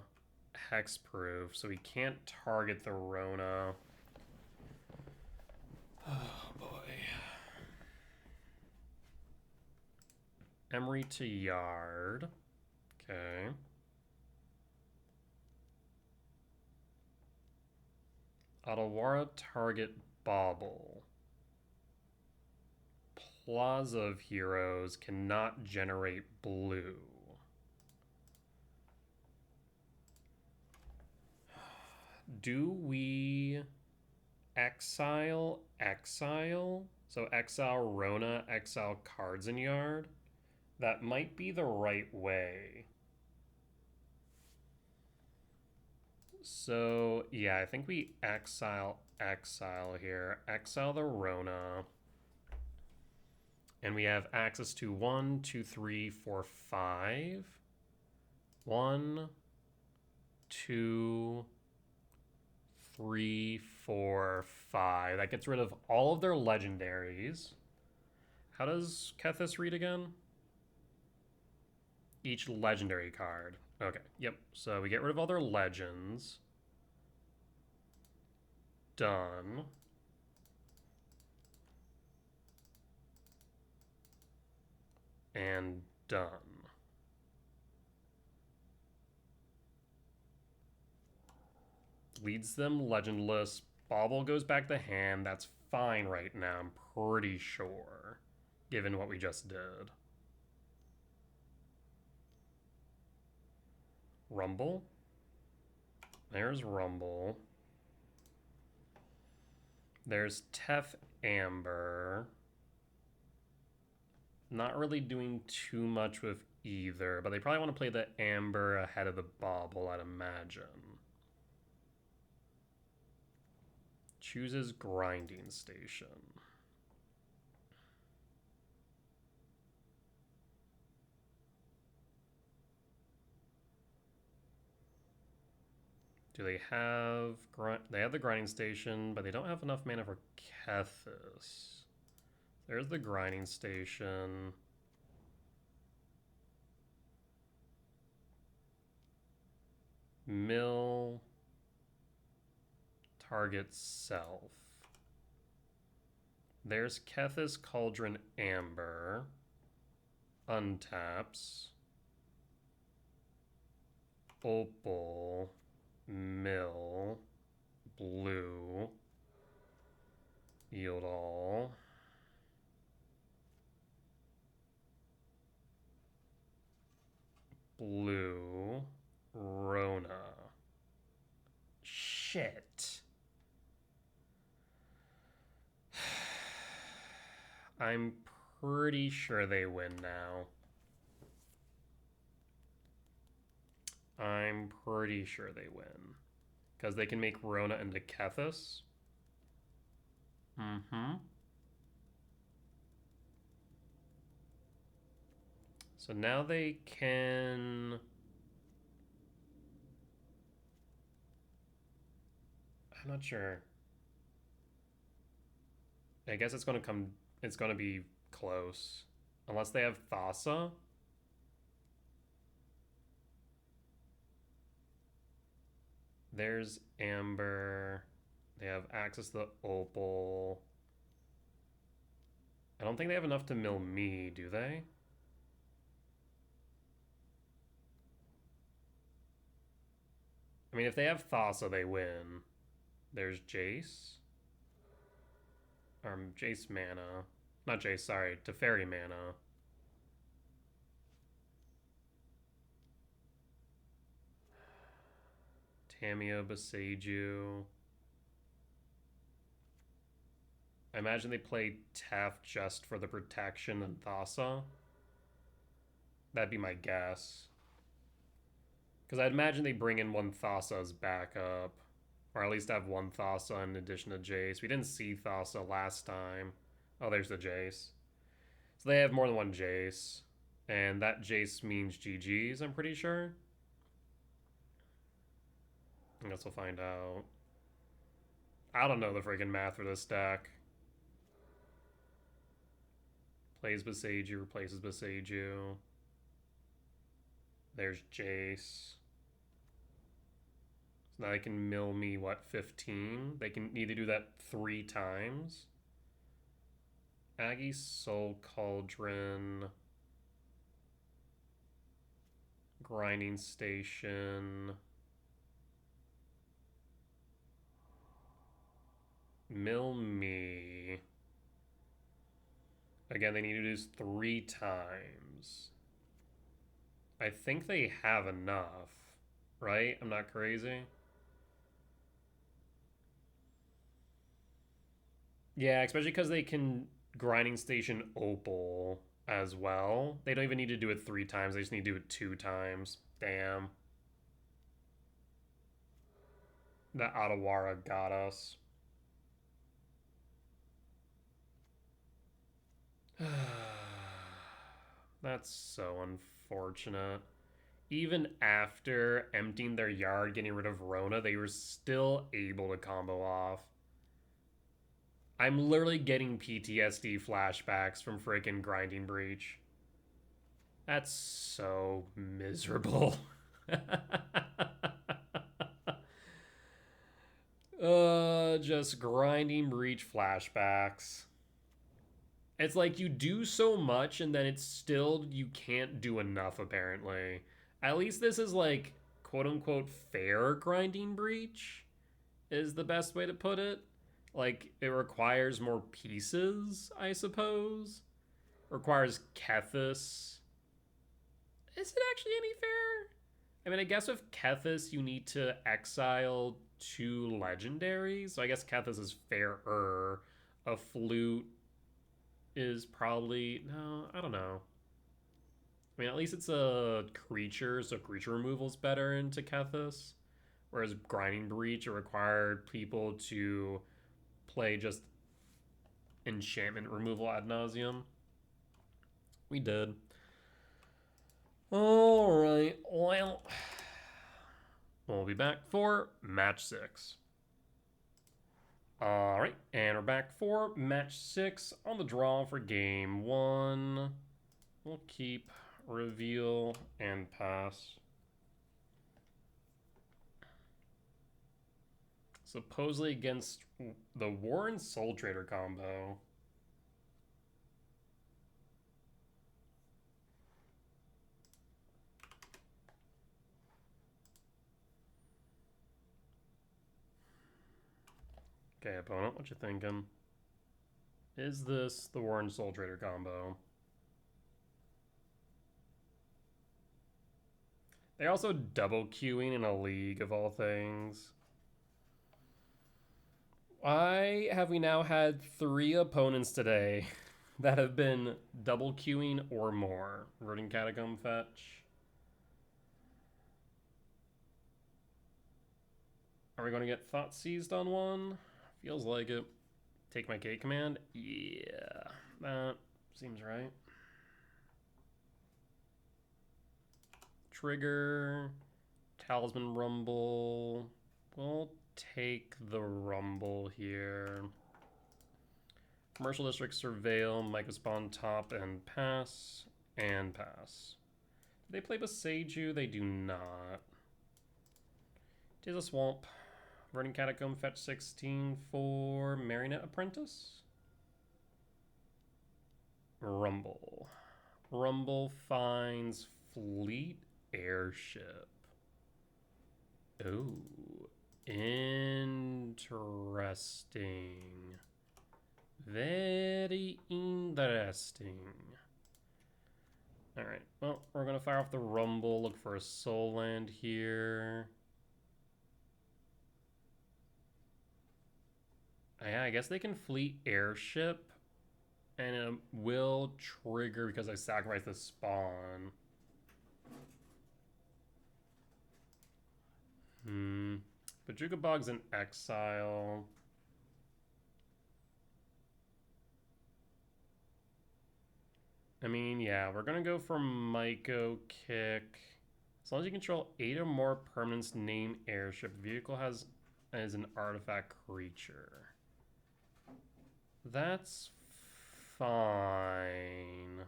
hexproof, so we can't target the Rona. Oh boy. Emery to yard. Okay. Otawara target Bauble. Plaza of Heroes cannot generate blue. Do we exile? So exile Rona, exile cards in yard? That might be the right way. So, yeah, I think we exile here. Exile the Rona. And we have access to 1, 2, 3, 4, 5. 1, 2, 3, 4, 5. That gets rid of all of their legendaries. How does Kethis read again? Each legendary card. Okay, yep. So we get rid of all their legends. Done. And done. Leads them legendless. Bauble goes back to hand. That's fine right now, I'm pretty sure, given what we just did. Rumble. There's Rumble. There's Tef Amber. Not really doing too much with either, but they probably want to play the Amber ahead of the Bauble, I'd imagine. Chooses Grinding Station. Do they have... They have the Grinding Station, but they don't have enough mana for Kethis. There's the Grinding Station. Mill. Target self. There's Kethis, Cauldron, Amber. Untaps. Opal. Mill. Blue. Yield all. Blue. Rona. Shit. I'm pretty sure they win now. I'm pretty sure they win. Because they can make Rona into Kethis. Mm-hmm. So now they can... I'm not sure. I guess it's gonna be close. Unless they have Thassa. There's Amber. They have access to the Opal. I don't think they have enough to mill me, do they? I mean, if they have Thassa, they win. There's Jace. Jace mana. Not Jace, sorry. Teferi mana. Tamiyo, Boseiju. I imagine they play Tef just for the protection and Thassa. That'd be my guess. Because I'd imagine they bring in one Thassa as backup. Or at least have one Thassa in addition to Jace. We didn't see Thassa last time. Oh, there's the Jace. So they have more than one Jace. And that Jace means GG's, I'm pretty sure. I guess we'll find out. I don't know the freaking math for this deck. Plays Boseiju, replaces Boseiju. There's Jace. So now they can mill me, what, 15? They can need to do that 3 times. Aggie, Soul Cauldron. Grinding Station. Mill me. Again, they need to do this 3 times. I think they have enough, right? I'm not crazy. Yeah, especially because they can Grinding Station Opal as well. They don't even need to do it 3 times. They just need to do it 2 times. Damn. That Otawara got us. That's so unfortunate. Even after emptying their yard, getting rid of Rona, they were still able to combo off. I'm literally getting PTSD flashbacks from freaking Grinding Breach. That's so miserable. Just Grinding Breach flashbacks. It's like you do so much and then it's still, you can't do enough apparently. At least this is like quote unquote fair Grinding Breach is the best way to put it. Like it requires more pieces, I suppose. Requires Kethis. Is it actually any fair? I mean, I guess with Kethis you need to exile 2 legendaries. So I guess Kethis is fairer. A flute is probably, no, I don't know. I mean, at least it's a creature, so creature removal is better into Kethis. Whereas Grinding Breach, it required people to play just enchantment removal ad nauseum. We did. Alright, well, we'll be back for match 6. Alright, and we're back for match 6 on the draw for game 1. We'll keep reveal and pass. Supposedly against the Warren Soultrader combo. Okay, opponent, what you thinking? Is this the Warren Soultrader combo? They're also double queuing in a league of all things. Why have we now had 3 opponents today that have been double queuing or more? Rooting Catacomb Fetch. Are we going to get Thought Seized on one? Feels like it. Take my gate command? Yeah, that seems right. Trigger. Talisman Rumble. We'll take the Rumble here. Commercial District, Surveil, Microspawn, top, and pass. And pass. Do they play Beseiju? They do not. Tis a Swamp. Verdant Catacomb, fetch 16 for Marionette Apprentice. Rumble. Rumble finds Fleet Airship. Oh, interesting. Very interesting. Alright, well, we're going to fire off the Rumble, look for a Soul Land here. Yeah, I guess they can Fleet Airship, and it will trigger because I sacrificed the spawn. Bojuka Bog's in exile. I mean, yeah, we're gonna go for Myco Kick. As long as you control 8 or more permanents, name airship. Vehicle has as an artifact creature. That's fine.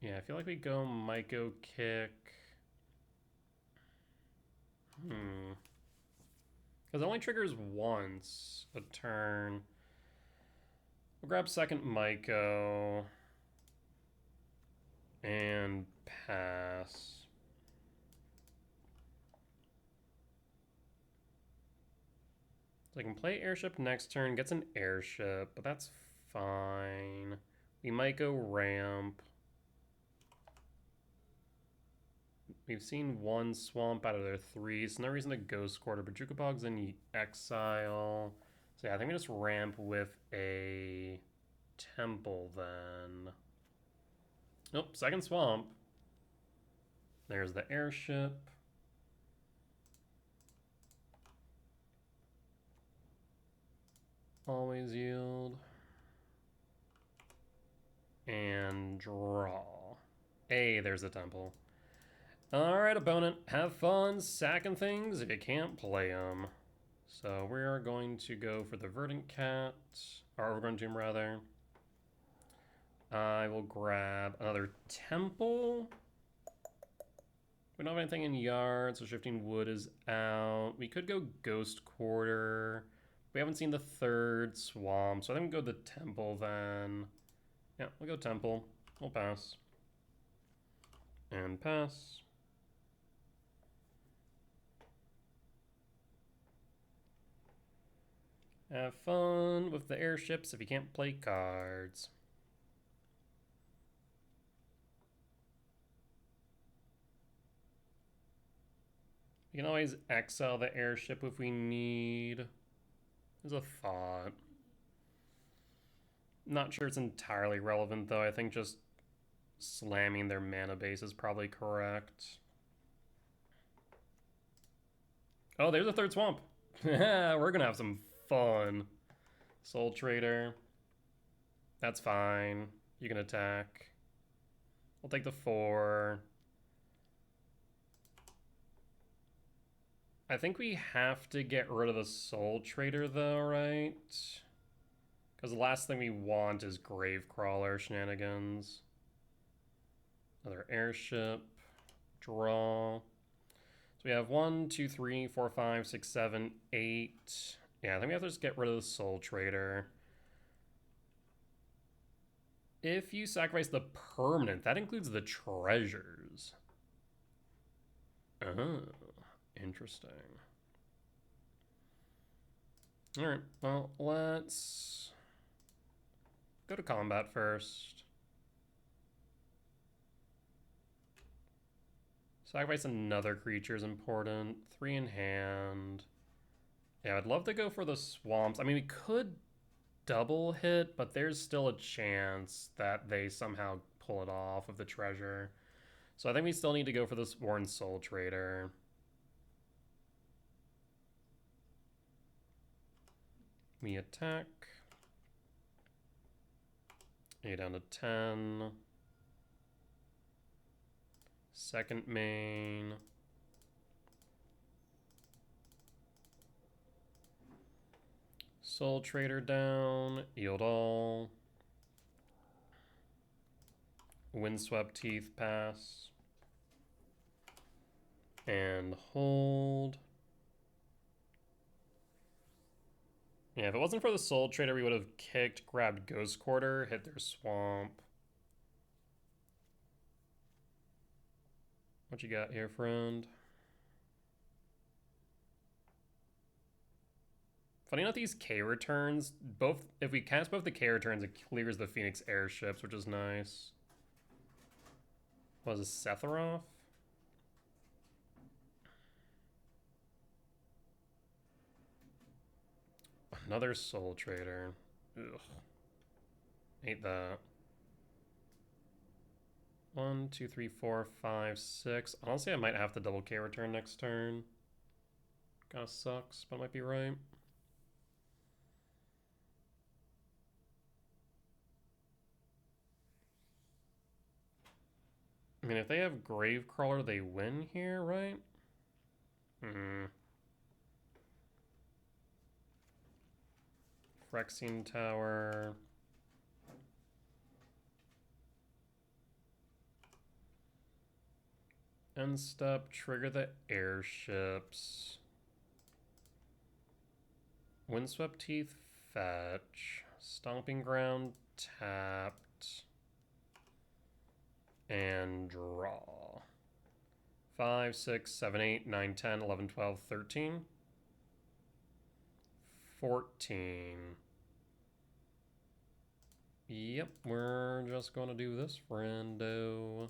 Yeah, I feel like we go Myco Kick. Because it only triggers once a turn. We'll grab second Myco. And pass. So I can play airship next turn, gets an airship, but that's fine. We might go ramp. We've seen one swamp out of their 3, so no reason to Ghost Quarter, but Jukabog's in exile. So yeah, I think we just ramp with a temple then. Nope, second swamp. There's the airship. Always yield. And draw. Hey, there's the temple. Alright, opponent, have fun sacking things if you can't play them. So we are going to go for the Verdant Cat, or Overgrown Tomb rather. I will grab another temple. We don't have anything in yard, so Shifting Wood is out. We could go Ghost Quarter. We haven't seen the third swamp, so I think we'll go the temple then. Yeah, we'll go temple. We'll pass. And pass. Have fun with the airships if you can't play cards. We can always exile the airship if we need. There's a thought. Not sure it's entirely relevant though. I think just slamming their mana base is probably correct. Oh, there's a third swamp. We're gonna have some fun. Soultrader. That's fine. You can attack. We'll take the 4. I think we have to get rid of the Soultrader though, right? Because the last thing we want is Gravecrawler shenanigans. Another airship. Draw. So we have 1, 2, 3, 4, 5, 6, 7, 8. Yeah, I think we have to just get rid of the Soultrader. If you sacrifice the permanent, that includes the treasures. Oh, interesting. Alright, well, let's go to combat first. Sacrifice another creature is important. 3 in hand. Yeah, I'd love to go for the swamps. I mean, we could double hit, but there's still a chance that they somehow pull it off with the treasure. So I think we still need to go for this Worn Soultrader. We attack. 8 down to 10. Second main. Soultrader down. Yield all. Windswept Teeth pass. And hold. Yeah, if it wasn't for the Soultrader, we would have kicked, grabbed Ghost Quarter, hit their swamp. What you got here, friend? Funny enough, these K returns, both, if we cast both the K returns, it clears the Phoenix airships, which is nice. Was it Sephiroth? Another Soultrader. Ugh. Hate that. 1, 2, 3, 4, 5, 6. Honestly, I might have to double K return next turn. Kinda sucks, but I might be right. I mean, if they have Gravecrawler, they win here, right? Phyrexian Tower. End step, trigger the airships. Windswept Teeth, fetch. Stomping Ground, tapped. And draw. 5, 6, 7, 8, 9, 10, 11, 12, 13. 14. Yep, we're just gonna do this, friendo.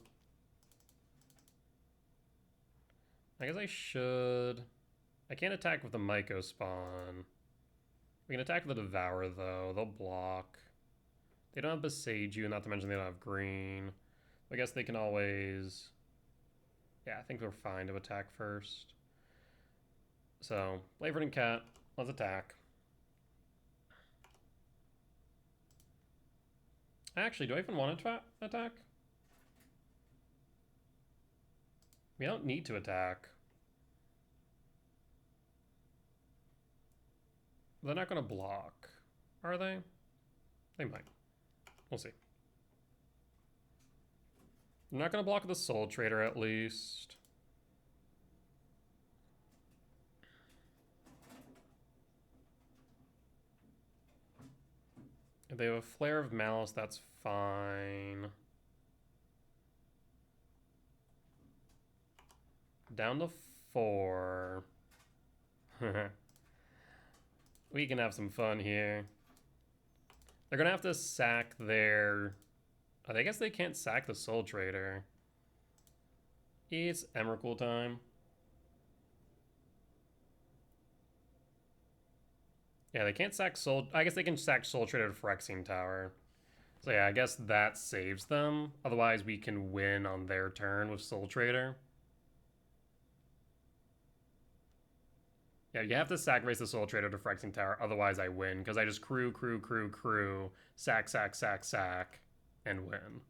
I guess I should. I can't attack with the Myco spawn. We can attack with the Devour, though. They'll block. They don't have Beseiju, not to mention they don't have green. I guess they can always... Yeah, I think we're fine to attack first. So, Flavoured and Cat, let's attack. Actually, do I even want to attack? We don't need to attack. They're not going to block, are they? They might. We'll see. They're not going to block the Soultrader, at least. If they have a Flare of Malice, that's fine. Down to 4. We can have some fun here. They're gonna have to sack their... I guess they can't sack the Soultrader. It's Emrakul time. Yeah, they can't sack Soul... I guess they can sack Soultrader to Phyrexian Tower. So yeah, I guess that saves them. Otherwise, we can win on their turn with Soultrader. Yeah, you have to sacrifice the Soultrader to Phyrexian Tower, otherwise I win, because I just crew, sack, and win.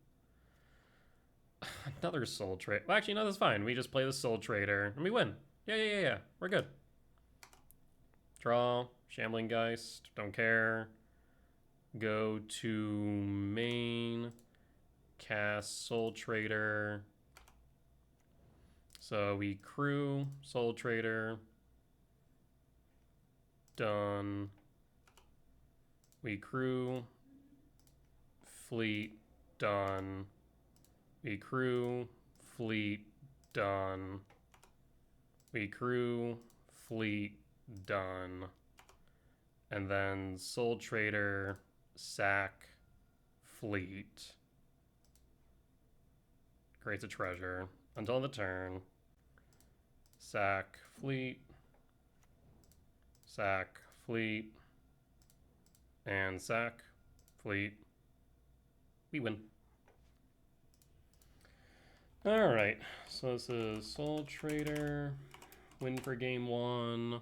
Another Soultrader. Well, actually, no, that's fine. We just play the Soultrader, and we win. Yeah. We're good. Draw, Shambling Geist, don't care. Go to main, cast Soultrader. So we crew, Soultrader. Done. We crew. Fleet. Done. We crew. Fleet. Done. We crew. Fleet. Done. And then Soultrader. Sack. Fleet. Creates a treasure. Until the turn. Sack. Fleet. Sack, fleet, and sack, fleet. We win. Alright, so this is Soultrader, win for game 1.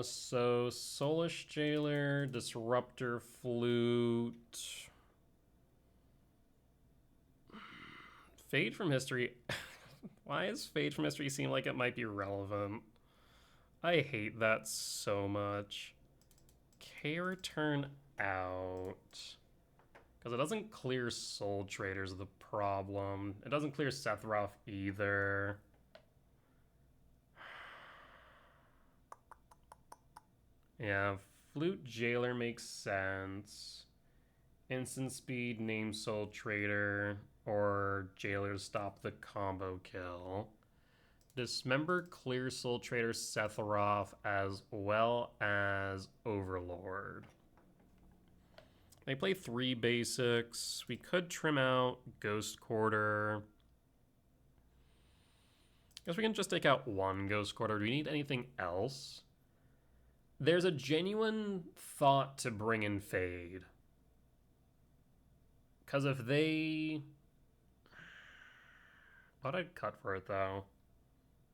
So Soulish Jailer, Disruptor, Flute. Fade from History. Why does Fade from History seem like it might be relevant? I hate that so much. K return out. Because it doesn't clear Soultrader is the problem. It doesn't clear Sephiroth either. Yeah, Flute Jailer makes sense. Instant speed, name Soultrader, or Jailers stop the combo kill. Dismember clears Soultrader Sephiroth as well as Overlord. They play 3 basics. We could trim out Ghost Quarter. Guess we can just take out 1 Ghost Quarter. Do we need anything else? There's a genuine thought to bring in Fade. Because if they... Thought I'd cut for it, though.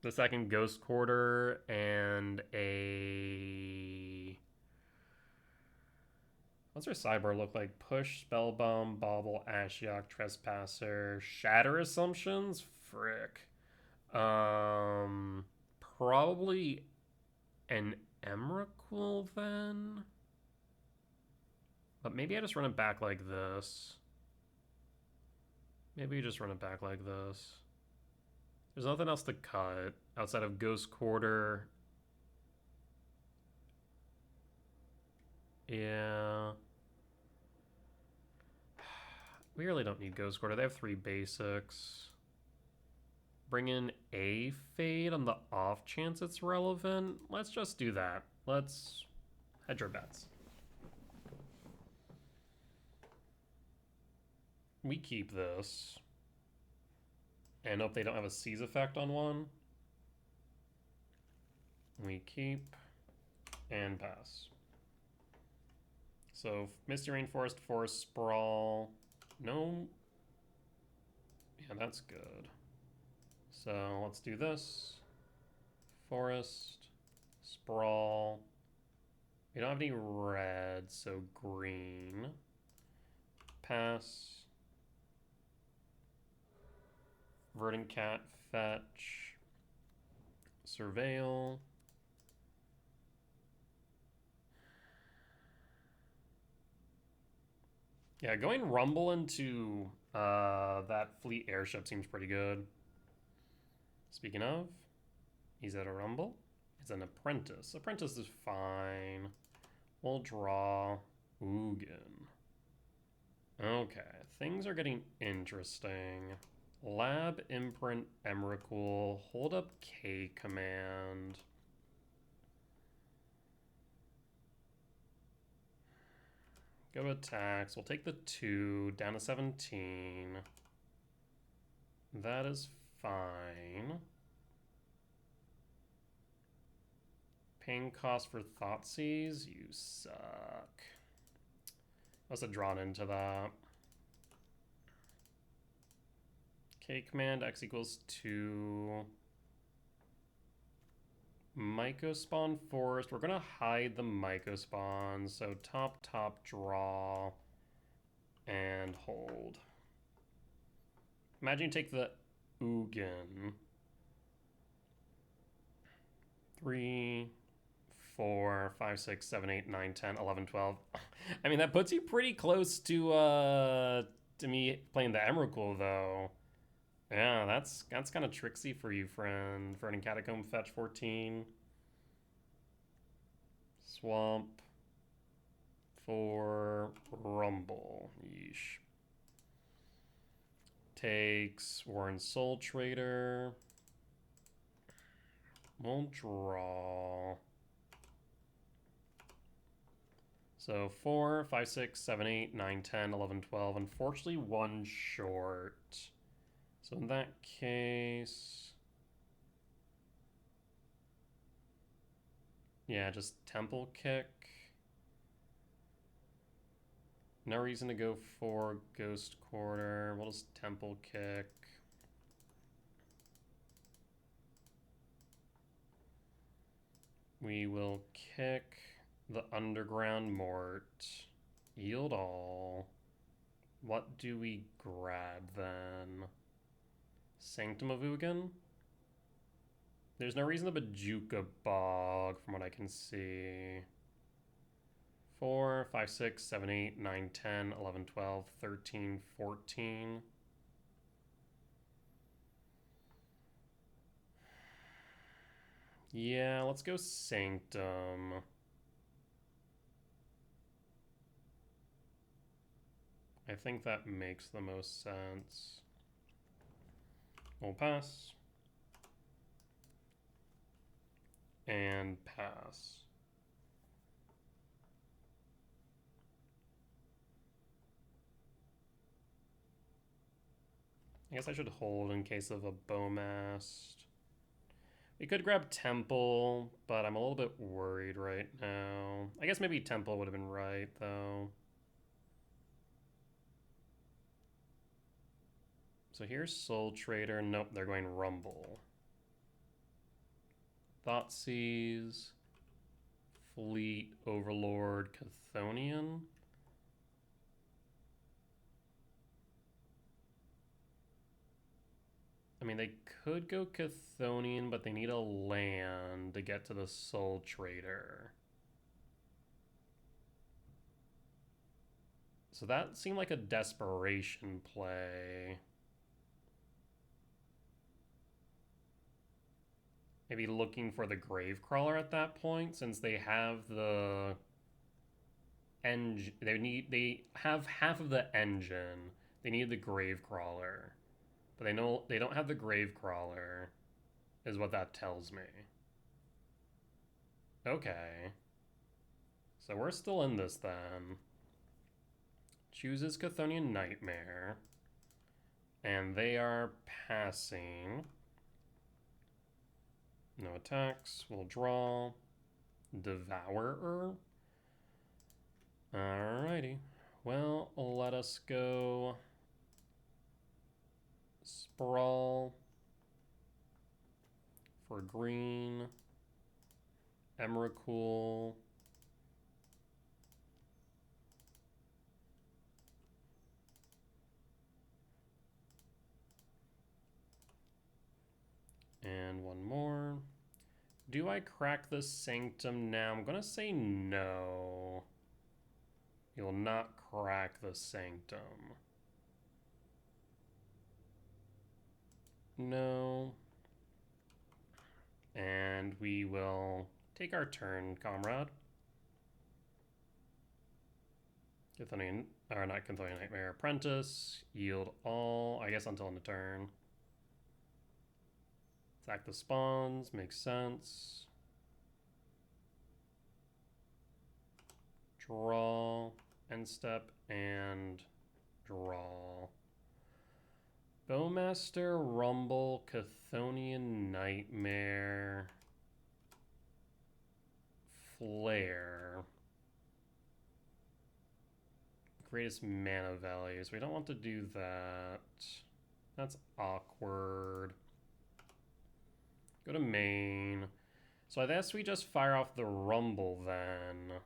The second Ghost Quarter and a... What's our sideboard look like? Push, Spellbomb, Bauble, Ashiok, Trespasser, Shatter Assumptions? Frick. Probably an Emrakul then? But maybe I just run it back like this. Maybe you just run it back like this. There's nothing else to cut outside of Ghost Quarter. Yeah. We really don't need Ghost Quarter. They have 3 basics. Bring in a Fade on the off chance it's relevant. Let's just do that. Let's hedge our bets. We keep this. And hope they don't have a seize effect on one. We keep and pass. So Misty Rainforest, Forest Sprawl. No. Yeah, that's good. So let's do this. Forest, Sprawl. We don't have any red, so green. Pass. Verdant Cat, fetch. Surveil. Yeah, going Rumble into that fleet airship seems pretty good. Speaking of, he's at a Rumble. It's an Apprentice. Apprentice is fine. We'll draw Ugin. Okay, things are getting interesting. Lab, Imprint, Emrakul, hold up K command. Go attacks. We'll take the 2 down to 17. That is fine. Paying cost for Thoughtseize? You suck. Must have drawn into that. K command, X equals 2. Mycospawn Forest. We're gonna hide the Mycospawn. So top, draw, and hold. Imagine you take the Ugin. 3, 4, 5, 6, 7, 8, 9, 10, 11, 12. I mean, that puts you pretty close to me playing the Emrakul, though. Yeah, that's kind of tricksy for you, friend. Verdant Catacomb, fetch 14. Swamp. 4. Rumble. Yeesh. Takes Warren Soultrader. We'll draw. So 4, 5, 6, 7, 8, 9, 10, 11, 12. Unfortunately, 1 short. So in that case, yeah, just Temple Kick. No reason to go for Ghost Quarter. We'll just Temple Kick. We will kick the Underground Mort. Yield all. What do we grab then? Sanctum of Ugin? There's no reason to Bajuka Bog from what I can see. 4, 5, 6, 7, 8, 9, 10, 11, 12, 13, 14. Yeah, let's go Sanctum. I think that makes the most sense. We'll pass. And pass. I guess I should hold in case of a Bowmast. We could grab Temple, but I'm a little bit worried right now. I guess maybe Temple would have been right, though. So here's Soultrader. Nope, they're going Rumble. Thoughtseize. Fleet Overlord Chthonian. I mean, they could go Chthonian, but they need a land to get to the Soultrader. So that seemed like a desperation play. Maybe looking for the Gravecrawler at that point, since they have the engine. They have half of the engine. They need the Gravecrawler. But they know they don't have the Gravecrawler, is what that tells me. Okay. So we're still in this then. Chooses Chthonian Nightmare. And they are passing. No attacks. We'll draw. Devourer. Alrighty. Well, let us go. Sprawl. For green. Emrakul. And one more. Do I crack the Sanctum now? I'm going to say no. You will not crack the Sanctum. No. And we will take our turn, comrade. Chthonian, or not Chthonian Nightmare. Apprentice. Yield all, I guess until end of turn. Sack the spawns, makes sense. Draw, end step, and draw. Bowmaster, Rumble, Chthonian Nightmare, Flare. Greatest mana values. We don't want to do that. That's awkward. Go to main. So I guess we just fire off the Rumble then.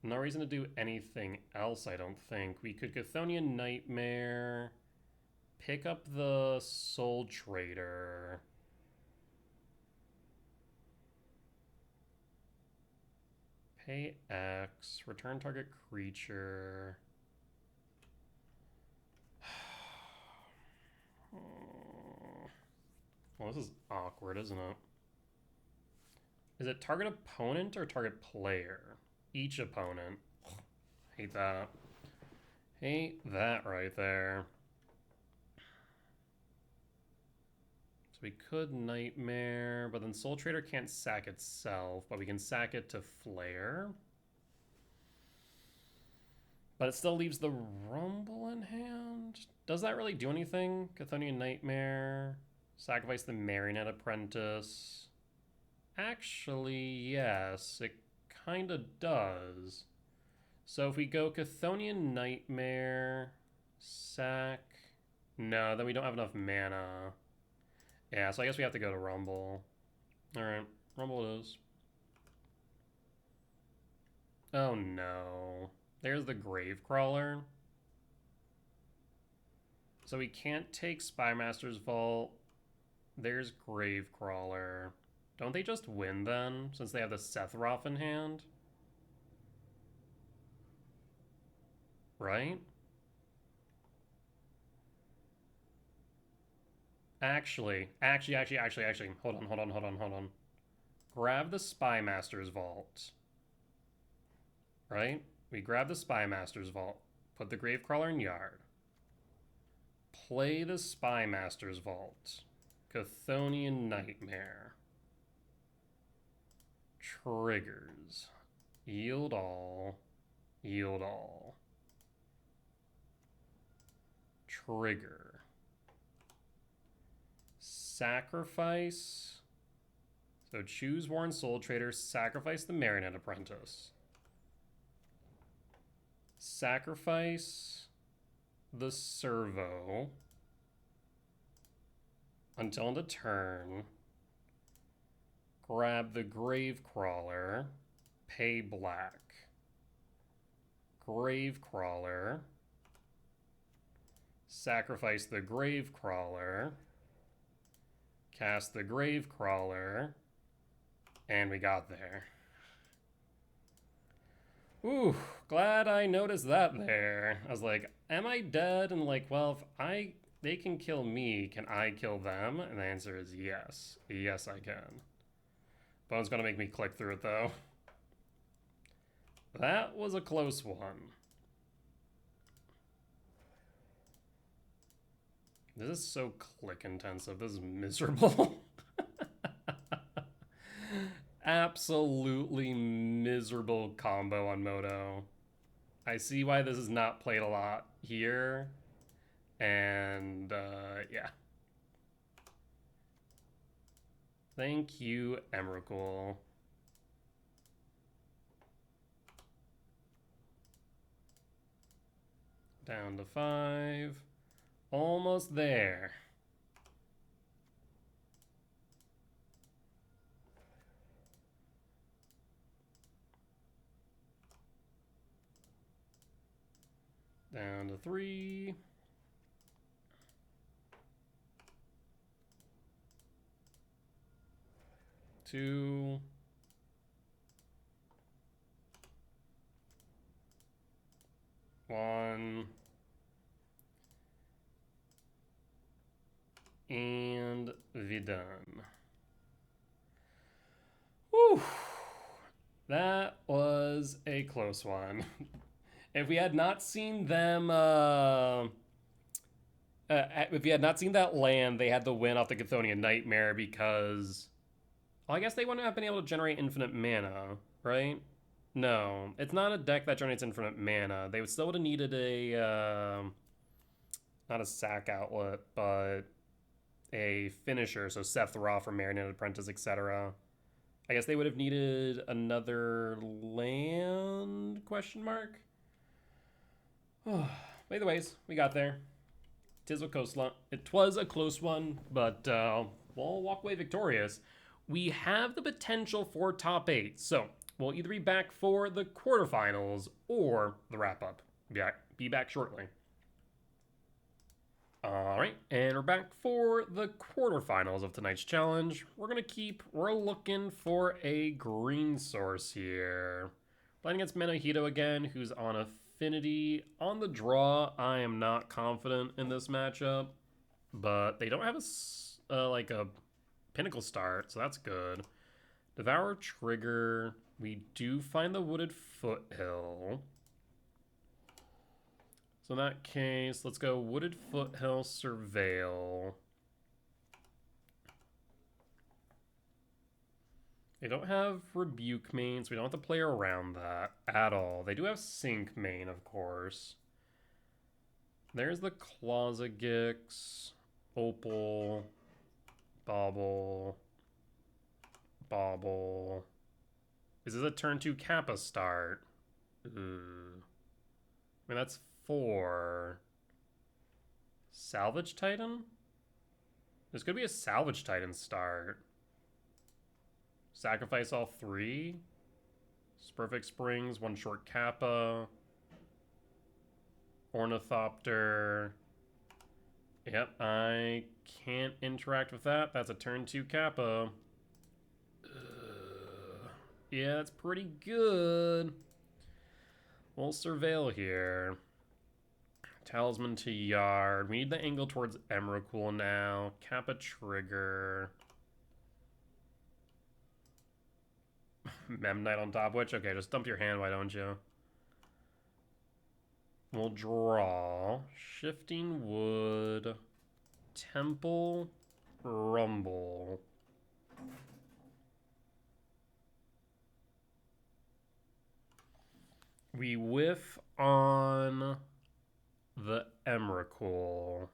No reason to do anything else, I don't think. We could Chthonian Nightmare. Pick up the Soultrader. Pay X. Return target creature. Well, this is awkward, isn't it? Is it target opponent or target player? Each opponent. Hate that. Hate that right there. So we could Nightmare, but then Soultrader can't sack itself, but we can sack it to Flare. But it still leaves the Rumble in hand. Does that really do anything? Chthonian Nightmare. Sacrifice the Marionette Apprentice. Actually, yes, it kind of does. So if we go Chthonian Nightmare, sack. No, then we don't have enough mana. Yeah, so I guess we have to go to Rumble. Alright, Rumble it is. Oh no. There's the Gravecrawler. So we can't take Spymaster's Vault. There's Gravecrawler. Don't they just win then, since they have the Sethroth in hand? Right? Actually. Hold on. Grab the Spymaster's Vault. Right? We grab the Spymaster's Vault. Put the Gravecrawler in yard. Play the Spymaster's Vault. Chthonian Nightmare. Triggers. Yield all. Yield all. Trigger. Sacrifice. So choose Warren Soultrader. Sacrifice the Marionette Apprentice. Sacrifice the Servo until end of turn. Grab the Gravecrawler. Pay black. Gravecrawler. Sacrifice the Gravecrawler. Cast the Gravecrawler. And we got there. Ooh, glad I noticed that there. I was like, am I dead? And like, well, if they can kill me, can I kill them? And the answer is yes. Yes, I can. Bone's gonna make me click through it though. That was a close one. This is so click intensive. This is miserable. Absolutely miserable combo on Moto. I see why this is not played a lot here. And yeah. Thank you, Emrakul. Down to 5. Almost there. Down to 3. 2. 1. And we're done. Whew. That was a close one. If we had not seen them, if we had not seen that land, they had the win off the Chthonian Nightmare because, well, I guess they wouldn't have been able to generate infinite mana, right? No, it's not a deck that generates infinite mana. They would still would have needed a, not a sack outlet, but a finisher, so Sethroth or Marionette Apprentice, etc. I guess they would have needed another land, question mark? Either ways, we got there. It was a close one, but we'll walk away victorious. We have the potential for top 8, so we'll either be back for the quarterfinals or the wrap-up. Be back shortly. All right, and we're back for the quarterfinals of tonight's challenge. We're looking for a green source here. Playing against Menahito again, who's on Affinity. On the draw, I am not confident in this matchup, but they don't have like a Pinnacle start, so that's good. Devour trigger. We do find the Wooded Foothill. So in that case, let's go Wooded Foothill, Surveil. They don't have Rebuke main, so we don't have to play around that at all. They do have Sync main, of course. There's the Clausagix, Opal, Bauble. Is this a turn 2 Kappa start? Ooh. I mean, that's 4. Salvage Titan? There's gonna be a Salvage Titan start. Sacrifice all 3. Perfect Springs, 1 short Kappa. Ornithopter. Yep, I can't interact with that. That's a turn 2 Kappa. Yeah, that's pretty good. We'll surveil here. Talisman to Yard. We need the angle towards Emrakul now. Kappa trigger. Mem Knight on top witch? Okay, just dump your hand, why don't you? We'll draw. Shifting Wood. Temple. Rumble. We whiff on the Emrakul.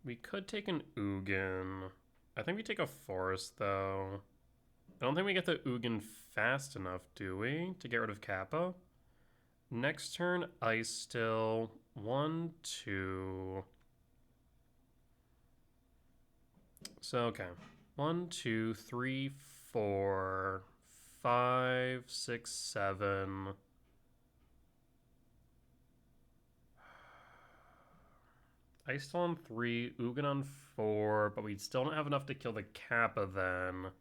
We could take an Ugin. I think we take a Forest, though. I don't think we get the Ugin fast enough, do we? To get rid of Kappa? Next turn, Ice Still. 1, 2. So, okay. 1, 2, 3, 4, 5, 6, 7. Ice Still on 3, Ugin on 4, but we still don't have enough to kill the Kappa then.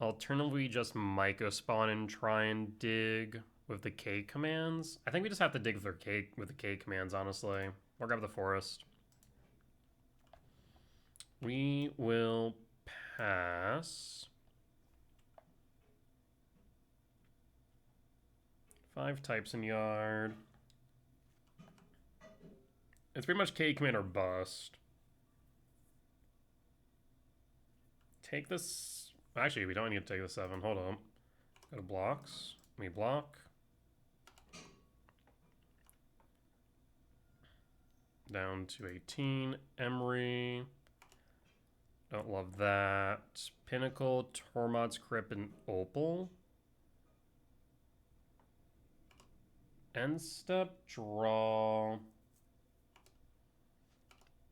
Alternatively, just Myco spawn and try and dig with the K commands. I think we just have to dig with the K commands, honestly. Or grab the Forest. We will pass. 5 types in Yard. It's pretty much K command or bust. Take this. Actually, we don't need to take the 7. Hold on. Go to blocks. We block. Down to 18. Emery. Don't love that. Pinnacle, Tormod's Crypt, and Opal. End step, draw.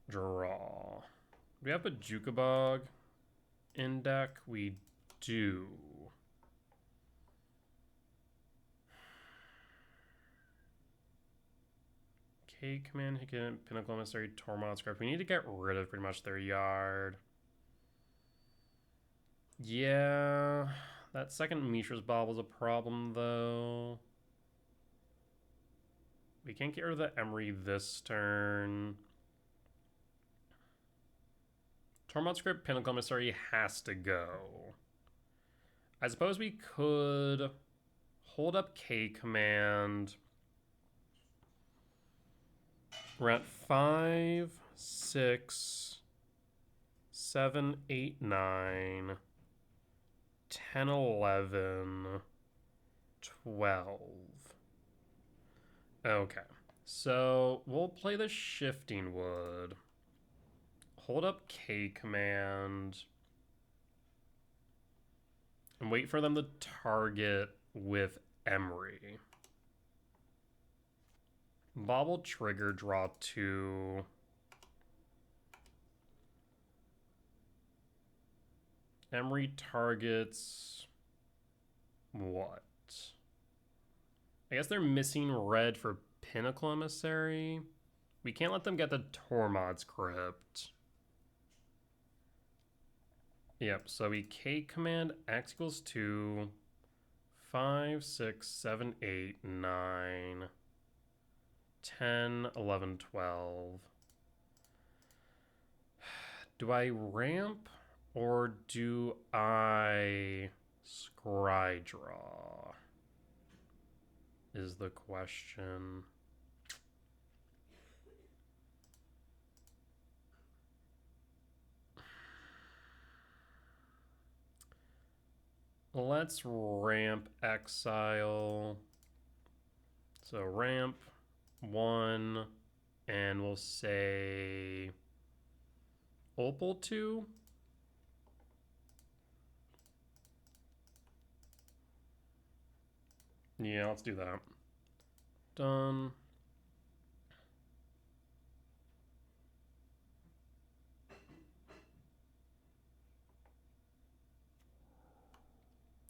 Draw. We have a Jukabog in deck. We do. K command, Hicken, Pinnacle Emissary, Tormod's Crypt. We need to get rid of pretty much their Yard. Yeah, that second Mishra's Bob was a problem, though. We can't get rid of the Emery this turn. Tormod's Crypt, Pinnacle Emissary has to go. I suppose we could hold up K command. We're at 5, 6, 7, 8, 9, 10, 11, 12. Okay, so we'll play the Shifting Wood. Hold up K command. And wait for them to target with Emery. Bobble trigger, draw 2. Emery targets what? I guess they're missing red for Pinnacle Emissary. We can't let them get the Tormod's Crypt. Yep, so we K command X equals 2, 5, 6, 7, 8, 9, 10, 11, 12. Do I ramp or do I scry draw? Is the question. Let's ramp Exile. So ramp 1, and we'll say Opal 2. Yeah, let's do that. Done.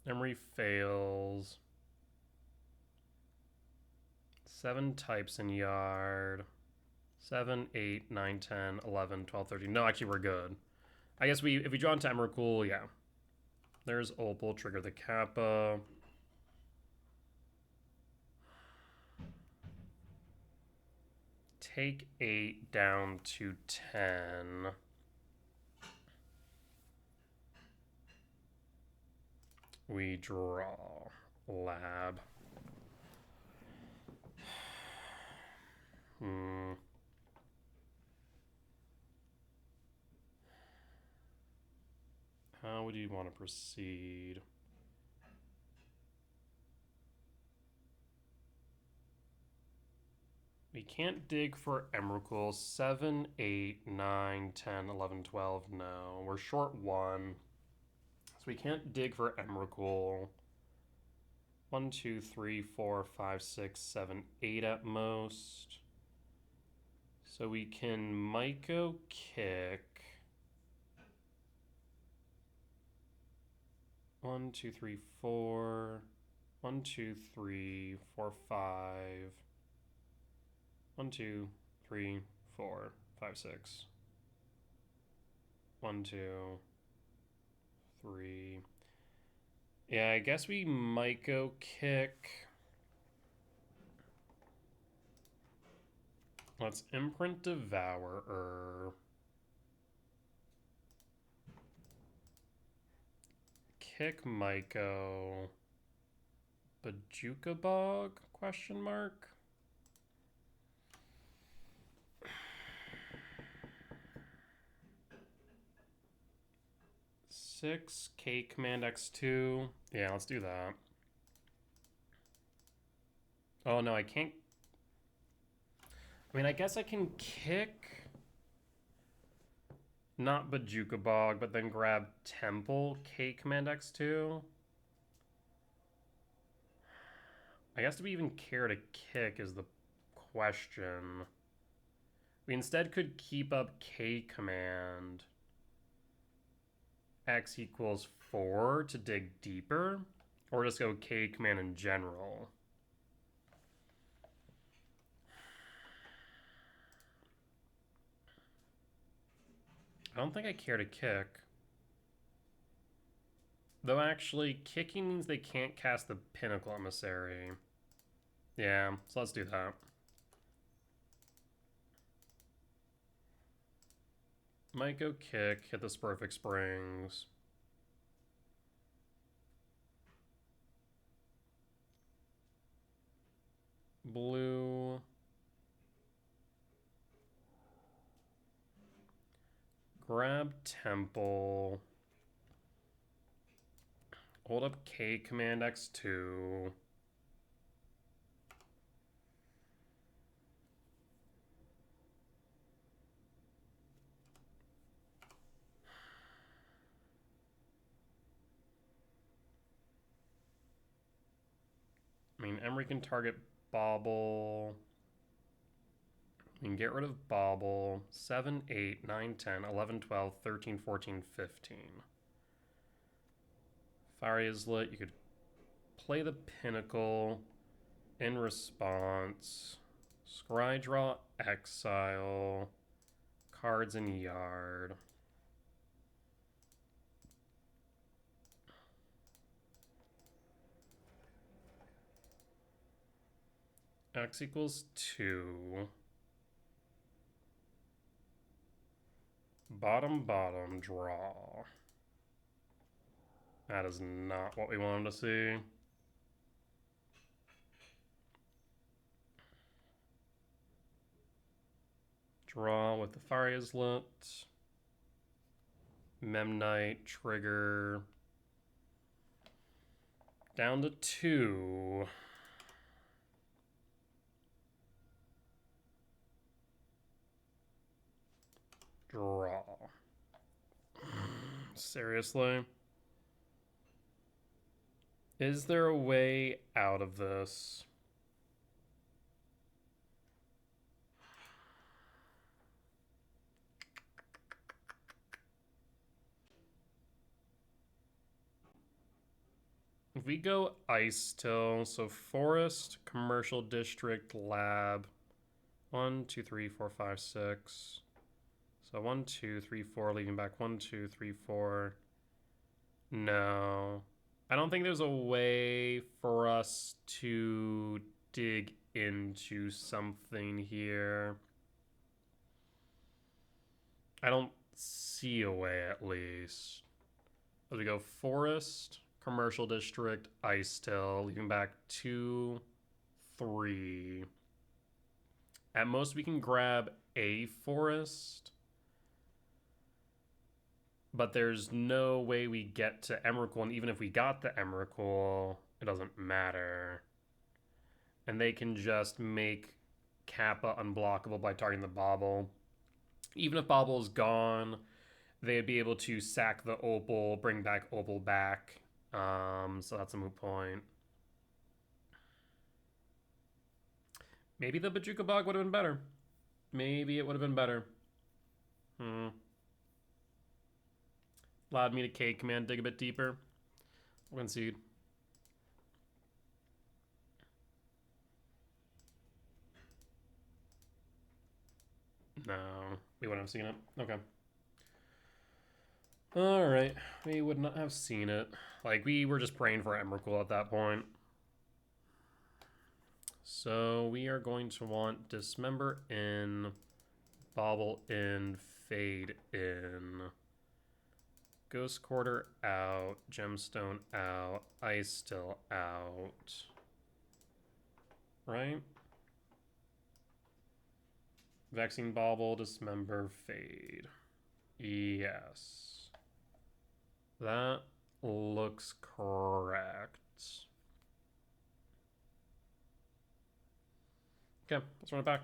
Emery fails. 7 types in yard. 7, 8, 9, 10, 11, 12, 13. No, actually, we're good. I guess if we draw into Emrakul, yeah. There's Opal, trigger the Kappa. Take 8 down to 10. We draw. Lab. How would you want to proceed? We can't dig for Emrakul. 7, 8, 9, 10, 11, 12. No, we're short 1. So we can't dig for Emrakul. 1, 2, 3, 4, 5, 6, 7, 8 at most. So we can Myco kick. 1, 2, 3, 4. 1, 2, 3, 4, 5. 1, 2, 3, 4, 5, 6. 1, 2, 3. Yeah, I guess we might go kick. Let's imprint Devourer. Kick Myco. Bajuka Bog? Question mark. Six, K Command X2. Yeah, let's do that. Oh no, I can't. I mean, I guess I can kick. Not Bajuka Bog, but then grab Temple, K Command X2. I guess do we even care to kick is the question. We instead could keep up K Command. X equals 4 to dig deeper, or just go K Command in general. I don't think I care to kick. Though actually, kicking means they can't cast the Pinnacle Emissary. Yeah, so let's do that. Might go kick, hit the Spurfic Springs. Blue. Grab Temple. Hold up K Command X2. I mean, Emery can target Bauble. We can get rid of Bauble. 7, 8, 9, 10, 11, 12, 13, 14, 15. Fire is lit. You could play the Pinnacle in response. Scry draw exile. Cards in yard. X equals 2. Bottom, draw. That is not what we wanted to see. Draw with the Fire is lit. Memnite, trigger. Down to 2. Draw. Seriously? Is there a way out of this? If we go Ice Till, so Forest, Commercial District, Lab. 1, 2, 3, 4, 5, 6. So 1, 2, 3, 4, leaving back 1, 2, 3, 4. No. I don't think there's a way for us to dig into something here. I don't see a way, at least. As we go Forest, Commercial District, Ice Till, leaving back 2, 3. At most, we can grab a Forest. But there's no way we get to Emrakul, and even if we got the Emrakul, it doesn't matter. And they can just make Kappa unblockable by targeting the Bauble. Even if Bauble's gone, they'd be able to sack the Opal, bring back Opal back. So that's a moot point. Maybe the Bajuka Bog would have been better. Maybe it would have been better. Allowed me to K command, dig a bit deeper. We're gonna see. No, we wouldn't have seen it. Okay. Alright, we would not have seen it. Like, we were just praying for Emrakul at that point. So, we are going to want Dismember in, Bauble in, Fade in. Ghost Quarter out, Gemstone out, Ice still out. Right? Vexing Bauble, Dismember, Fade. Yes. That looks correct. Okay, let's run it back.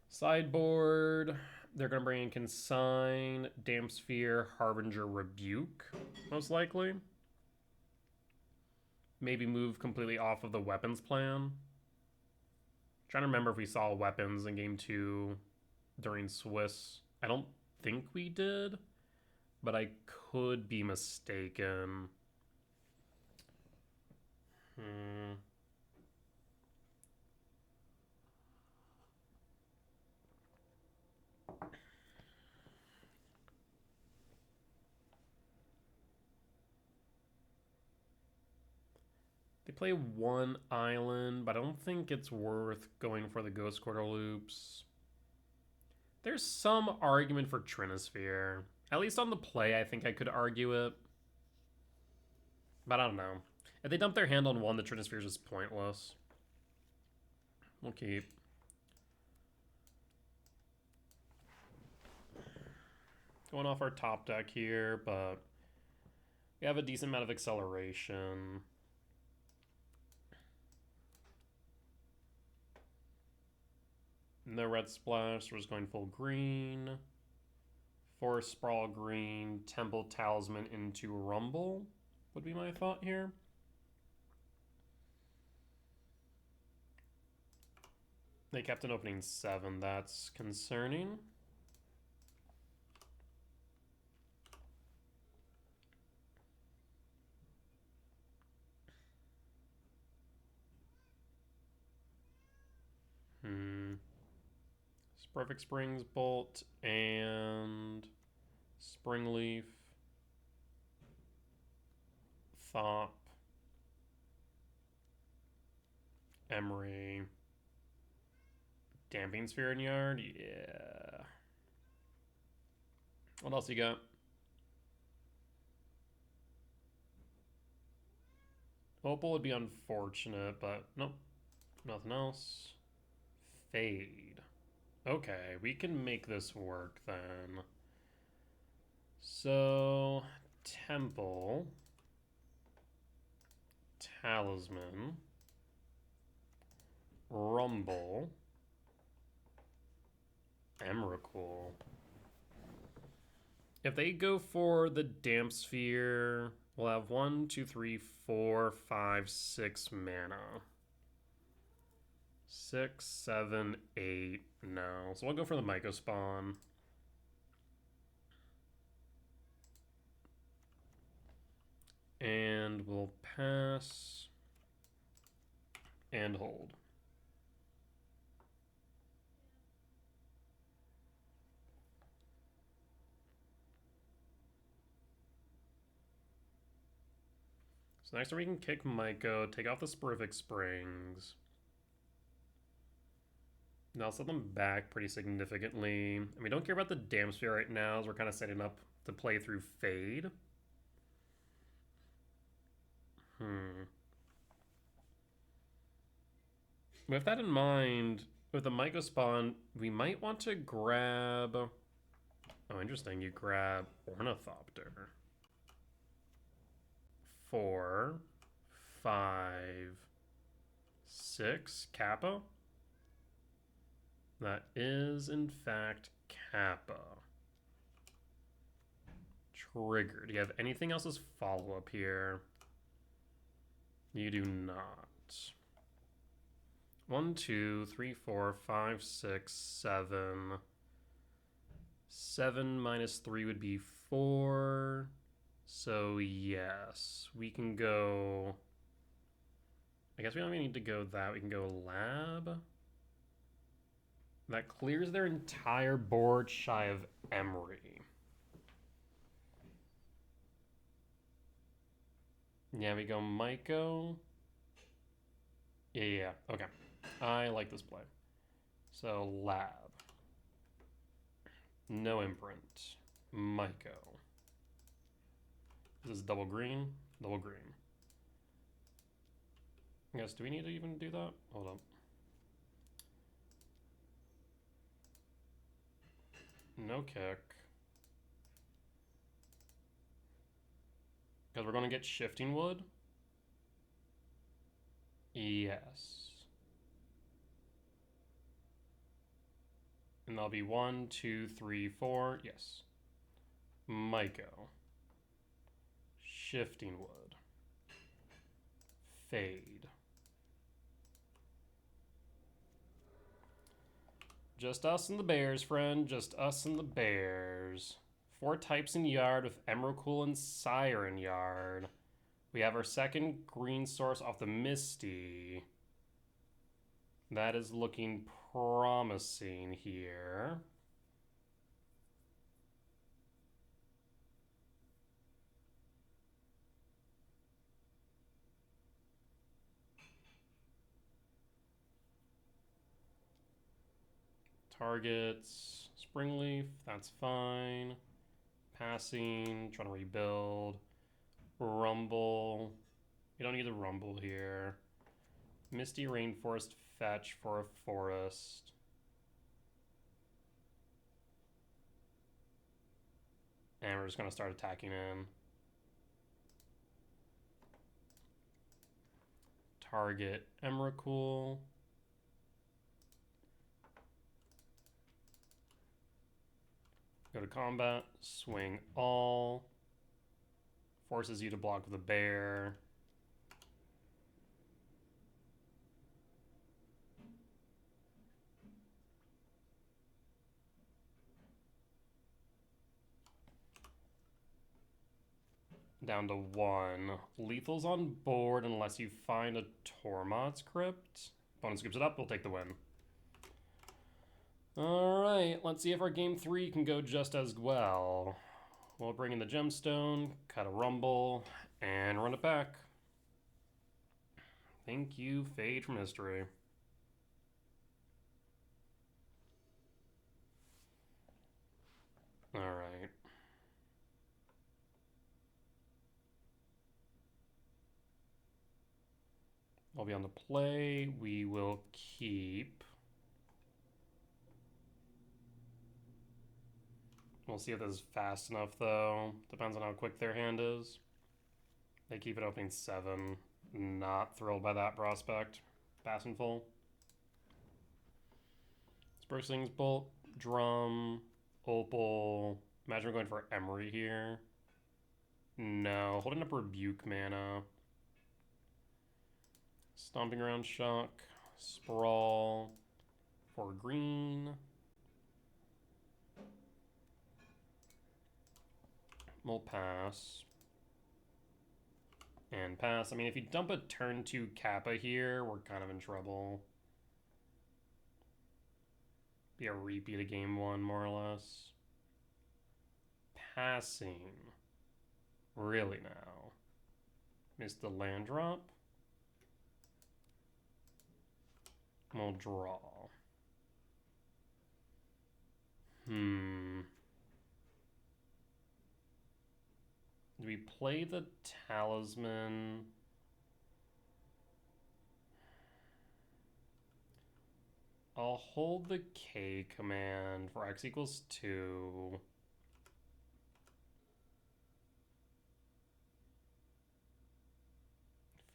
Sideboard. They're going to bring in Consign, Damp Sphere, Harbinger, Rebuke, most likely. Maybe move completely off of the weapons plan. Trying to remember if we saw weapons in game 2 during Swiss. I don't think we did, but I could be mistaken. They play one island, but I don't think it's worth going for the Ghost Quarter loops. There's some argument for Trinisphere. At least on the play, I think I could argue it. But I don't know. If they dump their hand on one, the Trinisphere is just pointless. We'll keep. Going off our top deck here, but we have a decent amount of acceleration. No red splash, so we're just going full green. Forest Sprawl green, Temple Talisman into Rumble would be my thought here. They kept an opening 7, that's concerning. Perfect Springs Bolt and Springleaf, Thop, Emery, Damping Sphere in Yard, yeah. What else you got? Opal would be unfortunate, but nope, nothing else. Fade. Okay, we can make this work then. So, Temple, Talisman, Rumble, Emrakul. If they go for the Damp Sphere, we'll have 1, 2, 3, 4, 5, 6 mana. 6, 7, 8, no. So we'll go for the Myco Spawn. And we'll pass and hold. So next turn we can kick MTGO, take off the Sporific Springs. Now set them back pretty significantly. And we don't care about the Dam Sphere right now, as we're kind of setting up to play through Fade. With that in mind, with the MTGO spawn, we might want to grab... Oh, interesting. You grab Ornithopter. 4, 5, 6, Kappa. That is, in fact, Kappa. Triggered. Do you have anything else as follow-up here? You do not. 1, 2, 3, 4, 5, 6, 7. 7 minus 3 would be 4. So, yes. We can go... I guess we don't even need to go that. We can go Lab. That clears their entire board shy of Emery. Yeah, we go MTGO. Yeah. Okay. I like this play. So, Lab. No Imprint. MTGO. This is double green. Double green. I guess, do we need to even do that? Hold up. No kick. Because we're going to get Shifting Wood. Yes. And that'll be 1, 2, 3, 4. Yes. MTGO. Shifting Wood. Fade. Just us and the bears, friend. Just us and the bears. 4 types in yard with Emrakul and Siren yard. We have our second green source off the Misty. That is looking promising here. Targets, Springleaf, that's fine. Passing, trying to rebuild. Rumble. We don't need the Rumble here. Misty Rainforest fetch for a forest. And we're just going to start attacking in. Target Emrakul. Go to combat, swing all. Forces you to block with a bear. Down to 1. Lethal's on board unless you find a Tormod's Crypt. Opponent scoops it up, we'll take the win. Alright, let's see if our game 3 can go just as well. We'll bring in the Gemstone, cut a Rumble, and run it back. Thank you, Fade from History. Alright. I'll be on the play. We will keep. We'll see if this is fast enough, though. Depends on how quick their hand is. They keep it opening 7. Not thrilled by that prospect. Passing full. Spursling's Bolt, Drum, Opal. Imagine we're going for Emery here. No, holding up Rebuke mana. Stomping around Shock, Sprawl, 4 green. We'll pass. And pass. I mean, if you dump a turn 2 Kappa here, we're kind of in trouble. Be a repeat of game 1, more or less. Passing. Really now. Missed the land drop. We'll draw. Do we play the Talisman? I'll hold the K command for x equals 2.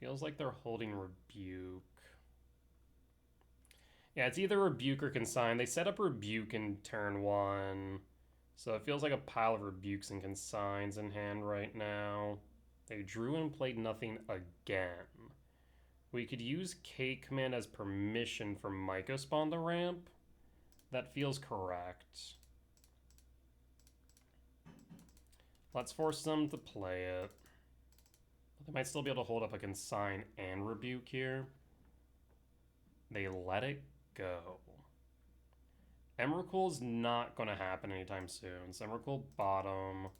Feels like they're holding Rebuke. Yeah, it's either Rebuke or Consign. They set up Rebuke in turn 1. So it feels like a pile of Rebukes and Consigns in hand right now. They drew and played nothing again. We could use K command as permission for Myco spawn the ramp. That feels correct. Let's force them to play it. They might still be able to hold up a Consign and Rebuke here. They let it go. Emrakul is not going to happen anytime soon. So Emrakul bottom,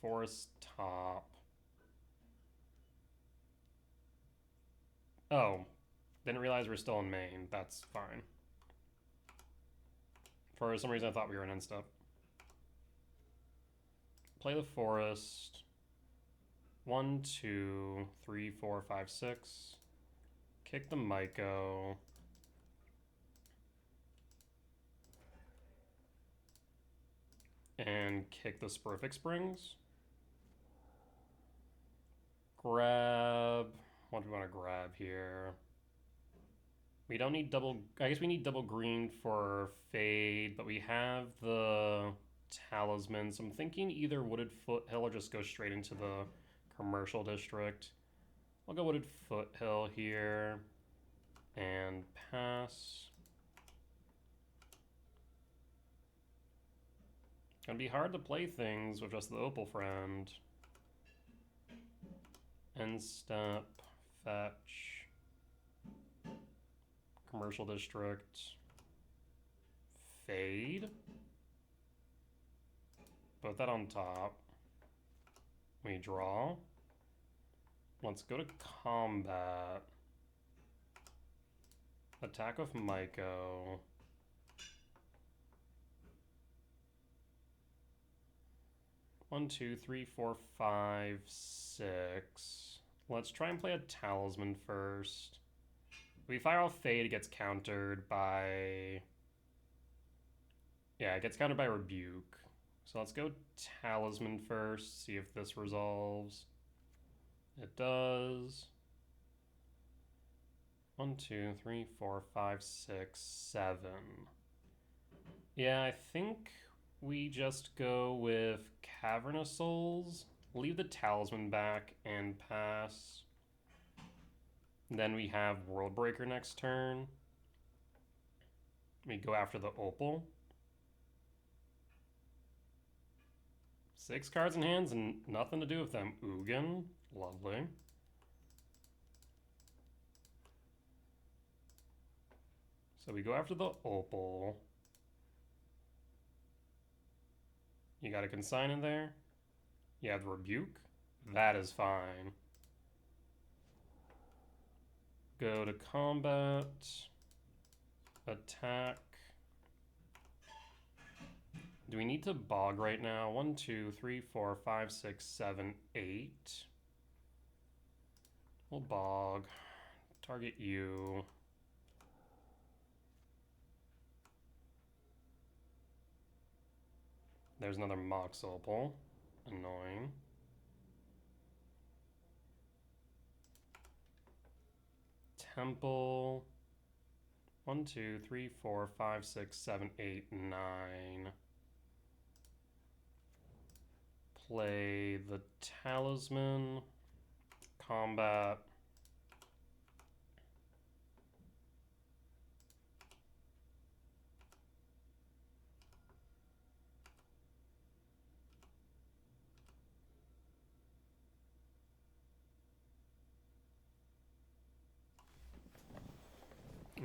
Forest top. Oh, didn't realize we're still in main. That's fine. For some reason I thought we were in end step. Play the Forest. 1, 2, 3, 4, 5, 6. Kick the Myco. And kick the Sporific Springs. Grab. What do we want to grab here? We don't need double. I guess we need double green for Fade, but we have the Talisman. So I'm thinking either Wooded Foothill or just go straight into the Commercial District. I'll go Wooded Foothill here and pass. Gonna be hard to play things with just the Opal Friend. End step, fetch, Commercial District, Fade. Put that on top. We draw. Let's go to combat. Attack with Myco. One, 2, 3, 4, 5, 6. Let's try and play a Talisman first. If we fire off Fade, it gets countered by... Yeah, it gets countered by Rebuke. So let's go Talisman first, see if this resolves. It does. 1, 2, 3, 4, 5, 6, 7. Yeah, I think we just go with Cavernous Souls, leave the Talisman back, and pass. Then we have Worldbreaker next turn. We go after the Opal. 6 cards in hands and nothing to do with them. Ugin, lovely. So we go after the Opal. You got a Consign in there? You have the Rebuke? That is fine. Go to combat. Attack. Do we need to bog right now? 1, 2, 3, 4, 5, 6, 7, 8. We'll bog. Target you. There's another Mox Opal. Annoying. Temple. 1, 2, 3, 4, 5, 6, 7, 8, 9. Play the Talisman. Combat.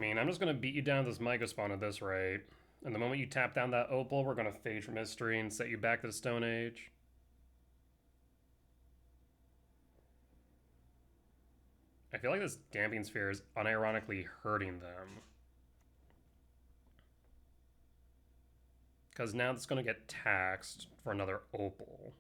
mean, I'm just going to beat you down with this Myco Spawn at this rate. And the moment you tap down that Opal, we're going to fade from history and set you back to the Stone Age. I feel like this Damping Sphere is unironically hurting them. Because now it's going to get taxed for another Opal.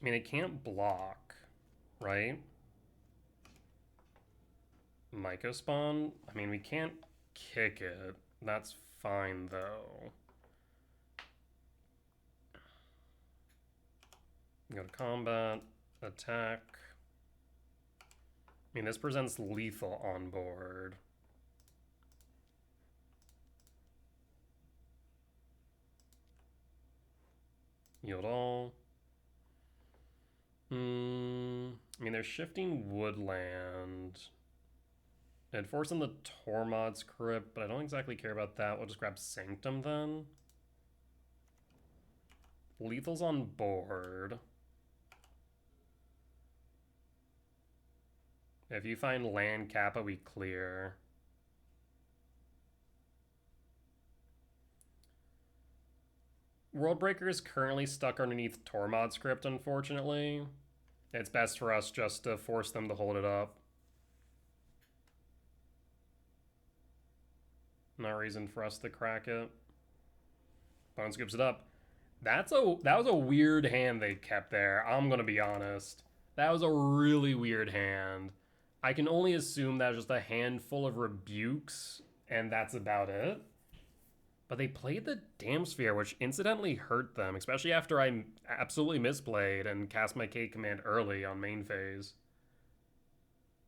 I mean, it can't block, right? Myco Spawn? I mean, we can't kick it. That's fine, though. Go to combat, attack. I mean, this presents lethal on board. Yield all. I mean, they're shifting woodland. I'd force in the Tormod's Crypt, but I don't exactly care about that. We'll just grab Sanctum then. Lethal's on board. If you find land Kappa, we clear. Worldbreaker is currently stuck underneath Tormod's Crypt, unfortunately. It's best for us just to force them to hold it up. No reason for us to crack it. Bone scoops it up. That was a weird hand they kept there, I'm gonna be honest. That was a really weird hand. I can only assume that was just a handful of rebukes, and that's about it. But they played the Damn Sphere, which incidentally hurt them, especially after I absolutely misplayed and cast my K command early on main phase.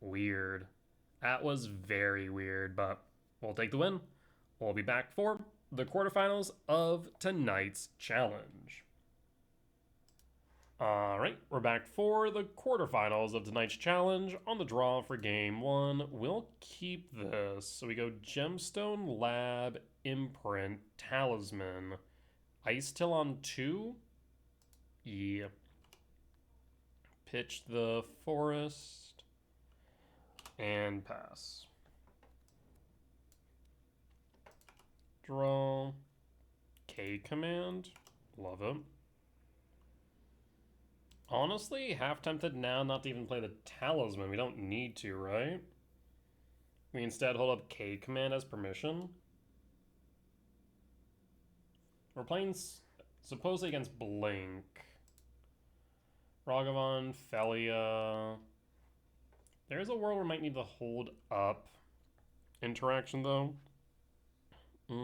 Weird. That was very weird, but we'll take the win. We'll be back for the quarterfinals of tonight's challenge. All right, we're back for the quarterfinals of tonight's challenge. On the draw for game one, we'll keep this. So we go Gemstone, Lab, Imprint, Talisman, Ice Till on 2. Yeah. Pitch the Forest and pass. Draw. K command. Love it. Honestly, half tempted now not to even play the Talisman. We don't need to, right? We instead hold up K command as permission. We're playing supposedly against Blink. Ragavan, Felia. There's a world where we might need to hold up interaction, though. I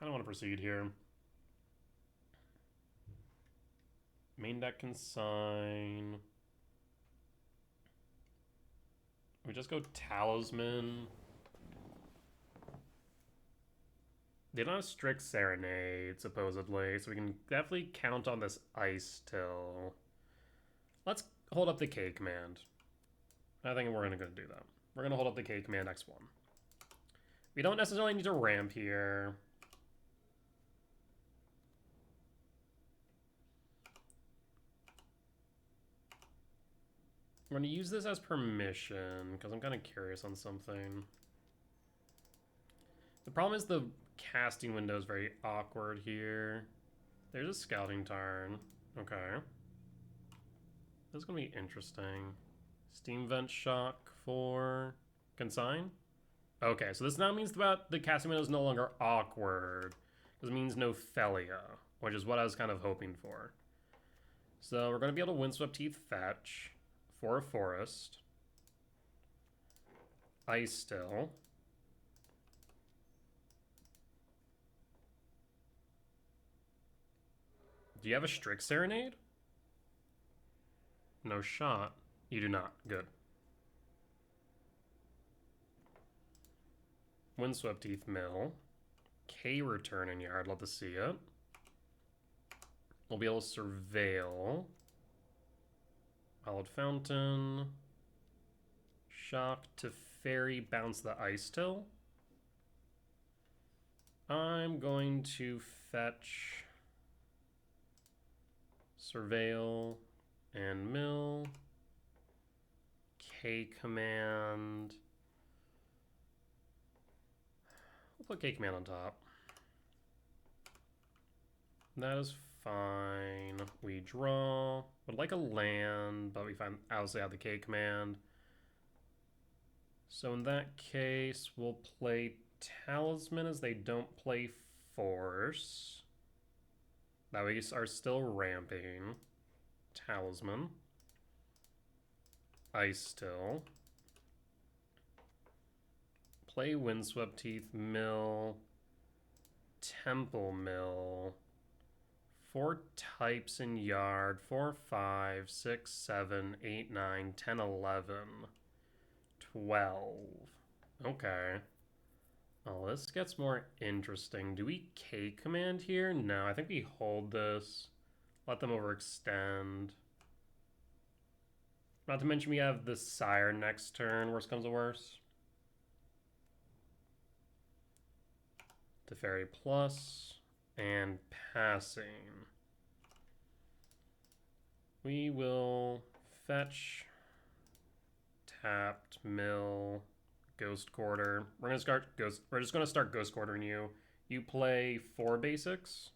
don't want to proceed here. Main deck consign. We just go Talisman. They don't have strict Serenade, supposedly, so we can definitely count on this Ice Till. Let's hold up the K command. I think we're going to do that. We're going to hold up the K command X1. We don't necessarily need to ramp here. We're going to use this as permission, because I'm kind of curious on something. The problem is the casting window is very awkward here. There's a scouting tarn. Okay. This is going to be interesting. Steam Vent Shock for Consign? Okay, so this now means that the casting window is no longer awkward. Because it means no Felia, which is what I was kind of hoping for. So we're going to be able to Windswept Teeth fetch for a forest. Ice Still. Do you have a Strict Serenade? No shot. You do not. Good. Windswept Teeth Mill. K Return in Yard. Love to see it. We'll be able to Surveil. Hallowed Fountain. Shock to Fairy. Bounce the Ice Till. I'm going to fetch Surveil and Mill. K command. We'll put K command on top. That is fine. We draw. Would like a land, but we find obviously have the K command. So in that case, we'll play Talisman as they don't play Force. That we are still ramping. Talisman. Ice still. Play Windswept Teeth, Mill, Temple Mill. 4 types in Yard. 4, 5, 6, 7, 8, 9, 10, 11, 12. Okay. Oh, this gets more interesting. Do we K command here? No, I think we hold this. Let them overextend. Not to mention we have the Sire next turn, worst comes to worst. Teferi plus and passing. We will fetch, tapped, mill, Ghost Quarter. We're just gonna start Ghost Quartering you. You play 4 basics.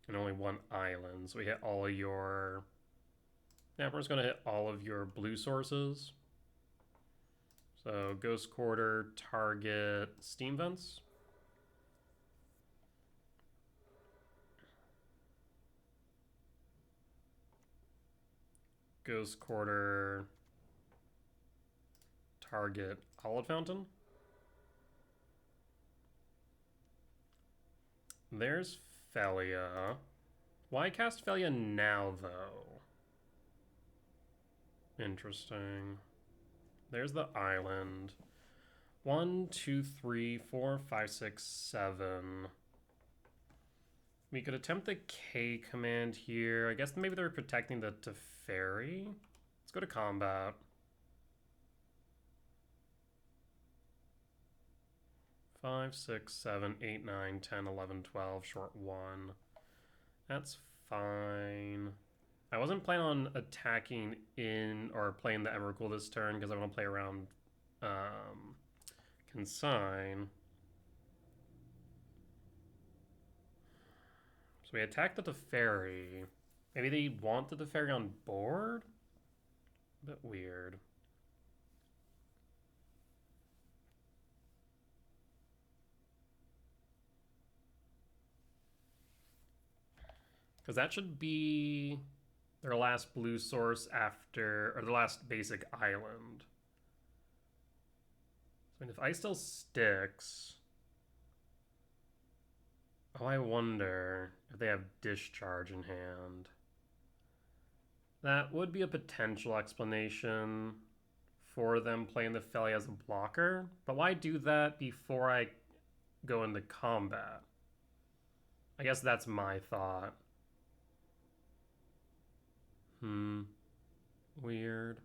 And only 1 island. So we hit all of your... Yeah, we're just gonna hit all of your blue sources. So Ghost Quarter, target, Steam Vents. Ghost Quarter, target, Olive Fountain. There's Felia. Why cast Felia now, though? Interesting. There's the island. 1, 2, 3, 4, 5, 6, 7. We could attempt the K command here. I guess maybe they're protecting the Teferi. Let's go to combat. Five, 6, 7, 8, 9, 10, 11, 12, short 1. That's fine. I wasn't planning on attacking in or playing the Emrakul this turn because I want to play around Consign. So we attack the Teferi. Maybe they want the Teferi on board? A bit weird. Because that should be their last blue source after, or the last basic island. So if ice still sticks... Oh, I wonder if they have Discharge in hand. That would be a potential explanation for them playing the Felia as a blocker. But why do that before I go into combat? I guess that's my thought. Weird.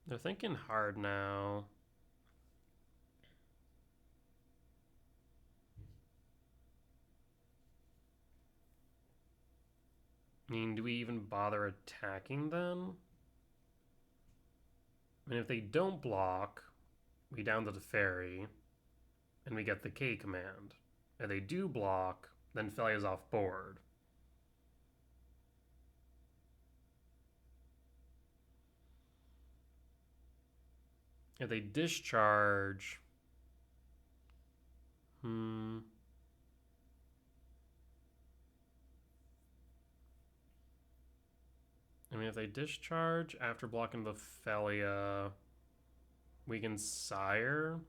They're thinking hard now. I mean, do we even bother attacking them? I mean, if they don't block, we down the Teferi, and we get the K command. If they do block, then Felia's off board. If they discharge... I mean, if they discharge after blocking the Felia, we can Sire.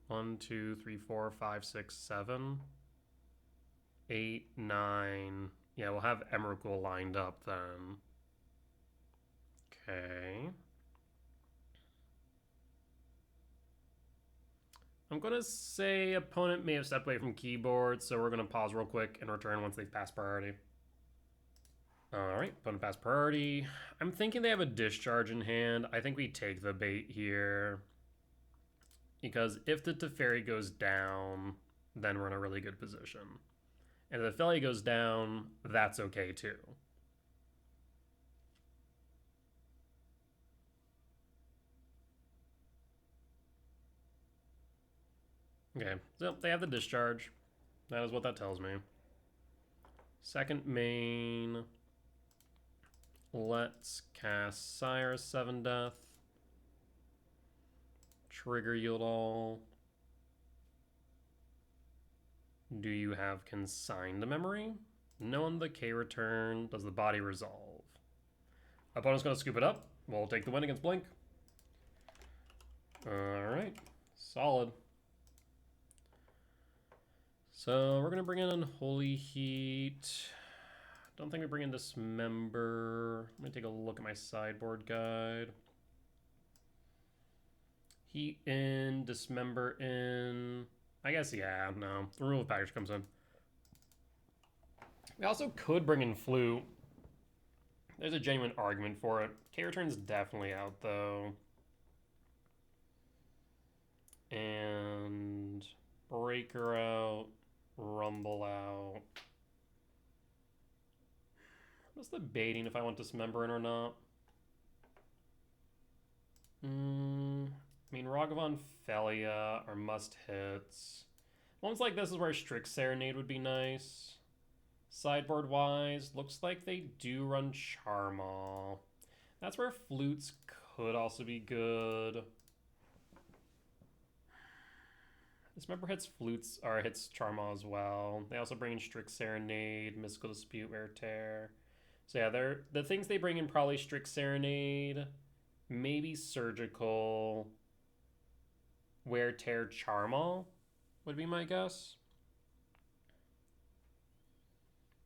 1, 2, 3, 4, 5, 6, 7, 8, 9. Yeah, we'll have Emrakul lined up then. Okay. I'm going to say opponent may have stepped away from keyboard, so we're going to pause real quick and return once they've passed priority. Alright, button pass priority. I'm thinking they have a discharge in hand. I think we take the bait here. Because if the Teferi goes down, then we're in a really good position. And if the Teferi goes down, that's okay too. Okay, so they have the discharge. That is what that tells me. Second main. Let's cast Sire 7 Death. Trigger yield all. Do you have Consigned Memory? No on the K return. Does the body resolve? Opponent's going to scoop it up. We'll take the win against Blink. Alright. Solid. So we're going to bring in Unholy Heat. Don't think we bring in Dismember. I'm going to take a look at my sideboard guide. Heat in, Dismember in. I guess, yeah, no. The removal package comes in. We also could bring in Flute. There's a genuine argument for it. K-Return's definitely out, though. And Breaker out. Rumble out. What's the baiting if I want Dismember in or not? I mean, Ragavan Felia are must hits. Ones like this is where Strict Serenade would be nice. Sideboard wise, looks like they do run Charmaw. That's where Flutes could also be good. Dismember hits Flutes, or hits Charmaw as well. They also bring in Strict Serenade, Mystical Dispute, Wear Tear. So yeah, they're the things they bring in probably Strict Serenade, maybe Surgical, Wear Tear, Charmaw would be my guess.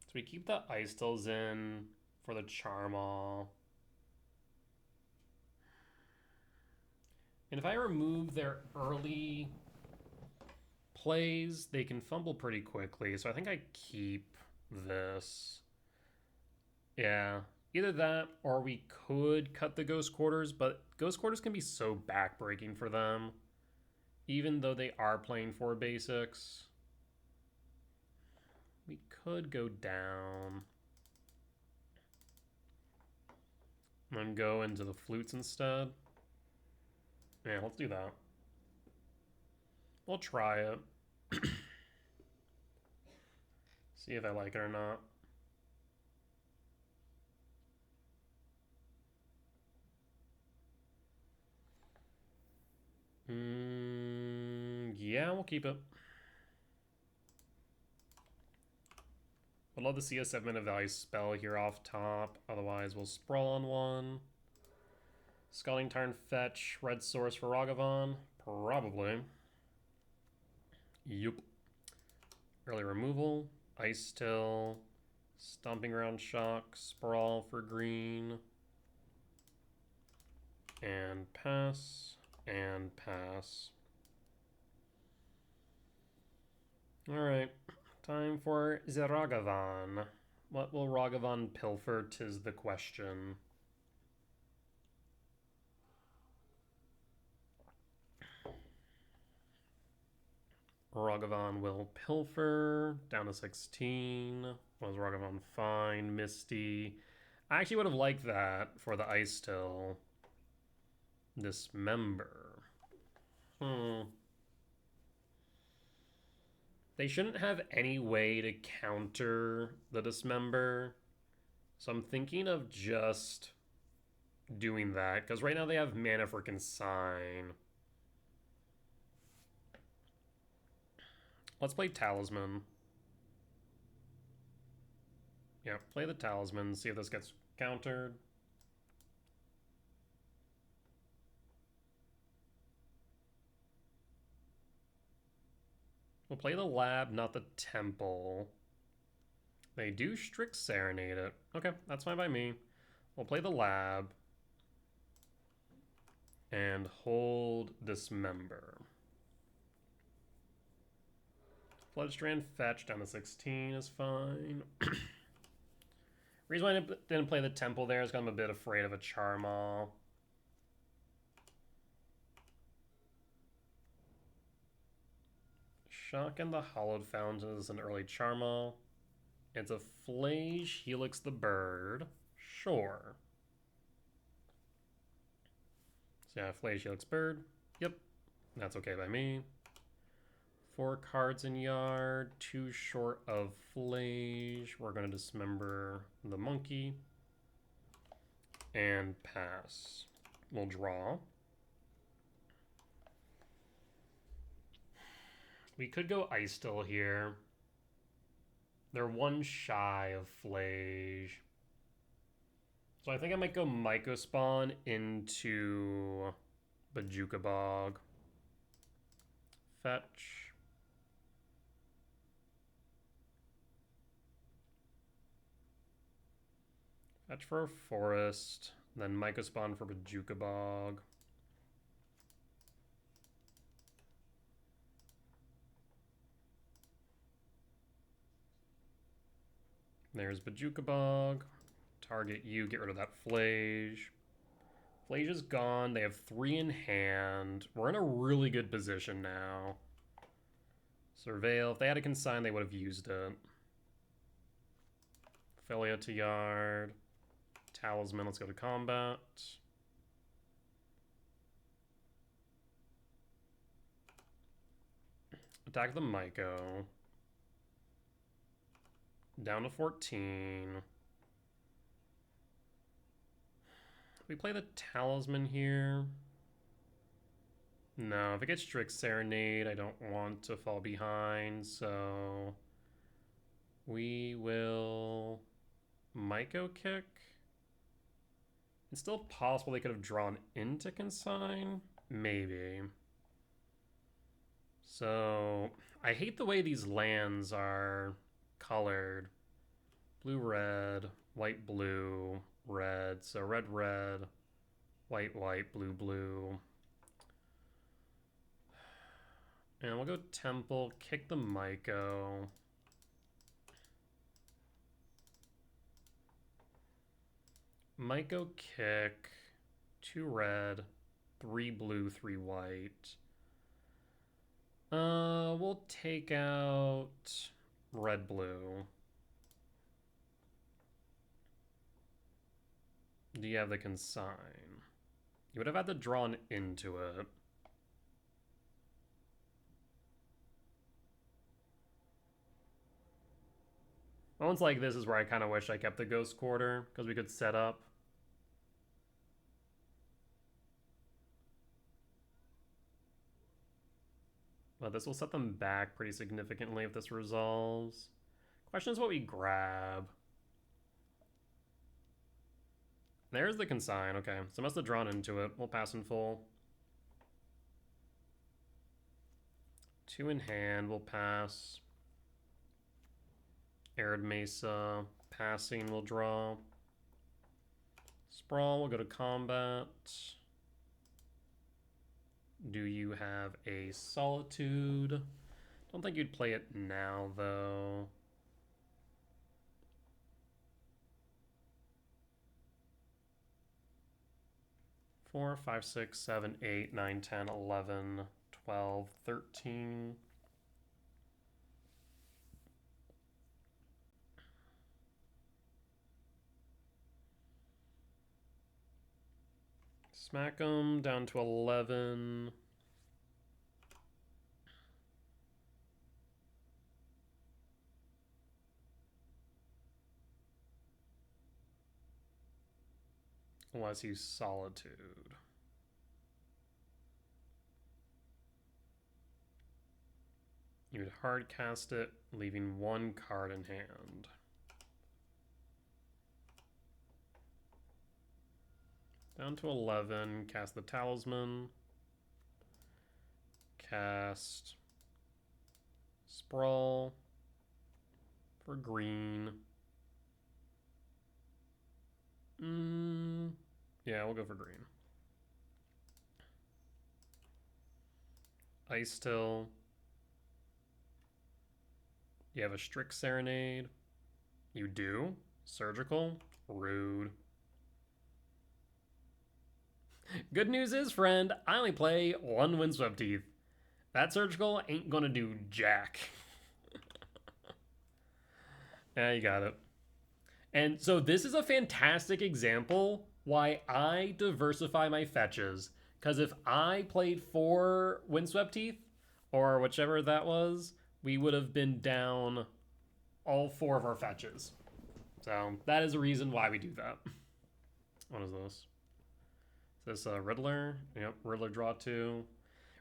So we keep the Icetils in for the Charmaw. And if I remove their early plays, they can fumble pretty quickly. So I think I keep this. Yeah, either that or we could cut the Ghost Quarters, but Ghost Quarters can be so backbreaking for them, even though they are playing 4 basics. We could go down and then go into the Flutes instead. Yeah, let's do that. We'll try it. See if I like it or not. Yeah, we'll keep it. I'd love to see a 7-minute value spell here off top. Otherwise, we'll sprawl on one. Scalding Tarn fetch, red source for Ragavan? Probably. Yup. Early removal, Ice Till, Stomping Ground Shock, Sprawl for green. And pass. And pass. Alright. Time for Ragavan. What will Ragavan pilfer? 'Tis the question. Ragavan will pilfer. Down to 16. Was Ragavan fine? Misty. I actually would have liked that for the Ice Till. Dismember. They shouldn't have any way to counter the Dismember. So I'm thinking of just doing that. Because right now they have mana for Consign. Let's play Talisman. Yeah, play the Talisman. See if this gets countered. We'll play the Lab, not the Temple. They do Strict Serenade it. Okay, that's fine by me. We'll play the Lab. And hold Dismember. Floodstrand fetch down to 16 is fine. Reason why I didn't play the Temple there is because I'm a bit afraid of a Charmaw. Shock and the Hollowed Fountain is an early Charmaw. It's a Flage Helix the Bird. Sure. So yeah, Flage Helix Bird. Yep. That's okay by me. 4 cards in yard. 2 short of Flage. We're going to dismember the monkey. And pass. We'll draw. We could go Ice Still here. They're 1 shy of Flage. So I think I might go Myco Spawn into Bajuka Bog. Fetch. Fetch for a forest. Then Myco Spawn for Bajuka Bog. There's Bajuka Bog. Target you, get rid of that Flage. Flage is gone. They have 3 in hand. We're in a really good position now. Surveil. If they had a consign, they would have used it. Affiliate to yard. Talisman. Let's go to combat. Attack the Myco. Down to 14. We play the Talisman here. No, if it gets Strix Serenade, I don't want to fall behind, so we will Myco Kick. It's still possible they could have drawn into Consign. Maybe. So I hate the way these lands are colored. Blue, red, white, blue, red. So red, red, white, white, blue, blue. And we'll go Temple, kick the Myco. Myco kick, 2 red, 3 blue, 3 white. We'll take out red, blue. Do you have the consign? You would have had to draw into it. Moments like this is where I kind of wish I kept the Ghost Quarter, because we could set up. But this will set them back pretty significantly if this resolves. Question is what we grab. There's the consign. Okay, so I must have drawn into it. We'll pass in full. 2 in hand. We'll pass. Arid Mesa. Passing. We'll draw. Sprawl. We'll go to combat. Do you have a Solitude? Don't think you'd play it now, though. Four, 5, 6, 7, 8, 9, 10, 11, 12, 13. Smack them down to 11. Unless you Solitude. You would hard cast it, leaving 1 card in hand. Down to 11, cast the Talisman. Cast Sprawl for green. Yeah, we'll go for green. Ice Still. You have a Strix Serenade. You do? Surgical? Rude. Good news is, friend, I only play one Windswept Teeth. That Surgical ain't gonna do jack. Yeah, you got it. And so this is a fantastic example why I diversify my fetches. Because if I played 4 Windswept Teeth, or whichever that was, we would have been down all 4 of our fetches. So that is a reason why we do that. What is this? Is this Riddler? Yep, Riddler draw 2.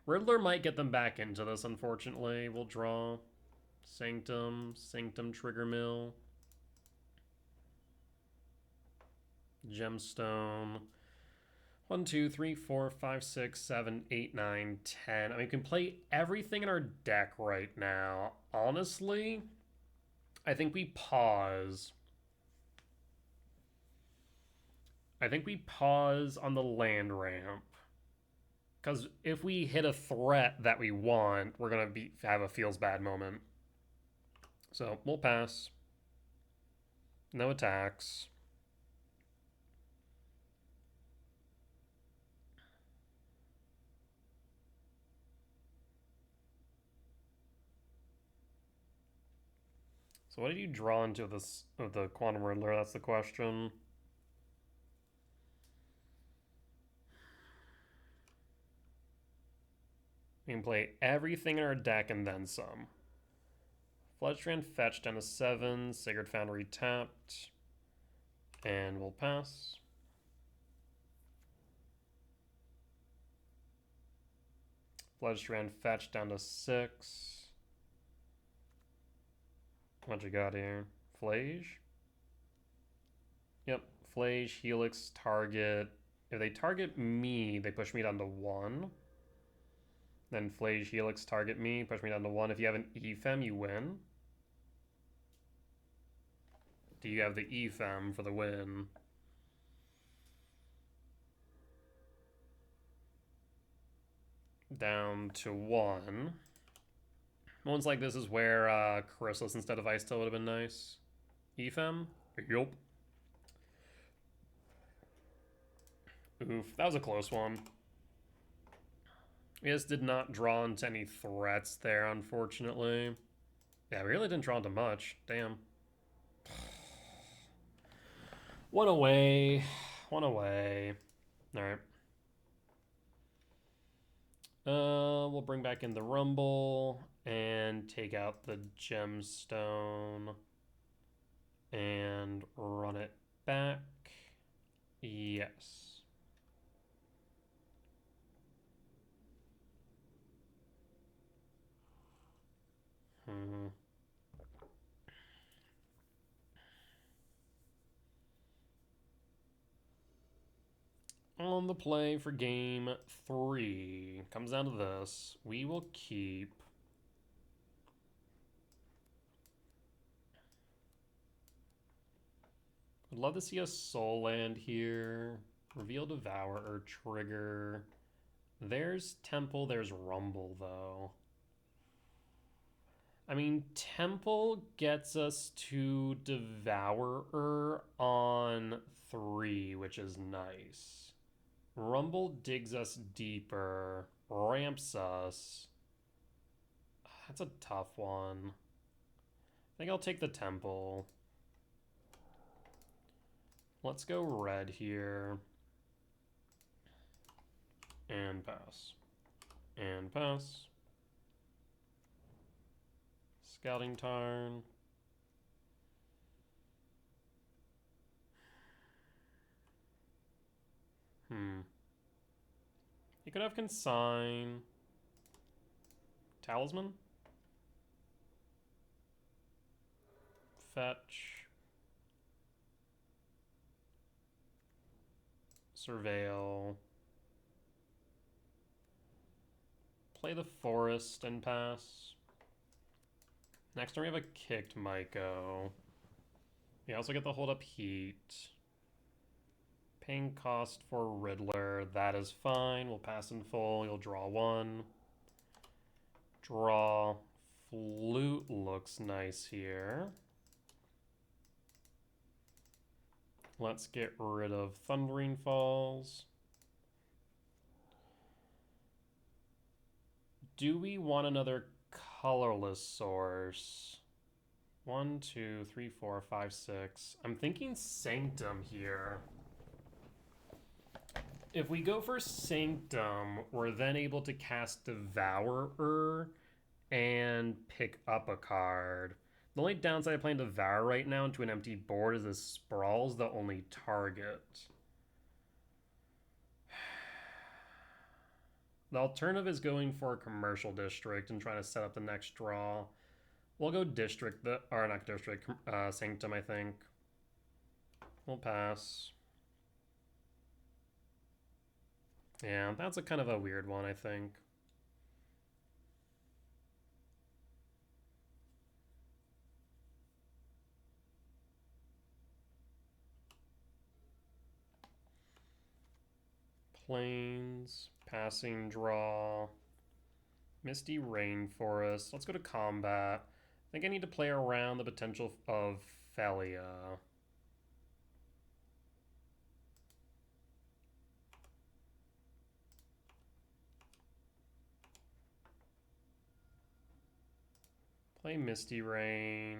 Riddler might get them back into this, unfortunately. We'll draw Sanctum, Sanctum Trigger Mill, Gemstone. 1, 2, 3, 4, 5, 6, 7, 8, 9, 10. I mean, we can play everything in our deck right now. Honestly, I think we pause. I think we pause on the land ramp. Because if we hit a threat that we want, we're going to have a feels bad moment. So we'll pass. No attacks. So what did you draw into this of the Quantum Riddler? That's the question. We can play everything in our deck and then some. Fledgestrand fetched down to 7. Sigurd Foundry tapped. And we'll pass. Fledgestrand fetched down to 6. What you got here? Flage? Yep. Flage, Helix, target. If they target me, they push me down to 1. Then Flage, Helix, target me, push me down to 1. If you have an EFEM, you win. Do you have the EFEM for the win? Down to 1. Ones like this is where Chrysalis instead of Ice Tail would have been nice. EFEM? Yup. Oof, that was a close one. We just did not draw into any threats there, unfortunately. Yeah, we really didn't draw into much. Damn. One away. One away. Alright. We'll bring back in the Rumble and take out the Gemstone and run it back. Yes. On the play for game 3. Comes down to this. We will keep. I'd love to see a Soul Land here. Reveal Devourer, trigger. There's Temple, there's Rumble, though. I mean, Temple gets us to Devourer on 3, which is nice. Rumble digs us deeper, ramps us. That's a tough one. I think I'll take the Temple. Let's go red here. And pass. And pass. Scouting Tarn. You could have Consign. Talisman? Fetch. Surveil. Play the Forest and pass. Next turn we have a kicked Myco. We also get the hold up Heat. Paying cost for Riddler. That is fine. We'll pass in full. You'll draw 1. Draw. Flute looks nice here. Let's get rid of Thundering Falls. Do we want another colorless source? 1, 2, 3, 4, 5, 6. I'm thinking Sanctum here. If we go for Sanctum, we're then able to cast Devourer and pick up a card. The only downside of playing Devour right now into an empty board is this Sprawl's the only target. The alternative is going for a commercial district and trying to set up the next draw. We'll go district, or not district, Sanctum, I think. We'll pass. Yeah, that's a kind of a weird one, I think. Plains, passing draw, Misty Rainforest. Let's go to combat. I think I need to play around the potential of Felia. Play Misty Rain.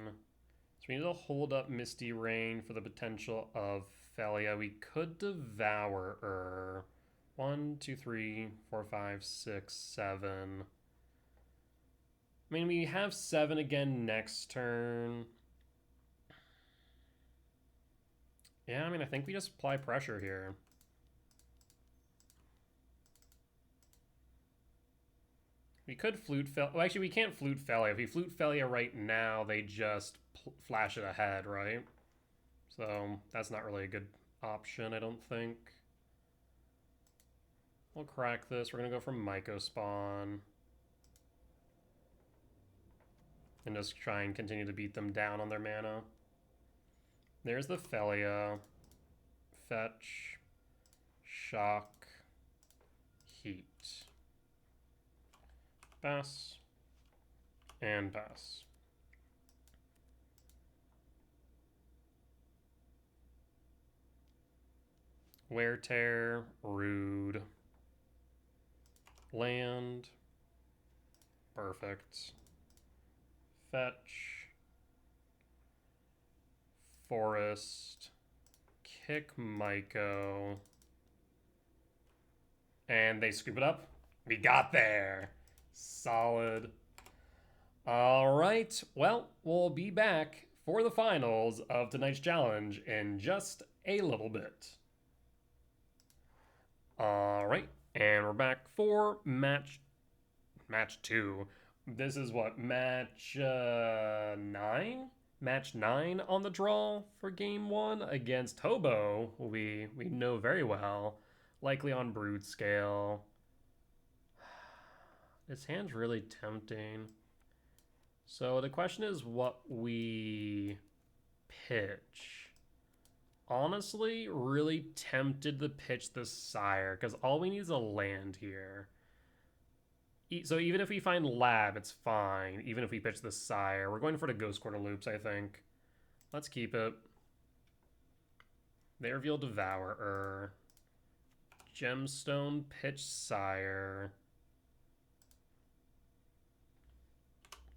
So we need to hold up Misty Rain for the potential of Felia. We could Devour her. 1, 2, 3, 4, 5, 6, 7. I mean, we have 7 again next turn. Yeah, I mean, I think we just apply pressure here. We could Flute Felia. Well, actually, we can't Flute Felia. If we Flute Felia right now, they just flash it ahead, right? So that's not really a good option, I don't think. We'll crack this. We're going to go for Myco Spawn. And just try and continue to beat them down on their mana. There's the Felia. Fetch. Shock. Heat. Pass. And pass. Wear Tear. Rude. Land. Perfect. Fetch. Forest. Kick Myco. And they scoop it up. We got there. Solid. All right. Well, we'll be back for the finals of tonight's challenge in just a little bit. All right. And we're back for match 2. This is what, match 9? Match 9 on the draw for game 1 against Hobo, who we know very well, likely on Broodscale. This hand's really tempting. So the question is what we pitch. Honestly, really tempted to pitch the Sire, because all we need is a land here. So even if we find Lab, it's fine. Even if we pitch the Sire. We're going for the Ghost Quarter Loops, I think. Let's keep it. They reveal Devourer. Gemstone, pitch Sire.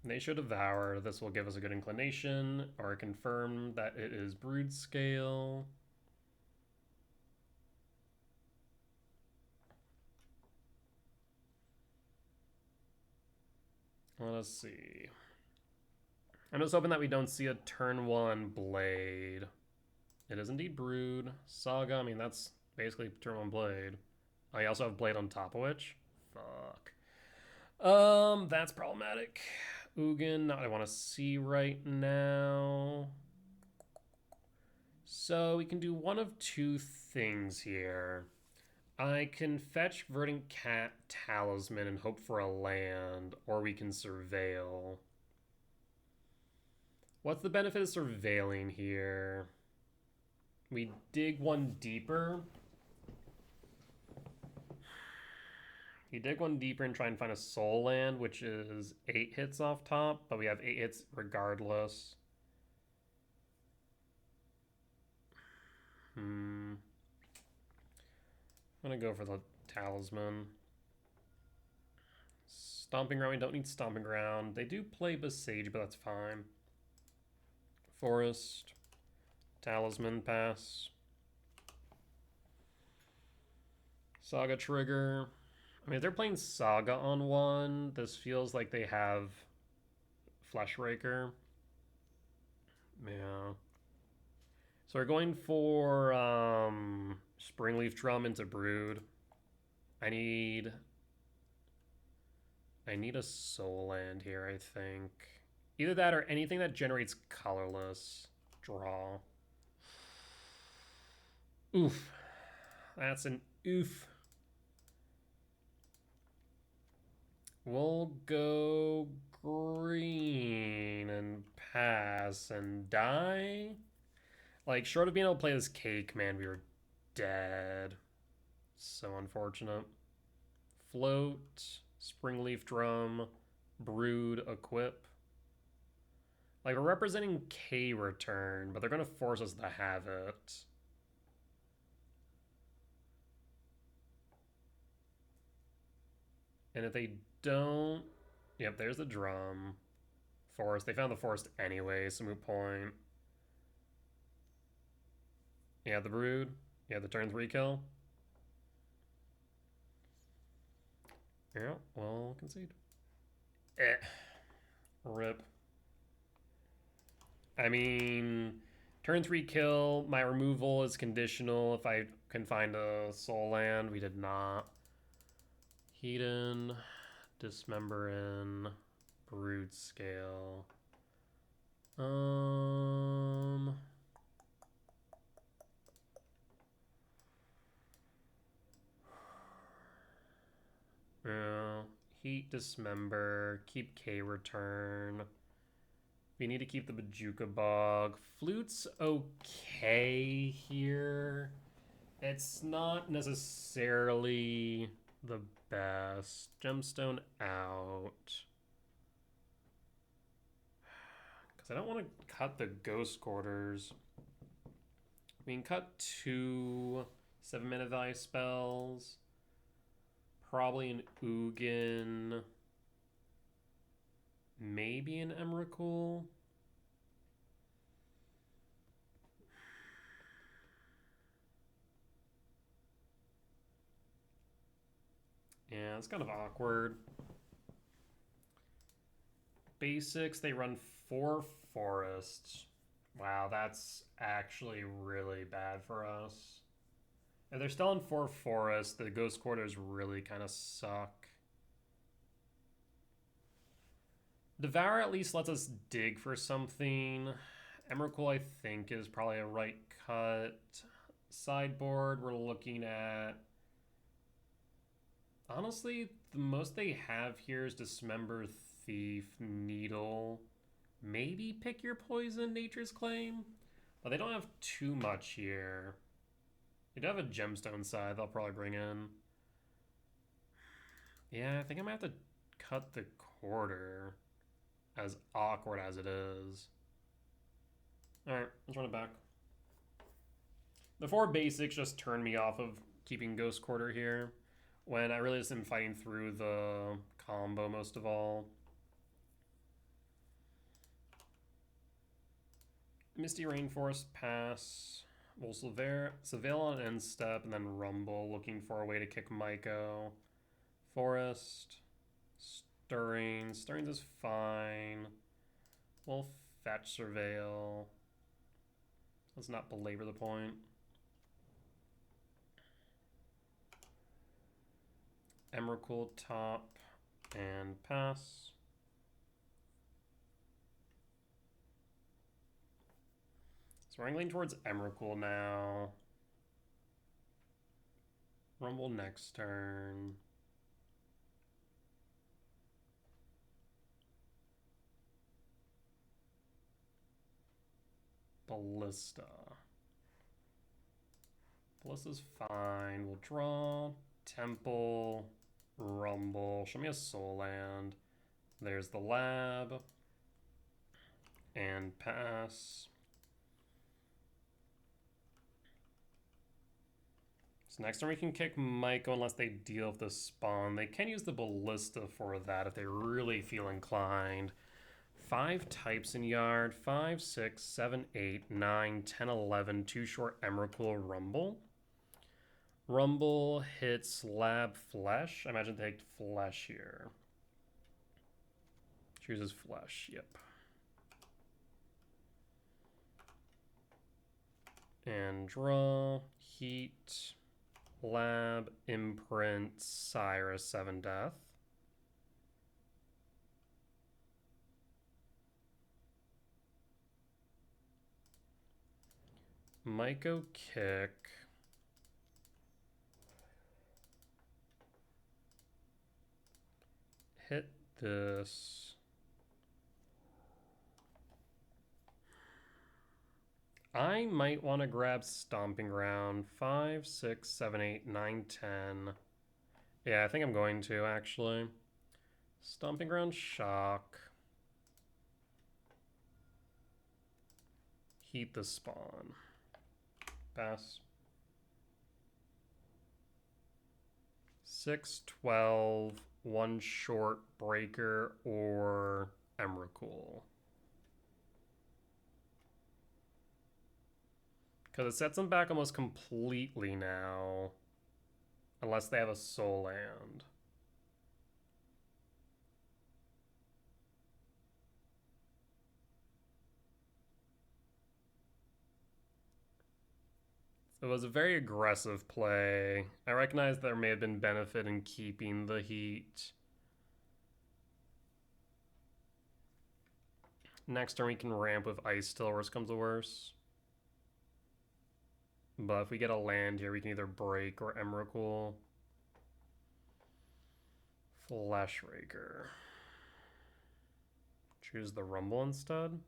They should Devour. This will give us a good inclination, or confirm that it is Broodscale. Let's see. I'm just hoping that we don't see a turn 1 Blade. It is indeed Brood. Saga, I mean, that's basically turn 1 Blade. I also have Blade on top of which. Fuck. That's problematic. Ugin, not what I want to see right now. So we can do one of two things here. I can fetch Verdant Cat Talisman and hope for a land, or we can Surveil. What's the benefit of Surveiling here? We dig one deeper. You dig one deeper and try and find a soul land, which is 8 hits off top, but we have 8 hits regardless. I'm gonna go for the Talisman. Stomping Ground, we don't need Stomping Ground. They do play Besage, but that's fine. Forest. Talisman, pass. Saga trigger. I mean, if they're playing Saga on one, this feels like they have Fleshraker. Yeah. So we're going for Springleaf Drum into Brood. I need a Soul Land here, I think. Either that or anything that generates colorless. Draw. Oof. That's an oof. We'll go green and pass and die. Like, short of being able to play this cake, man, we were dead. So unfortunate. Float, Springleaf Drum, Brood, Equip. Like, we're representing K return, but they're going to force us to have it. And if they don't... Yep, there's the drum. Forest. They found the forest anyway, so moot point. Yeah, the Brood. Yeah, the turn 3 kill. Yeah, well, concede. Rip. I mean, turn 3 kill. My removal is conditional if I can find a soul land. We did not. Hedon, Dismemberin, Broodscale. Yeah. Heat, Dismember, keep K return. We need to keep the Bajuka Bog. Flute's okay here. It's not necessarily the best. Gemstone out. Because I don't want to cut the Ghost Quarters. We can cut 2 7-minute value spells. Probably an Ugin. Maybe an Emrakul. Yeah, it's kind of awkward. Basics, they run 4 forests. Wow, that's actually really bad for us. If they're still in 4 forests, the Ghost Quarters really kind of suck. Devour at least lets us dig for something. Emrakul, I think, is probably a right cut. Sideboard, we're looking at... Honestly, the most they have here is Dismember, Thief, Needle. Maybe Pick Your Poison, Nature's Claim. But they don't have too much here. They do have a Gemstone side they'll probably bring in. Yeah, I think I'm going to have to cut the quarter. As awkward as it is. Alright, let's run it back. The 4 basics just turned me off of keeping Ghost Quarter here. When I really just am fighting through the combo most of all. Misty Rainforest, pass. We'll Surveil on end step, and then Rumble, looking for a way to kick Myco. Forest. Stirrings. Stirrings is fine. We'll fetch Surveil. Let's not belabor the point. Emrakul top and pass. So we're angling towards Emrakul now. Rumble next turn. Ballista. Ballista's fine. We'll draw. Temple. Rumble. Show me a soul land. There's the lab. And pass. So next turn we can kick Myco unless they deal with the spawn. They can use the Ballista for that if they really feel inclined. 5 types in yard. 5, 6, 7, 8, 9, 10, 11. 2 short Emrakul Rumble. Rumble hits Lab Flesh. I imagine they take Flesh here. Chooses Flesh, yep. And draw, Heat, Lab, Imprint, Cyrus, 7 Death. Myco kick. Hit this. I might want to grab Stomping Ground. 5, 6, 7, 8, 9, 10. Yeah, I think I'm going to, actually. Stomping Ground, Shock. Heat the spawn. Pass. 6, 12, 1 short Breaker or Emrakul. Because it sets them back almost completely now. Unless they have a Soul Land. It was a very aggressive play. I recognize there may have been benefit in keeping the heat. Next turn we can ramp with Ice Still, worst comes to worst. But if we get a land here, we can either break or Emrakul. Flesh Raker. Choose the Rumble instead.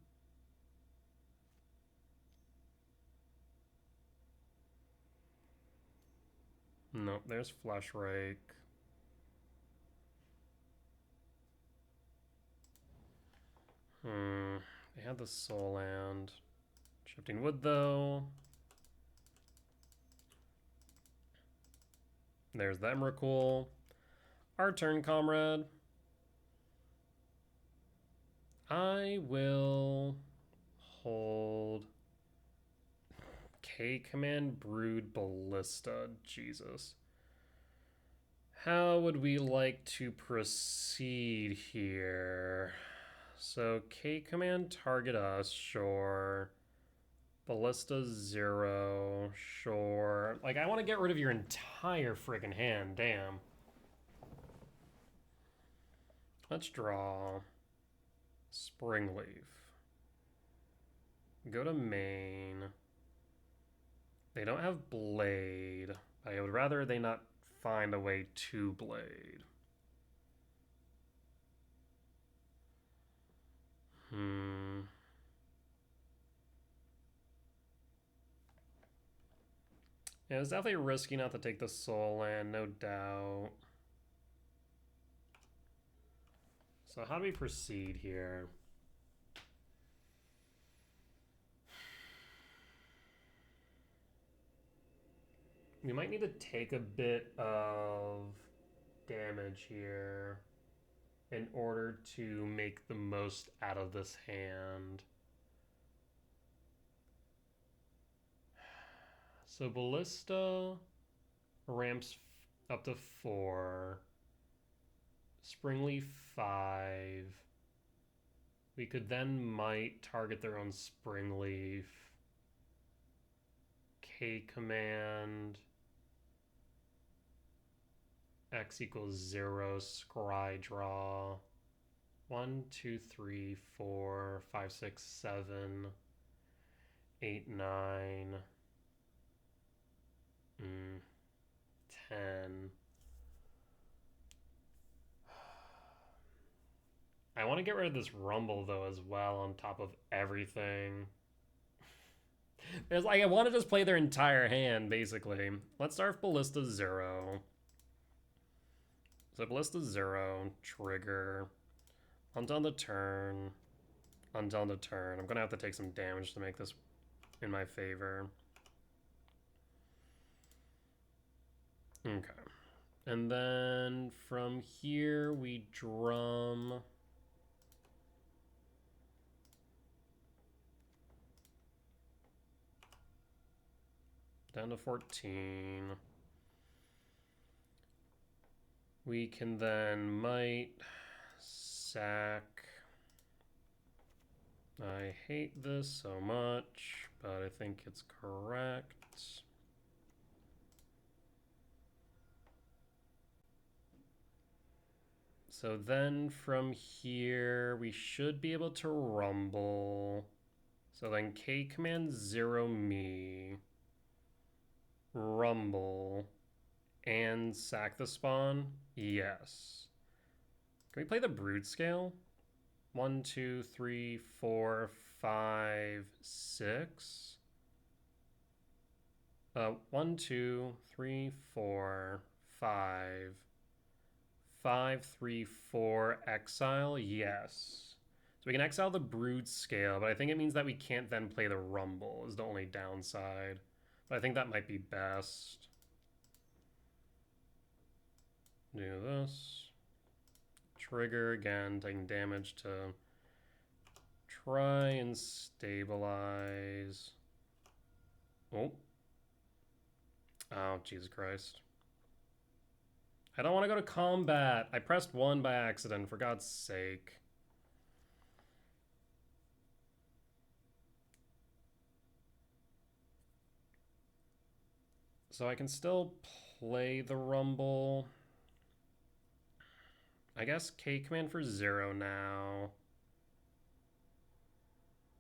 Nope, there's Flesh Rake. They had the Soul Land. Shifting Wood though. There's the Emrakul. Our turn, comrade. I will hold K-Command Brood Ballista. Jesus. How would we like to proceed here? So K-Command target us, sure. Ballista 0, sure. Like, I want to get rid of your entire friggin' hand, damn. Let's draw Springleaf. Go to main. They don't have Blade. I would rather they not find a way to Blade. Yeah, it's definitely risky not to take the Soul Land, no doubt. So how do we proceed here? We might need to take a bit of damage here in order to make the most out of this hand. So Ballista ramps up to 4. Springleaf 5. We could then might target their own Springleaf. K-Command. X equals 0, scry draw. 1, 2, 3, 4, 5, 6, 7, 8, 9, 10. I want to get rid of this Rumble though as well on top of everything. It's like I want to just play their entire hand basically. Let's start with Ballista 0. So Ballista 0, trigger, until the turn, until the turn. I'm gonna have to take some damage to make this in my favor. Okay. And then from here we drum down to 14. We can then might sack. I hate this so much, but I think it's correct. So then from here, we should be able to rumble. So then K command 0 me, rumble, and sack the spawn? Yes. Can we play the Broodscale? 1, 2, 3, 4, 5, 6. 1, 2, 3, 4, 5. 5, 3, 4, exile? Yes. So we can exile the Broodscale, but I think it means that we can't then play the Rumble is the only downside. But I think that might be best. Do this. Trigger again, taking damage to try and stabilize. Oh. Oh, Jesus Christ. I don't want to go to combat. I pressed 1 by accident, for God's sake. So I can still play the Rumble. I guess K command for 0 now.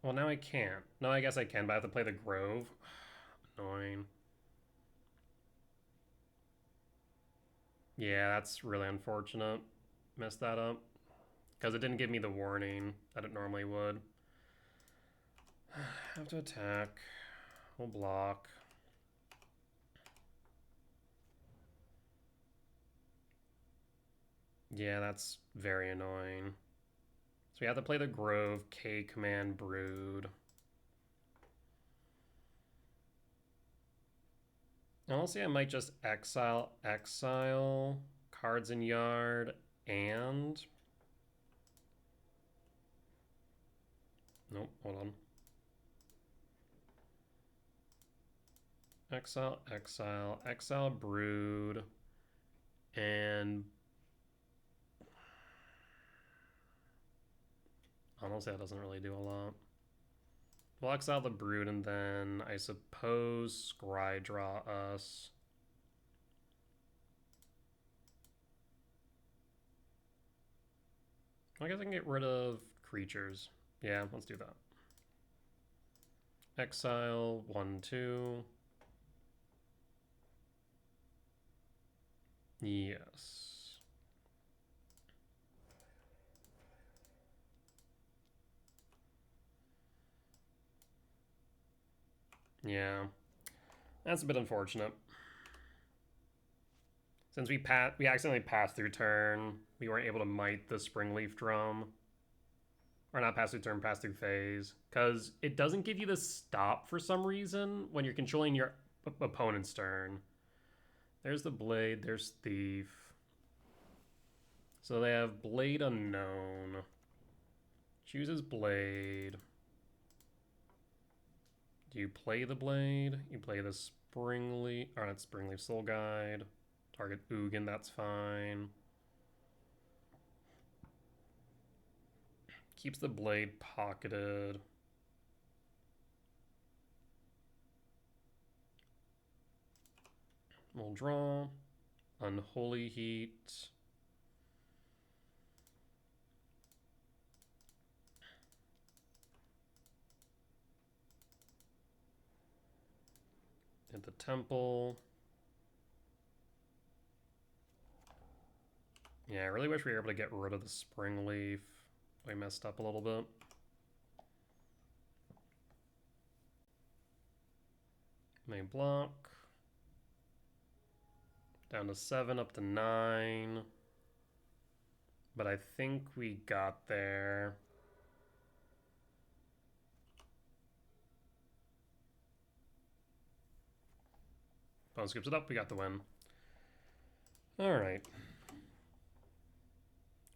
Well, now I can't. No, I guess I can, but I have to play the Grove. Annoying. Yeah, that's really unfortunate. Messed that up. Because it didn't give me the warning that it normally would. Have to attack. We'll block. Yeah, that's very annoying. So we have to play the Grove, K command, Brood. Honestly, I might just exile cards in yard, and... Nope, hold on. Exile Brood, and... Honestly, that doesn't really do a lot. We'll exile the Brood, and then I suppose Scry draw us. I guess I can get rid of creatures. Yeah, let's do that. Exile, 1, 2. Yes. Yeah. That's a bit unfortunate. Since we accidentally passed through turn, we weren't able to might the Springleaf Drum. Or not pass through turn, pass through phase. Because it doesn't give you the stop for some reason when you're controlling your opponent's turn. There's the Blade, there's Thief. So they have Blade Unknown. Chooses Blade. Do you play the Blade? You play the Springleaf, or not Springleaf, Soul Guide. Target Ugin, that's fine. Keeps the Blade pocketed. We'll draw. Unholy Heat. At the Temple. Yeah, I really wish we were able to get rid of the Springleaf. We messed up a little bit. May block. Down to 7, up to 9. But I think we got there. Bone scoops it up, we got the win. All right.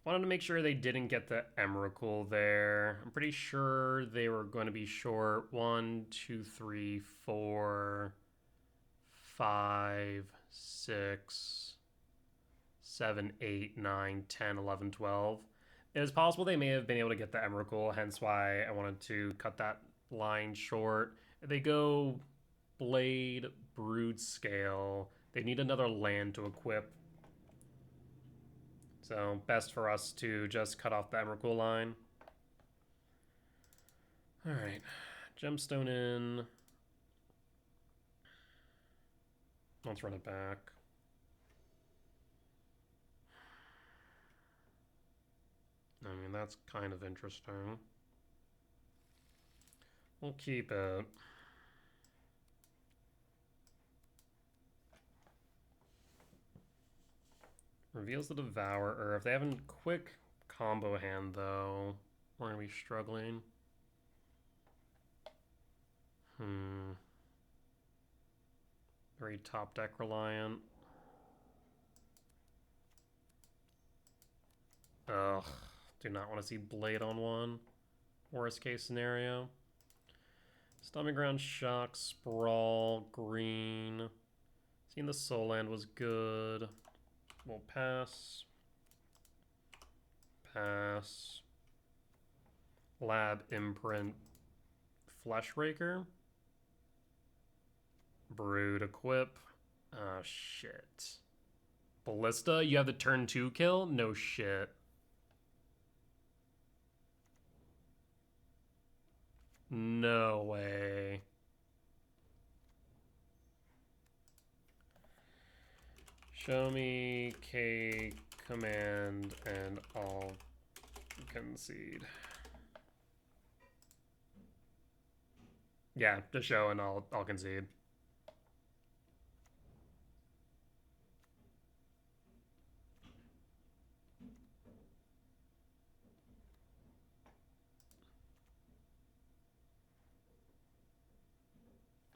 Wanted to make sure they didn't get the Emrakul there. I'm pretty sure they were going to be short 1, 2, 3, 4, 5, 6, 7, 8, 9, 10, 11, 12. It is possible they may have been able to get the Emrakul, hence why I wanted to cut that line short. If they go Blade, Broodscale, they need another land to equip. So best for us to just cut off the Emrakul line. Alright. Gemstone in. Let's run it back. I mean, that's kind of interesting. We'll keep it. Reveals the Devourer. If they have a quick combo hand, though, we're going to be struggling. Very top deck reliant. Ugh. Do not want to see Blade on one. Worst case scenario. Stomach Ground, Shock, Sprawl, Green. Seeing the Soul Land was good. We'll pass. Pass. Lab, Imprint, Fleshraker. Brood, equip. Oh, shit. Ballista, you have the turn 2 kill? No shit. No way. Show me K command and I'll concede. Yeah, just show and I'll concede.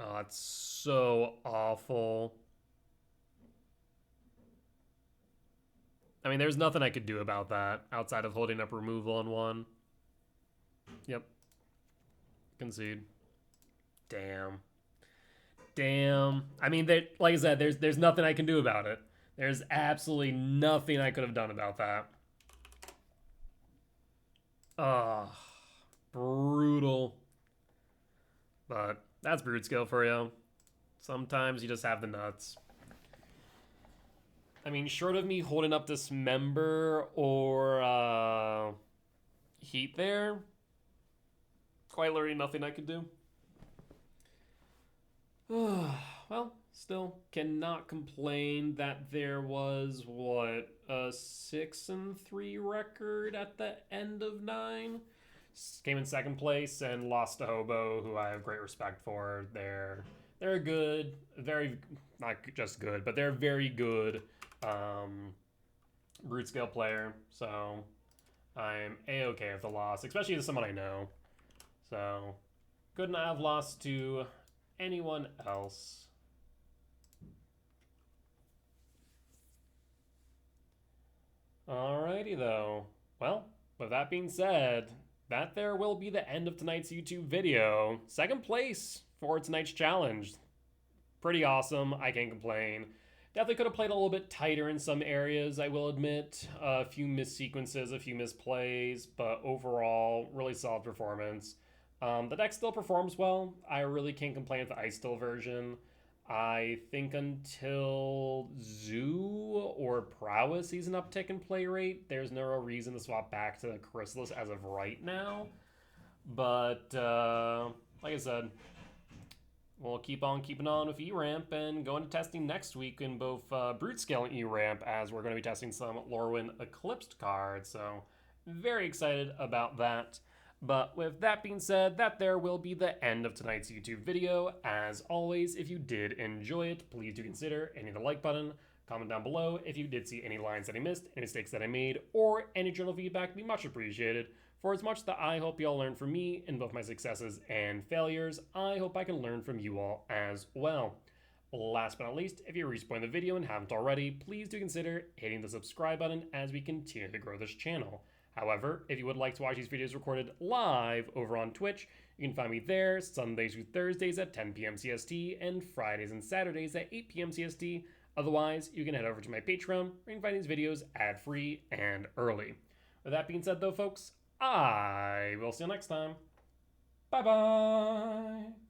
Oh, that's so awful. I mean, there's nothing I could do about that outside of holding up removal on one. Yep. Concede. Damn. Damn. I mean, like I said, there's nothing I can do about it. There's absolutely nothing I could have done about that. Ugh. Brutal. But that's Broodscale for you. Sometimes you just have the nuts. I mean, short of me holding up this member or heat there, quite literally nothing I could do. Well, still cannot complain that there was, what, a 6-3 record at the end of 9? Came in second place and lost to Hobo, who I have great respect for. They're good, very, not just good, but they're very good Broodscale player. So I'm a-okay with the loss, especially to someone I know. So could not have lost to anyone else. Alrighty though. Well, with that being said, that there will be the end of tonight's YouTube video. Second place for tonight's challenge. Pretty awesome, I can't complain. Definitely could have played a little bit tighter in some areas, I will admit. A few missed sequences, a few misplays, but overall, really solid performance. The deck still performs well. I really can't complain with the Ice Still version. I think until Zoo or Prowess sees an uptick in play rate, there's no real reason to swap back to the Chrysalis as of right now. But, like I said, we'll keep on keeping on with E-Ramp and go into testing next week in both Broodscale and E-Ramp, as we're going to be testing some Lorwyn Eclipsed cards. So, very excited about that. But with that being said, that there will be the end of tonight's YouTube video. As always, if you did enjoy it, please do consider hitting the like button. Comment down below if you did see any lines that I missed, any mistakes that I made, or any general feedback would be much appreciated. For as much that I hope you all learn from me in both my successes and failures, I hope I can learn from you all as well. Last but not least, if you're enjoying the video and haven't already, please do consider hitting the subscribe button as we continue to grow this channel. However, if you would like to watch these videos recorded live over on Twitch, you can find me there Sundays through Thursdays at 10 p.m. CST and Fridays and Saturdays at 8 p.m. CST. Otherwise, you can head over to my Patreon where you can find these videos ad-free and early. With that being said though, folks, I will see you next time. Bye-bye!